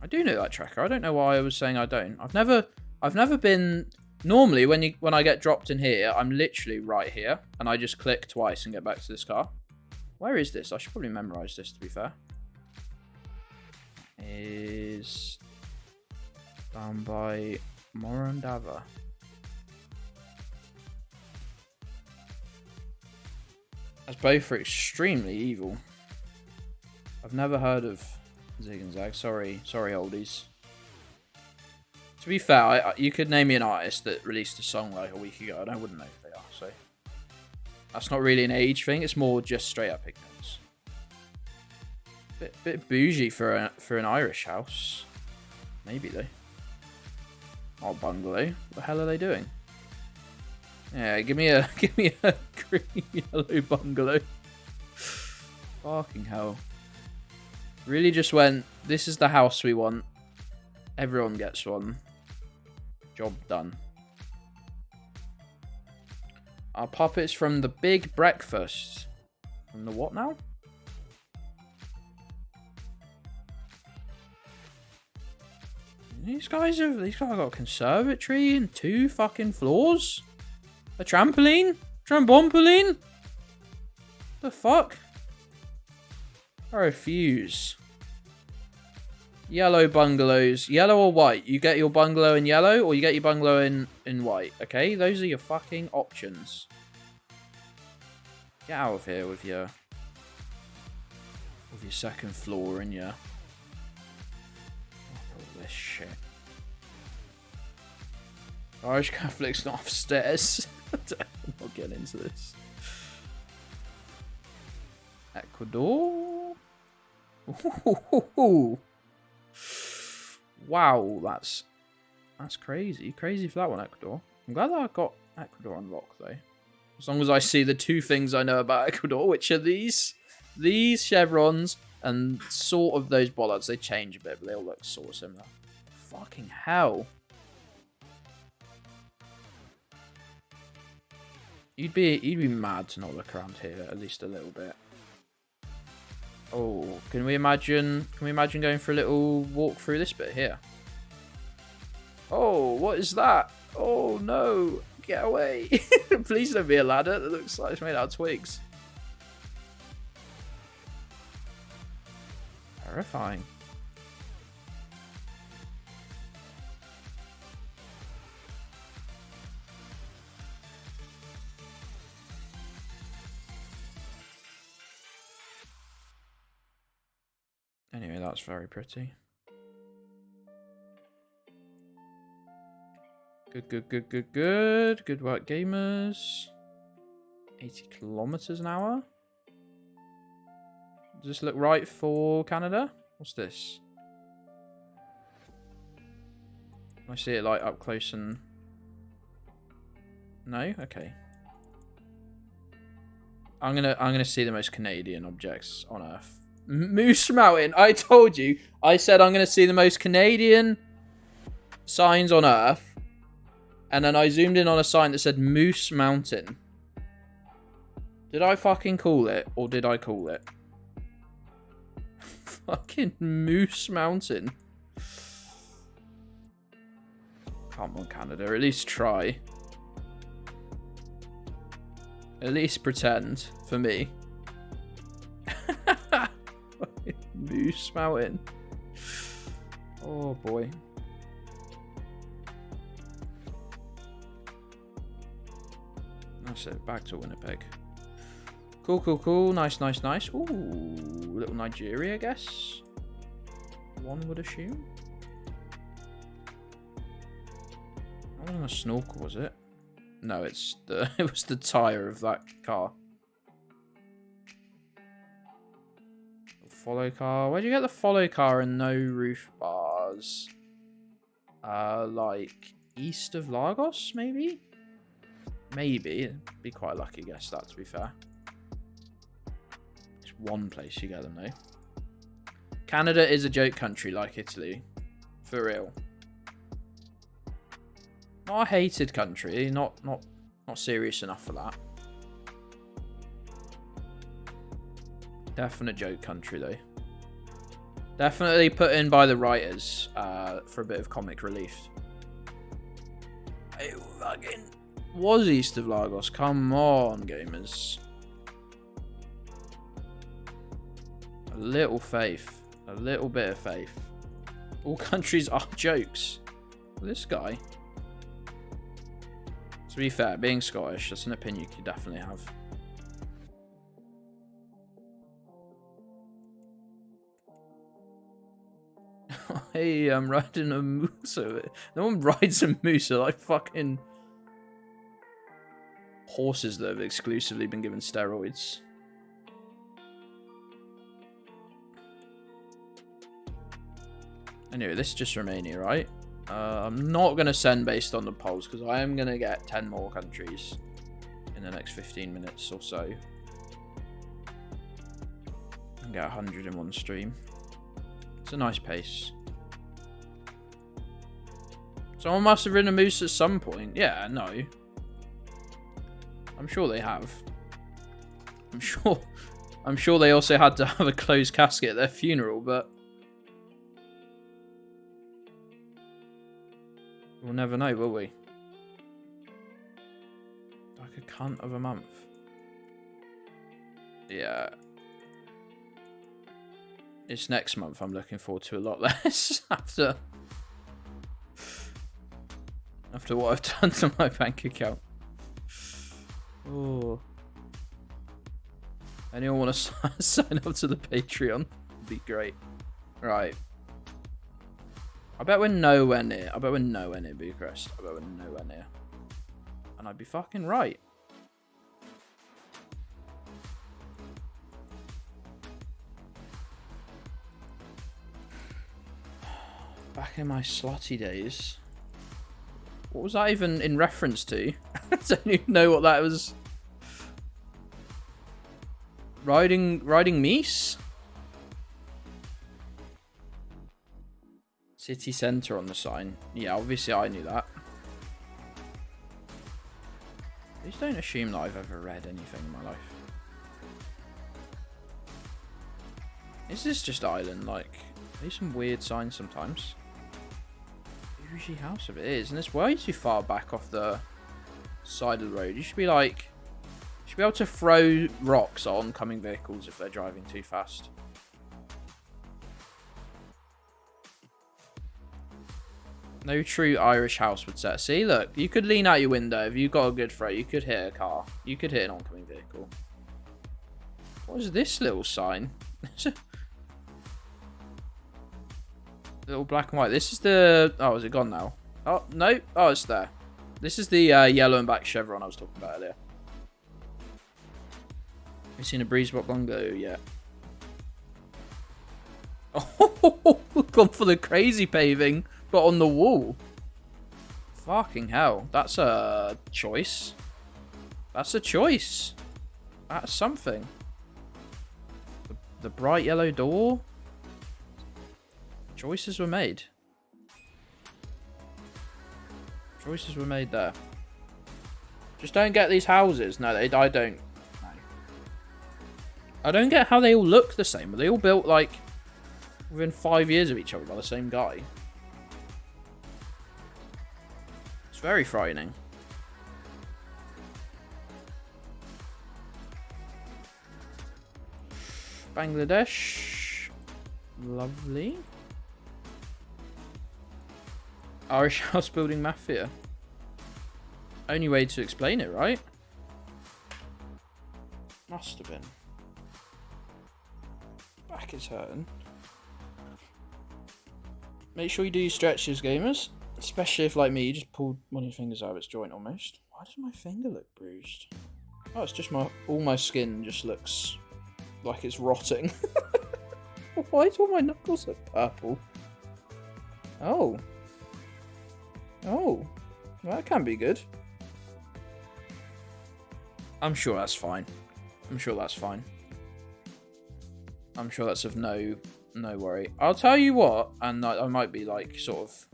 I do know that tracker. I don't know why I was saying I don't. I've never been. Normally, when I get dropped in here, I'm literally right here, and I just click twice and get back to this car. Where is this? I should probably memorize this. To be fair, is down by Morondava. As both are extremely evil. I've never heard of Zig and Zag. Sorry, oldies. To be fair, you could name me an artist that released a song like a week ago, and I wouldn't know who they are. So that's not really an age thing. It's more just straight up ignorance. Bit bougie for an Irish house. Maybe though. Oh, bungalow. What the hell are they doing? Yeah, give me a green yellow bungalow. Fucking hell. Really just went, this is the house we want. Everyone gets one. Job done. Our puppets from the Big Breakfast. From the what now? These guys got a conservatory and 2 fucking floors. A trampoline? Trampoline? The fuck? I refuse. Yellow bungalows. Yellow or white? You get your bungalow in yellow or you get your bungalow in white. Okay? Those are your fucking options. Get out of here with your second floor and your all this shit. Irish Catholics not upstairs. I'm not getting into this. Ecuador. Ooh. Wow, that's crazy. Crazy for that one, Ecuador. I'm glad that I got Ecuador on lock though. As long as I see the 2 things I know about Ecuador, which are these chevrons and sort of those bollards. They change a bit, but they all look sort of similar. Fucking hell. You'd be mad to not look around here at least a little bit. Oh, can we imagine going for a little walk through this bit here? Oh, what is that? Oh no, get away. Please don't be a ladder that looks like it's made out of twigs. Terrifying. Anyway, that's very pretty. Good. Good work, gamers. 80 kilometers an hour. Does this look right for Canada? What's this? I see it like up close and... No? Okay. I'm gonna see the most Canadian objects on Earth. Moose Mountain. I told you. I said I'm gonna see the most Canadian signs on Earth. And then I zoomed in on a sign that said Moose Mountain. Did I fucking call it? Or did I call it? Fucking Moose Mountain. Come on, Canada. At least try. At least pretend for me. Moose Mountain. Oh boy. That's it. Back to Winnipeg. Cool, cool, cool. Nice, nice, nice. Ooh, little Nigeria, I guess. One would assume. That wasn't a snorkel, was it? No, it's the it was the tire of that car. Follow car. Where'd you get the follow car and no roof bars? Like east of Lagos, maybe? Maybe. It'd be quite a lucky guess, that, to be fair. It's one place you get them, though. Canada is a joke country like Italy. For real. Not a hated country. Not serious enough for that. Definite joke country, though. Definitely put in by the writers for a bit of comic relief. It fucking was east of Lagos. Come on, gamers. A little faith. A little bit of faith. All countries are jokes. This guy. To be fair, being Scottish, that's an opinion you could definitely have. Hey, I'm riding a moose over it. No one rides a moose. They're like fucking horses that have exclusively been given steroids. Anyway, this is just Romania, right? I'm not going to send based on the polls because I am going to get 10 more countries in the next 15 minutes or so. And get 100 in one stream. It's a nice pace. Someone must have ridden a moose at some point. Yeah, no. I'm sure they have. I'm sure they also had to have a closed casket at their funeral, but we'll never know, will we? Like a cunt of a month. Yeah. It's next month I'm looking forward to a lot less after what I've done to my bank account. Oh. Anyone want to sign up to the Patreon? It'd be great. Right. I bet we're nowhere near. I bet we're nowhere near Bucharest. I bet we're nowhere near. And I'd be fucking right. Back in my slotty days. What was that even in reference to? I don't even know what that was. Riding meese? City centre on the sign. Yeah, obviously I knew that. Please don't assume that I've ever read anything in my life. Is this just island? Like, there's some weird signs sometimes. Bougie house if it is. And it's way too far back off the side of the road. You should be like... You should be able to throw rocks at oncoming vehicles if they're driving too fast. No true Irish house would set. See, look, you could lean out your window. If you've got a good throw, you could hit a car. You could hit an oncoming vehicle. What is this little sign? Little black and white. This is the... Oh, is it gone now? Oh, no. Oh, it's there. This is the yellow and black chevron I was talking about earlier. Have you seen a breeze block bungalow yet? Gone for the crazy paving, but on the wall. Fucking hell. That's a choice. That's a choice. That's something. The bright yellow door. Choices were made. Choices were made there. Just don't get these houses. No, I don't. No. I don't get how they all look the same. Are they all built like within 5 years of each other by the same guy? It's very frightening. Bangladesh. Lovely. Irish house building mafia. Only way to explain it, right? Must have been. Back is hurting. Make sure you do your stretches, gamers. Especially if, like me, you just pulled one of your fingers out of its joint almost. Why does my finger look bruised? Oh, it's just all my skin just looks like it's rotting. Why do all my knuckles look purple? Oh. Oh. Well, that can be good. I'm sure that's fine. I'm sure that's fine. I'm sure that's of no worry. I'll tell you what, and I might be like sort of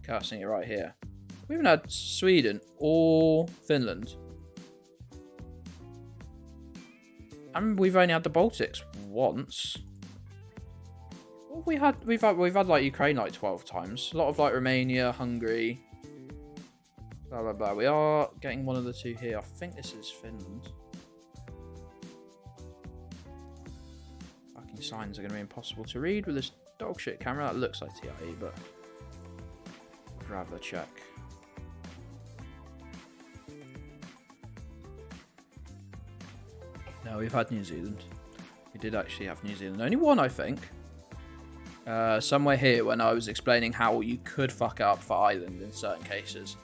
casting it right here. We haven't had Sweden or Finland. And we've only had the Baltics once. Well, we've had like Ukraine like 12 times. A lot of like Romania, Hungary. Blah blah blah. We are getting one of the two here. I think this is Finland. Fucking signs are going to be impossible to read with this dog shit camera. That looks like TIE, but I'd rather check. No, we've had New Zealand. We did actually have New Zealand. Only one, I think. Somewhere here when I was explaining how you could fuck it up for Ireland in certain cases.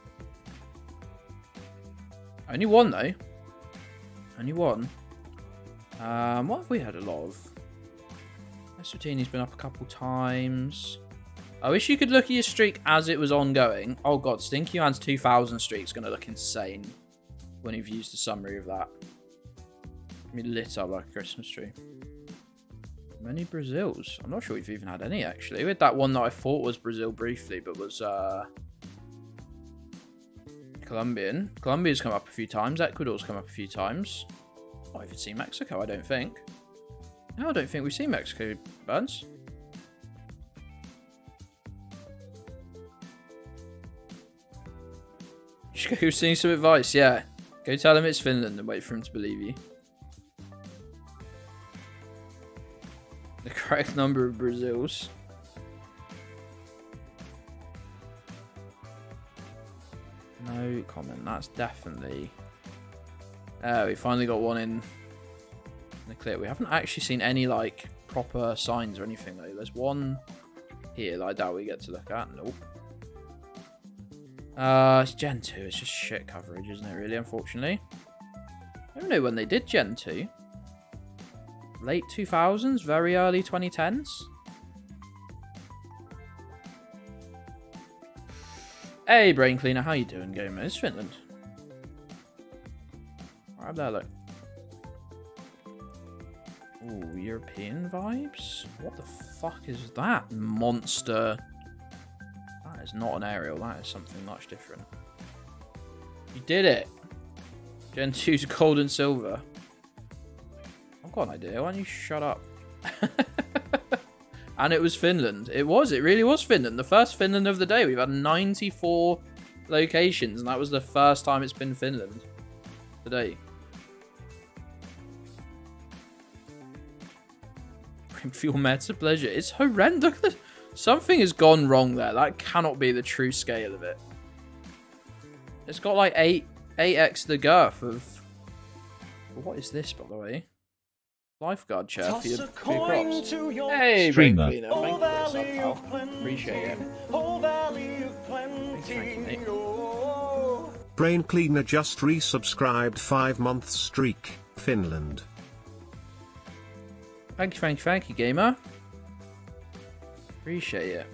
Only one, though. Only one. What have we had a lot of? Eswatini's been up a couple times. I wish you could look at your streak as it was ongoing. Oh, God. Stinky Man's 2000 streak's going to look insane when you've used the summary of that. Be lit up like a Christmas tree. Many Brazils. I'm not sure we've even had any, actually. We had that one that I thought was Brazil briefly, but was Colombian. Colombia's come up a few times. Ecuador's come up a few times. Not even seen Mexico, I don't think. No, I don't think we've seen Mexico, Burns. You should go see some advice, yeah. Go tell him it's Finland and wait for him to believe you. The correct number of Brazils. No comment. That's definitely... we finally got one in the clear. We haven't actually seen any, like, proper signs or anything, though. There's one here that I doubt we get to look at. Nope. It's Gen 2. It's just shit coverage, isn't it, really, unfortunately? I don't know when they did Gen 2. Late 2000s, very early 2010s. Hey, Brain Cleaner, how you doing, gamer? It's Finland. Right up there, look. Ooh, European vibes? What the fuck is that monster? That is not an aerial. That is something much different. You did it. Gen 2's gold and silver. I've got an idea. Why don't you shut up? And it was Finland. It really was Finland. The first Finland of the day. We've had 94 locations, and that was the first time it's been Finland today. Fuel meta pleasure. It's horrendous. Something has gone wrong there. That cannot be the true scale of it. It's got like 8x the girth of... What is this, by the way? Lifeguard chair for your props. Hey, Brain Cleaner. Thank you for the sub, pal. Appreciate it. Thank you, mate. Brain Cleaner just resubscribed 5-month streak, Finland. Thank you, gamer. Appreciate it.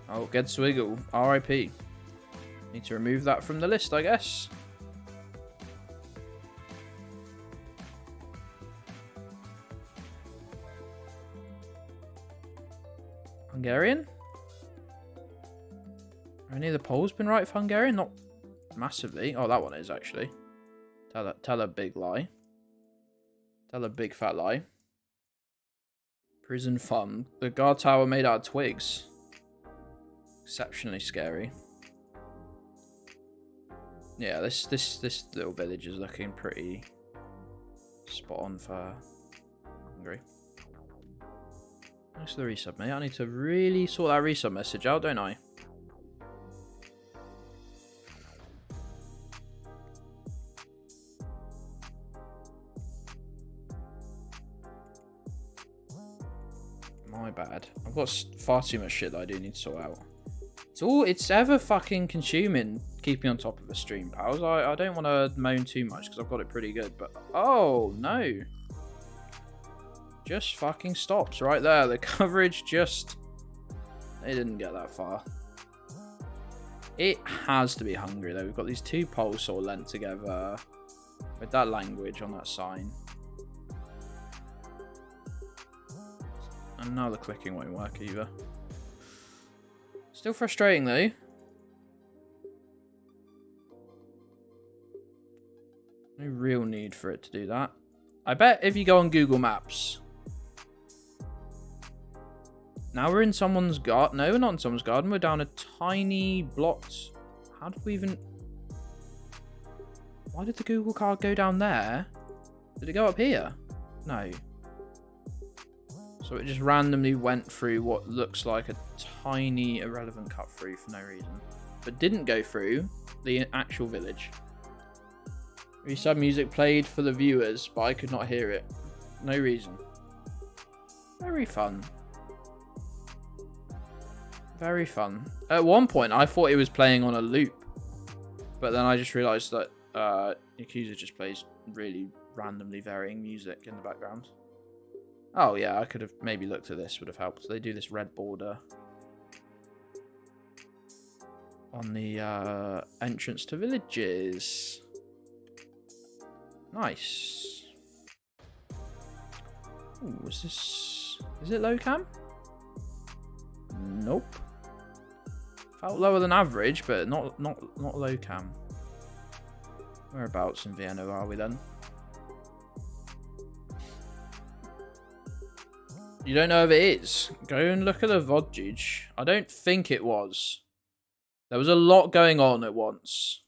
Oh, Gedds RIP. Need to remove that from the list, I guess. Hungarian? Are any of the polls been right for Hungarian? Not massively. Oh, that one is actually. Tell a big lie. Tell a big fat lie. Prison fun. The guard tower made out of twigs. Exceptionally scary. Yeah, this little village is looking pretty spot on for Hungary. Thanks for the resub, mate. I need to really sort that resub message out, don't I? My bad. I've got far too much shit that I do need to sort out. It's ever fucking consuming keeping on top of a stream, pals. I don't want to moan too much because I've got it pretty good, but oh no. Just fucking stops right there. The coverage just... They didn't get that far. It has to be Hungary though. We've got these two poles all lent together with that language on that sign. And now the clicking won't work either. Still frustrating though. No real need for it to do that. I bet if you go on Google Maps. Now we're in someone's garden. No, we're not in someone's garden. We're down a tiny blocked... How did we even... Why did the Google card go down there? Did it go up here? No. So it just randomly went through what looks like a tiny irrelevant cut through for no reason. But didn't go through the actual village. Resub music played for the viewers, but I could not hear it. No reason. Very fun. Very fun. At one point, I thought it was playing on a loop. But then I just realised that Yakuza just plays really randomly varying music in the background. Oh yeah, I could have maybe looked at this, would have helped. They do this red border on the entrance to villages. Nice. Ooh, is it low cam? Nope. Felt lower than average, but not low cam. Whereabouts in Vienna are we then? You don't know if it is. Go and look at the VOD. I don't think it was. There was a lot going on at once.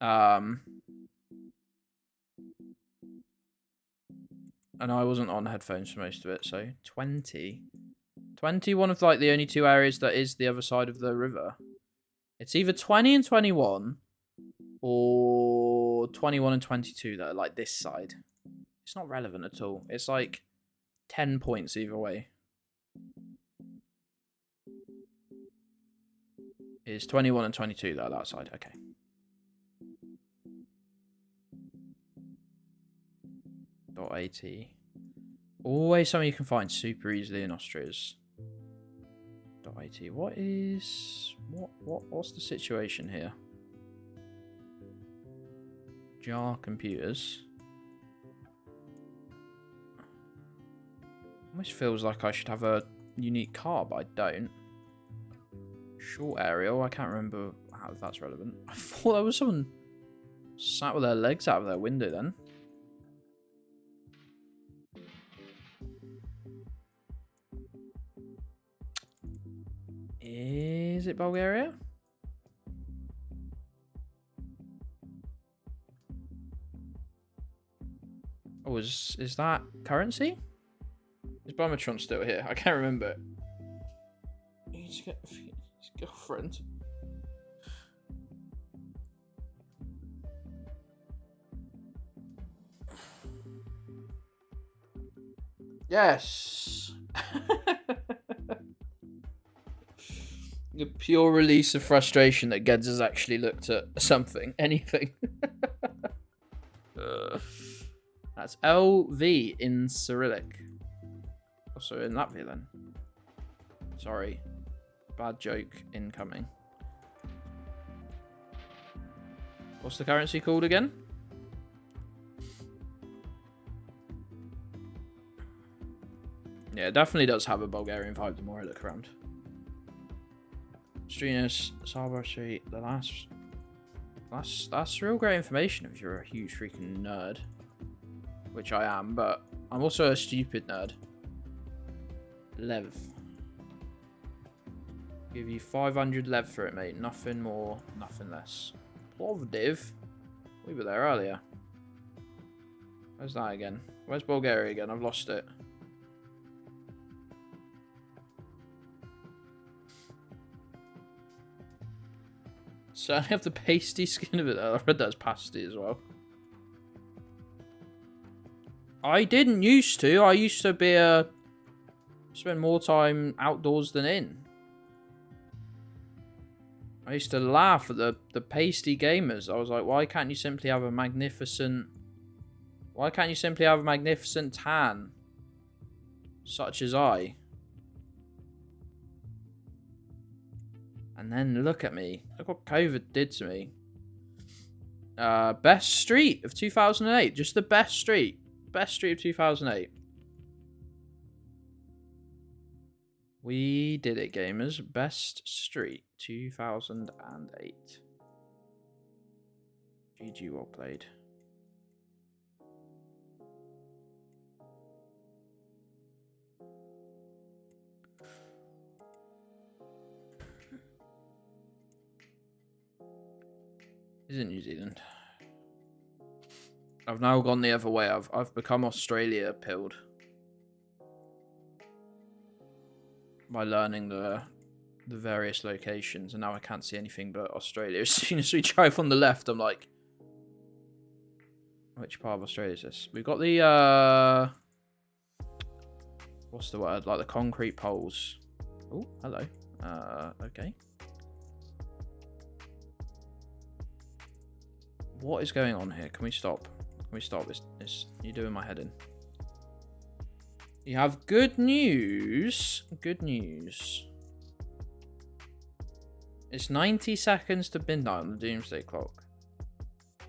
And I wasn't on headphones for most of it, so 20. 20, one of like the only two areas that is the other side of the river. It's either 20 and 21 or 21 and 22 that are like this side. It's not relevant at all. It's like 10 points either way. It's 21 and 22 that are that side. Okay. .at. Always something you can find super easily in Austria's. .at. What's the situation here? Jar computers. Almost feels like I should have a unique car, but I don't. Short aerial. I can't remember how that's relevant. I thought there was someone sat with their legs out of their window then. Is it Bulgaria? Oh, is that currency? Is Barmatron still here? I can't remember. He needs to get his girlfriend. Yes. The pure release of frustration that Gedds has actually looked at something, anything. That's LV in Cyrillic. Also in Latvia then. Sorry. Bad joke incoming. What's the currency called again? Yeah, it definitely does have a Bulgarian vibe the more I look around. Strinus, Saba Street, the last... That's real great information if you're a huge freaking nerd. Which I am, but I'm also a stupid nerd. Lev. Give you 500 lev for it, mate. Nothing more, nothing less. Plovdiv. We were there earlier. Where's that again? Where's Bulgaria again? I've lost it. So I have the pasty skin of it. I read that's pasty as well. I didn't used to. I used to be spend more time outdoors than in. I used to laugh at the pasty gamers. I was like, why can't you simply have a magnificent... Why can't you simply have a magnificent tan? Such as I. And then look at me. Look what COVID did to me. Best street of 2008. Just the best street. Best street of 2008. We did it, gamers. Best street 2008. GG, well played. Is it New Zealand? I've now gone the other way. I've become Australia pilled by learning the various locations, and now I can't see anything but Australia. As soon as we drive on the left, I'm like, which part of Australia is this? We've got the what's the word? Like the concrete poles. Oh, hello. Okay. What is going on here? Can we stop? Can we stop this? You're doing my head in. You have good news. Good news. It's 90 seconds to midnight on the Doomsday Clock.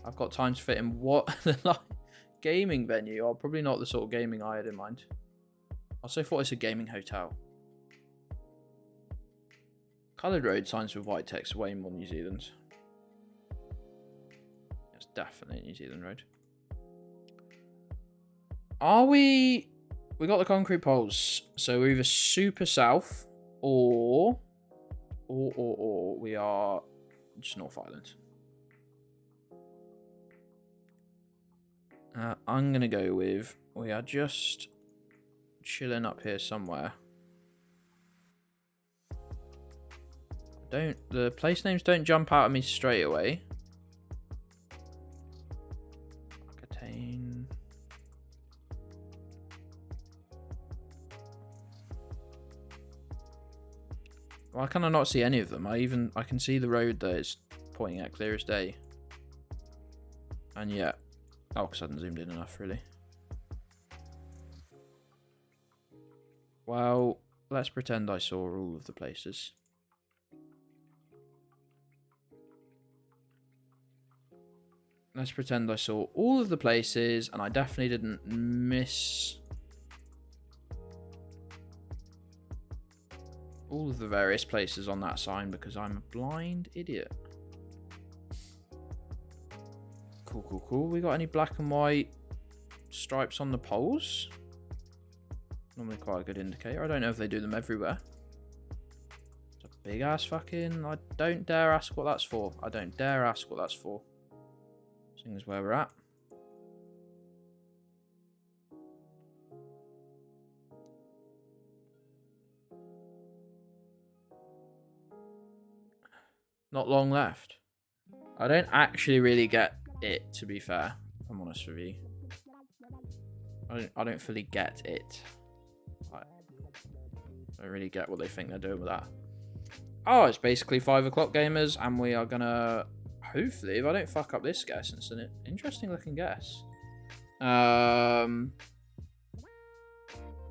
I've got time to fit in what the gaming venue. Or probably not the sort of gaming I had in mind. I also thought it's a gaming hotel. Coloured road signs with white text, way more New Zealand. It's definitely New Zealand road. Are we... We got the concrete poles. So we're either super south or we are just North Island. I'm going to go with... We are just chilling up here somewhere. The place names don't jump out at me straight away. Catane. Why can I not see any of them? I can see the road that it's pointing at clear as day. And yeah. Oh, because I hadn't zoomed in enough, really. Well, let's pretend I saw all of the places. Let's pretend I saw all of the places, and I definitely didn't miss all of the various places on that sign because I'm a blind idiot. Cool, cool, cool. We got any black and white stripes on the poles? Normally quite a good indicator. I don't know if they do them everywhere. It's a big ass fucking... I don't dare ask what that's for. I don't dare ask what that's for. Seeing as where we're at. Not long left. I don't actually really get it, to be fair. If I'm honest with you. I don't fully get it. I don't really get what they think they're doing with that. Oh, it's basically 5 o'clock, gamers, and we are gonna... Hopefully, if I don't fuck up this guess, it's an interesting looking guess.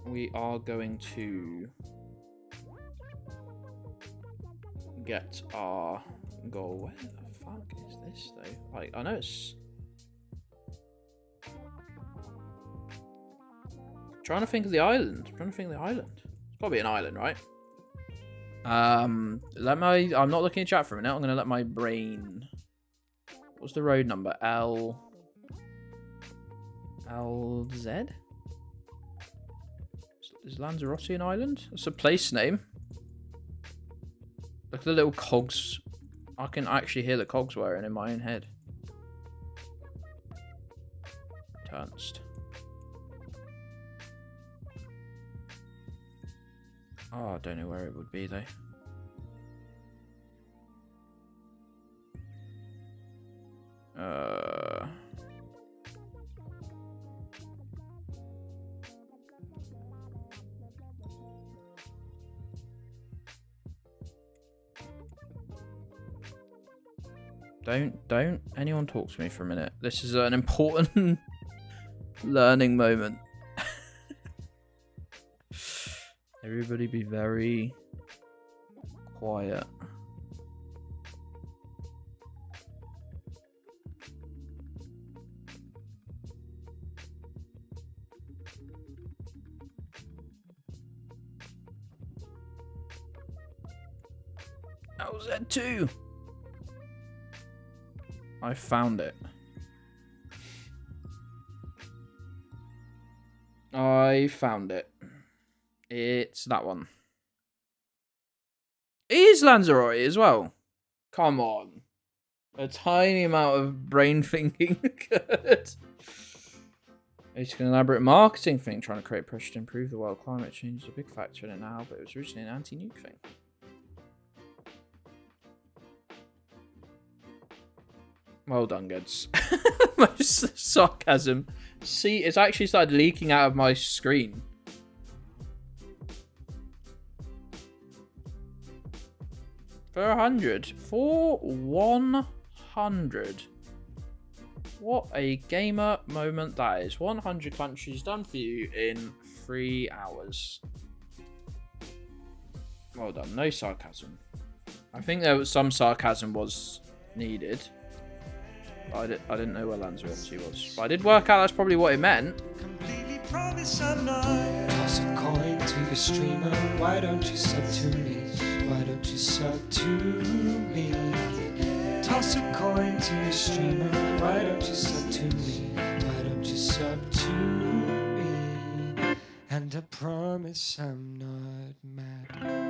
We are going to get our goal. Where the fuck is this though? Like, I know it's... Trying to think of the island. It's gotta be an island, right? I'm not looking at chat for a minute. I'm gonna let my brain... What's the road number? LZ? Is Lanzarote an island? It's a place name. Look at the little cogs. I can actually hear the cogs whirring in my own head. Turnst. Oh, I don't know where it would be though. Don't anyone talk to me for a minute. This is an important learning moment. Everybody be very quiet. LZ2! I found it. I found it. It's that one. It is Lanzarote as well. Come on. A tiny amount of brain thinking. Good. It's an elaborate marketing thing, trying to create pressure to improve the world. Climate change is a big factor in it now, but it was originally an anti-nuke thing. Well done, Gedds. My sarcasm. See, it's actually started leaking out of my screen. For 100. For 100. What a gamer moment that is. 100 countries done for you in 3 hours. Well done. No sarcasm. I think there was some sarcasm was needed. I didn't know where Lanzarote was. But I did work out that's probably what it meant. Completely promise I'm not. Toss a coin to your streamer. Why don't you sub to me? Why don't you sub to me? Toss a coin to your streamer. Why don't you sub to me? Why don't you sub to me? And I promise I'm not mad.